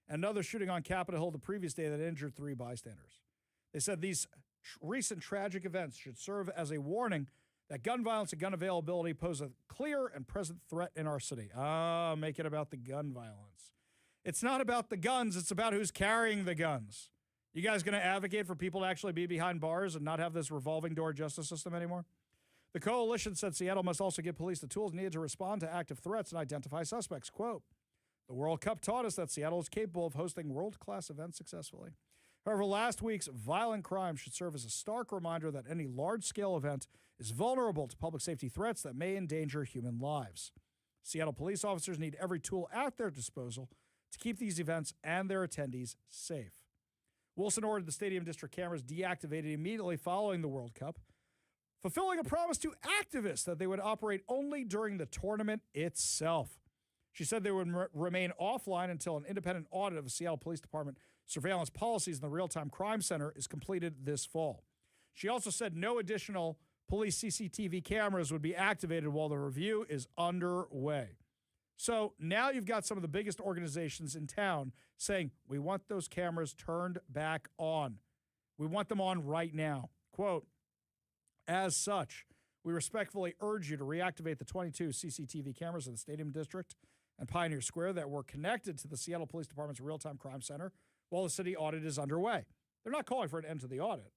and another shooting on Capitol Hill the previous day that injured 3 bystanders. They said these recent tragic events should serve as a warning that gun violence and gun availability pose a clear and present threat in our city. Make it about the gun violence. It's not about the guns. It's about who's carrying the guns. You guys going to advocate for people to actually be behind bars and not have this revolving door justice system anymore? The coalition said Seattle must also give police the tools needed to respond to active threats and identify suspects. Quote, The World Cup taught us that Seattle is capable of hosting world-class events successfully. However, last week's violent crime should serve as a stark reminder that any large-scale event is vulnerable to public safety threats that may endanger human lives. Seattle police officers need every tool at their disposal to keep these events and their attendees safe. Wilson ordered the stadium district cameras deactivated immediately following the World Cup, fulfilling a promise to activists that they would operate only during the tournament itself. She said they would remain offline until an independent audit of the Seattle Police Department surveillance policies in the Real-Time Crime Center is completed this fall. She also said no additional police CCTV cameras would be activated while the review is underway. So now you've got some of the biggest organizations in town saying, we want those cameras turned back on. We want them on right now. Quote, as such, we respectfully urge you to reactivate the 22 CCTV cameras in the Stadium District and Pioneer Square that were connected to the Seattle Police Department's Real-Time Crime Center while the city audit is underway. They're not calling for an end to the audit.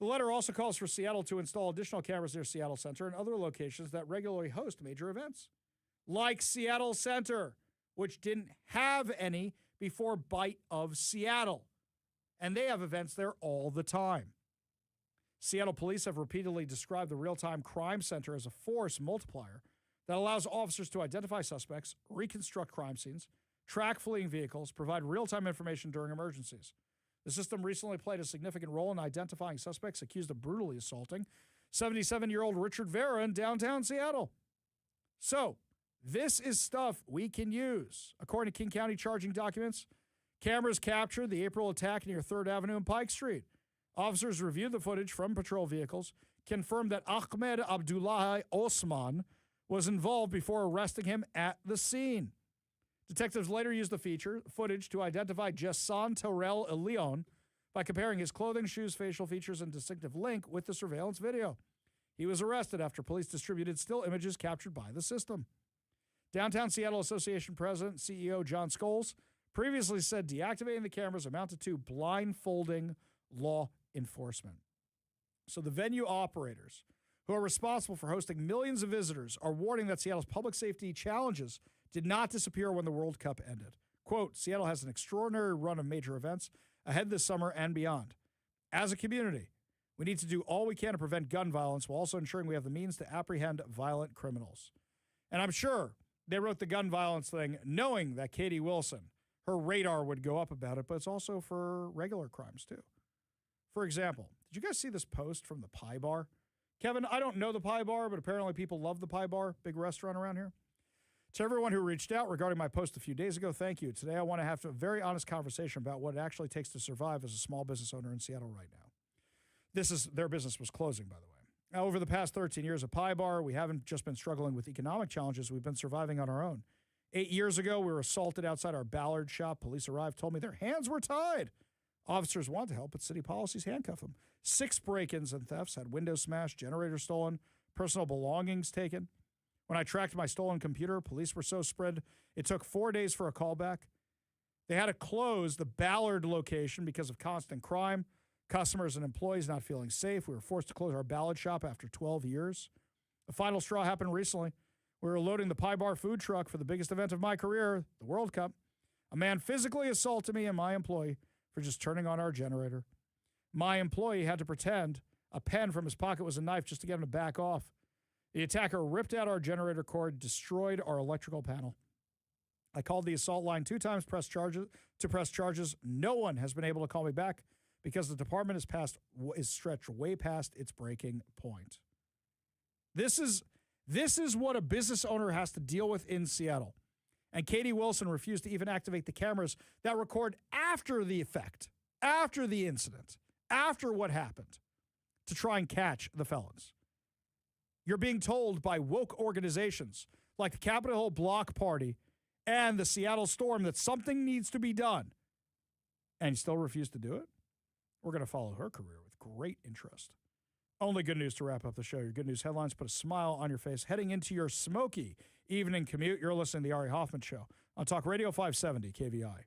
The letter also calls for Seattle to install additional cameras near Seattle Center and other locations that regularly host major events, like Seattle Center, which didn't have any before Bite of Seattle. And they have events there all the time. Seattle police have repeatedly described the Real-Time Crime Center as a force multiplier that allows officers to identify suspects, reconstruct crime scenes, track fleeing vehicles, provide real-time information during emergencies. The system recently played a significant role in identifying suspects accused of brutally assaulting 77-year-old Richard Vera in downtown Seattle. So, this is stuff we can use. According to King County charging documents, cameras captured the April attack near 3rd Avenue and Pike Street. Officers reviewed the footage from patrol vehicles, confirmed that Ahmed Abdullahi Osman was involved before arresting him at the scene. Detectives later used the footage to identify Jason Terrell Leon by comparing his clothing, shoes, facial features, and distinctive link with the surveillance video. He was arrested after police distributed still images captured by the system. Downtown Seattle Association President CEO John Scholes previously said deactivating the cameras amounted to blindfolding law enforcement. So the venue operators who are responsible for hosting millions of visitors are warning that Seattle's public safety challenges did not disappear when the World Cup ended. Quote, Seattle has an extraordinary run of major events ahead this summer and beyond. As a community, we need to do all we can to prevent gun violence while also ensuring we have the means to apprehend violent criminals. And I'm sure they wrote the gun violence thing knowing that Katie Wilson, her radar would go up about it, but it's also for regular crimes too. For example, did you guys see this post from the Pie Bar? Kevin, I don't know the Pie Bar, but apparently people love the Pie Bar, big restaurant around here. To everyone who reached out regarding my post a few days ago, thank you. Today I want to have a very honest conversation about what it actually takes to survive as a small business owner in Seattle right now. Their business was closing, by the way. Now, over the past 13 years of Pie Bar, we haven't just been struggling with economic challenges, we've been surviving on our own. 8 years ago, we were assaulted outside our Ballard shop. Police arrived, told me their hands were tied. Officers want to help, but city policies handcuff them. 6 break-ins and thefts, had windows smashed, generators stolen, personal belongings taken. When I tracked my stolen computer, police were so spread, it took 4 days for a callback. They had to close the Ballard location because of constant crime, customers and employees not feeling safe. We were forced to close our Ballard shop after 12 years. The final straw happened recently. We were loading the Pie Bar food truck for the biggest event of my career, the World Cup. A man physically assaulted me and my employee for just turning on our generator. My employee had to pretend a pen from his pocket was a knife just to get him to back off. The attacker ripped out our generator cord, destroyed our electrical panel. I called the assault line 2 times to press charges. No one has been able to call me back because the department is stretched way past its breaking point. This is what a business owner has to deal with in Seattle. And Katie Wilson refused to even activate the cameras that record after the effect, after the incident, after what happened, to try and catch the felons. You're being told by woke organizations like the Capitol Hill Block Party and the Seattle Storm that something needs to be done, and you still refuse to do it? We're going to follow her career with great interest. Only good news to wrap up the show. Your good news headlines put a smile on your face heading into your smoky evening commute. You're listening to The Ari Hoffman Show on Talk Radio 570 KVI.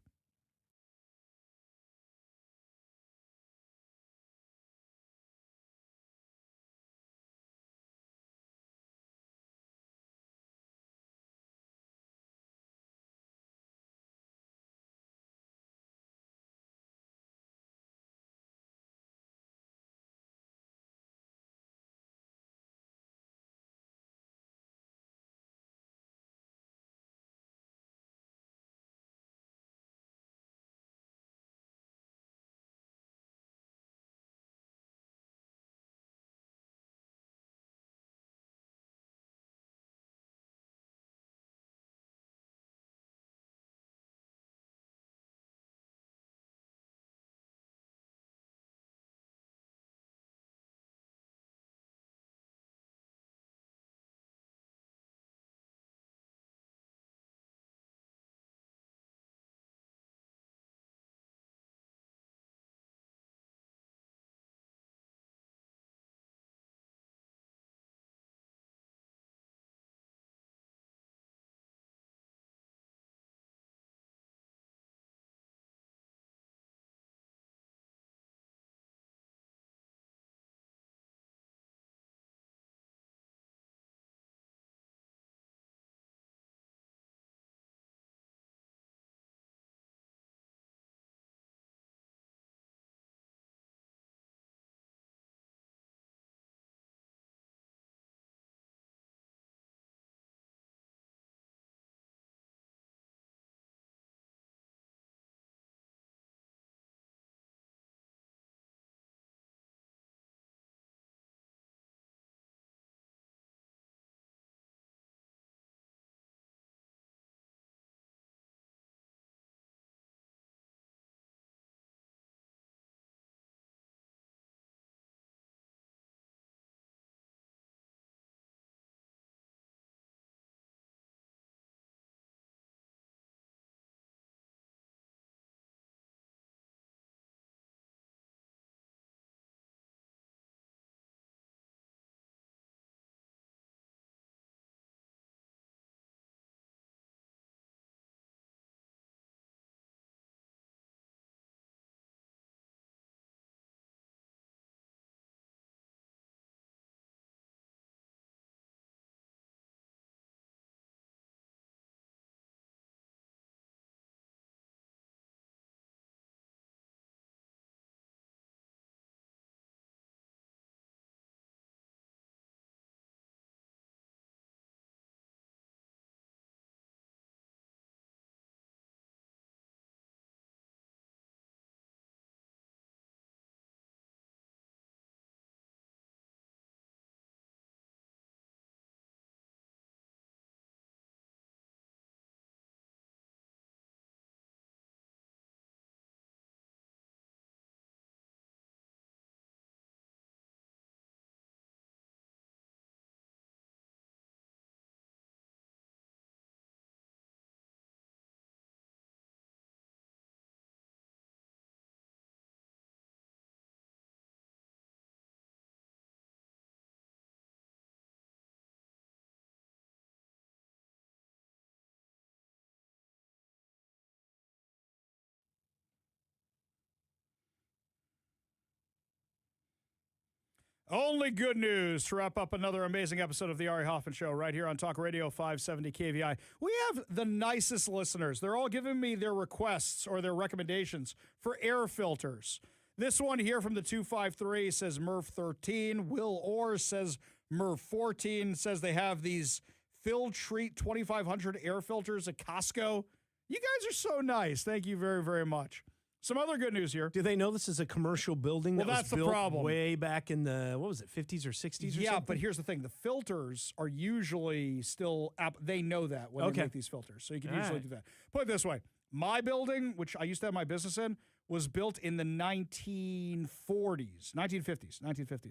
Only good news to wrap up another amazing episode of the Ari Hoffman Show right here on Talk Radio 570 KVI. We have the nicest listeners. They're all giving me their requests or their recommendations for air filters. This one here from the 253 says MERV 13. Will Orr says MERV 14. Says they have these Filtreat 2500 air filters at Costco. You guys are so nice. Thank you very, very much. Some other good news here. Do they know this is a commercial building that was built way back in the, 50s or 60s or something? Yeah, but here's the thing. The filters are usually still, they know that when they make these filters. So you can usually do that. Put it this way. My building, which I used to have my business in, was built in the 1950s.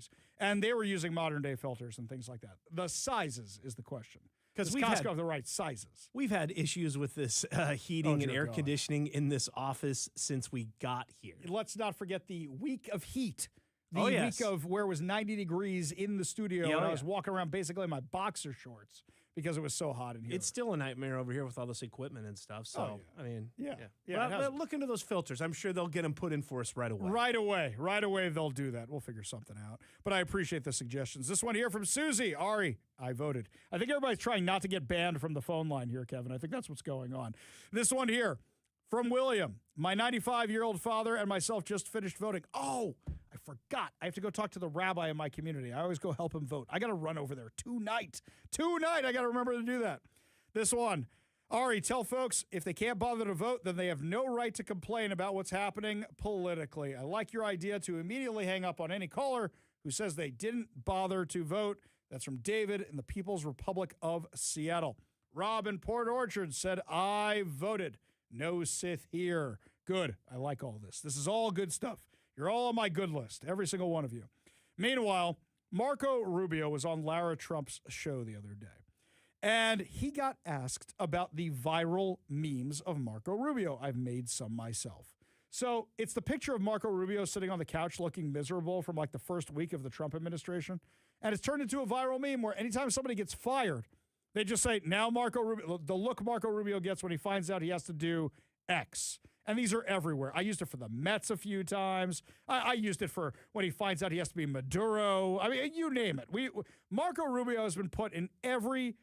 And they were using modern day filters and things like that. The sizes is the question. Because Costco have the right sizes. We've had issues with this heating and air conditioning in this office since we got here. Let's not forget the week of heat. The week of where it was 90 degrees in the studio, and I was walking around basically in my boxer shorts because it was so hot in here. It's still a nightmare over here with all this equipment and stuff. So, I mean, yeah. But look into those filters. I'm sure they'll get them put in for us right away. Right away, they'll do that. We'll figure something out. But I appreciate the suggestions. This one here from Susie. Ari, I voted. I think everybody's trying not to get banned from the phone line here, Kevin. I think that's what's going on. This one here from William. My 95-year-old father and myself just finished voting. Oh, I forgot. I have to go talk to the rabbi in my community. I always go help him vote. I got to run over there tonight. I got to remember to do that. This one. Ari, tell folks if they can't bother to vote, then they have no right to complain about what's happening politically. I like your idea to immediately hang up on any caller who says they didn't bother to vote. That's from David in the People's Republic of Seattle. Rob in Port Orchard said, I voted. No Sith here. Good. I like all this. This is all good stuff. You're all on my good list, every single one of you. Meanwhile, Marco Rubio was on Lara Trump's show the other day, and he got asked about the viral memes of Marco Rubio. I've made some myself. So it's the picture of Marco Rubio sitting on the couch looking miserable from like the first week of the Trump administration, and it's turned into a viral meme where anytime somebody gets fired, they just say, now Marco Rubio, the look Marco Rubio gets when he finds out he has to do X. And these are everywhere. I used it for the Mets a few times. I used it for when he finds out he has to be Maduro. I mean, you name it. Marco Rubio has been put in every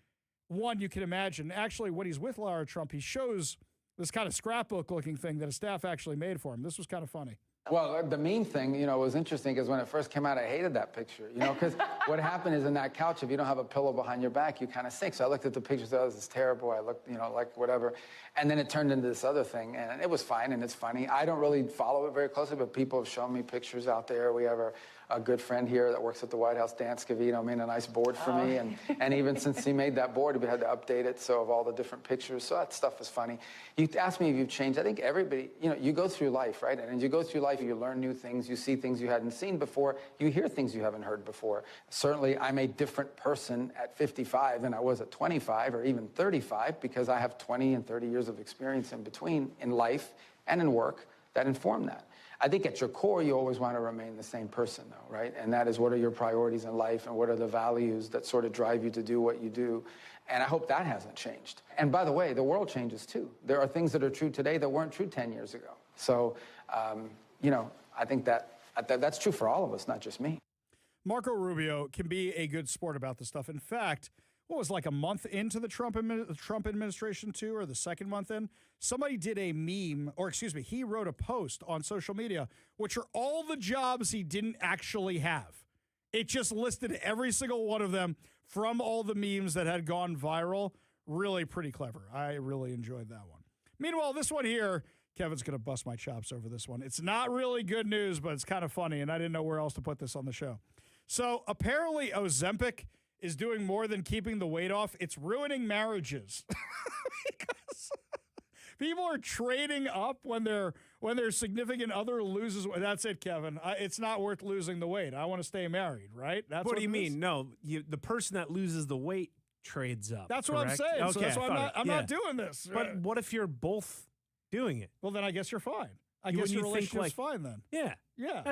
one you can imagine. Actually, when he's with Lara Trump, he shows this kind of scrapbook-looking thing that his staff actually made for him. This was kind of funny. Well, the meme thing, was interesting because when it first came out, I hated that picture, because what happened is in that couch, if you don't have a pillow behind your back, you kind of sink. So I looked at the picture, said, oh, this is terrible. I looked, like whatever. And then it turned into this other thing, and it was fine, and it's funny. I don't really follow it very closely, but people have shown me pictures out there. We have a good friend here that works at the White House, Dan Scavino, made a nice board for me. And even since he made that board, we had to update it, so of all the different pictures. So that stuff is funny. You asked me if you've changed. I think everybody, you go through life, right? And as you go through life, you learn new things. You see things you hadn't seen before. You hear things you haven't heard before. Certainly, I'm a different person at 55 than I was at 25 or even 35 because I have 20 and 30 years of experience in between in life and in work that inform that. I think at your core, you always want to remain the same person, though, right? And that is what are your priorities in life and what are the values that sort of drive you to do what you do. And I hope that hasn't changed. And by the way, the world changes, too. There are things that are true today that weren't true 10 years ago. So, I think that's true for all of us, not just me. Marco Rubio can be a good sport about this stuff. In fact, what was like a month into the Trump administration too, or the second month in, somebody did a meme, or excuse me, he wrote a post on social media, which are all the jobs he didn't actually have. It just listed every single one of them from all the memes that had gone viral. Really pretty clever. I really enjoyed that one. Meanwhile, this one here, Kevin's going to bust my chops over this one. It's not really good news, but it's kind of funny, and I didn't know where else to put this on the show. So apparently Ozempic is doing more than keeping the weight off. It's ruining marriages. Because people are trading up when their significant other loses. That's it, Kevin. It's not worth losing the weight. I want to stay married, right? That's what do you mean? No, the person that loses the weight trades up. That's what I'm saying. Okay, so that's why I'm not doing this. But what if you're both doing it? Well, then I guess you're fine. I guess your relationship's fine then. Yeah. Yeah.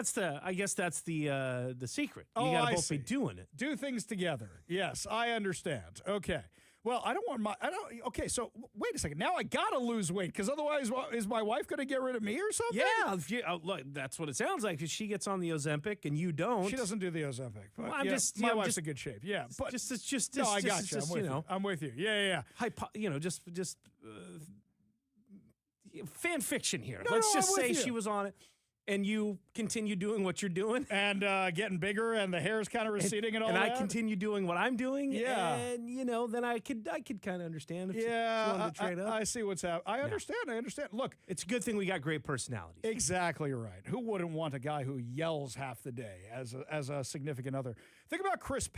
I guess that's the secret. You got to both be doing it. Do things together. Yes, I understand. Okay. Well, okay, so wait a second. Now I got to lose weight because otherwise, is my wife going to get rid of me or something? Yeah, look, that's what it sounds like. If she gets on the Ozempic and you don't. She doesn't do the Ozempic. But Well, my wife's in good shape. Yeah, but just no, I got you. I'm with you. Yeah. Fan fiction here. No, Let's no, just I'm say with you. she was on it. And you continue doing what you're doing. And getting bigger and the hair's kind of receding and all that. And I continue doing what I'm doing. Yeah. And, then I could kind of understand if she Yeah, wanted to trade up. I see what's happening. I understand. Look. It's a good thing we got great personalities. Exactly right. Who wouldn't want a guy who yells half the day as a significant other? Think about Chris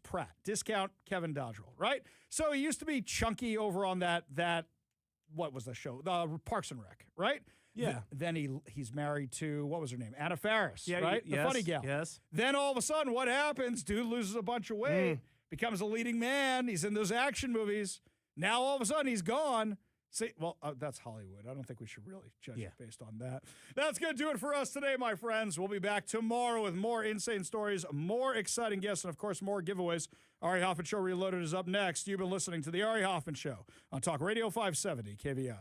Pratt, discount Kevin Dodgel, right? So he used to be chunky over on that what was the show? Parks and Rec, right? Yeah. Then he's married to, what was her name? Anna Faris, right? Yes, the funny gal. Yes. Then all of a sudden, what happens? Dude loses a bunch of weight, becomes a leading man. He's in those action movies. Now all of a sudden, he's gone. See, well, that's Hollywood. I don't think we should really judge it based on that. That's going to do it for us today, my friends. We'll be back tomorrow with more insane stories, more exciting guests, and, of course, more giveaways. Ari Hoffman Show Reloaded is up next. You've been listening to The Ari Hoffman Show on Talk Radio 570 KVI.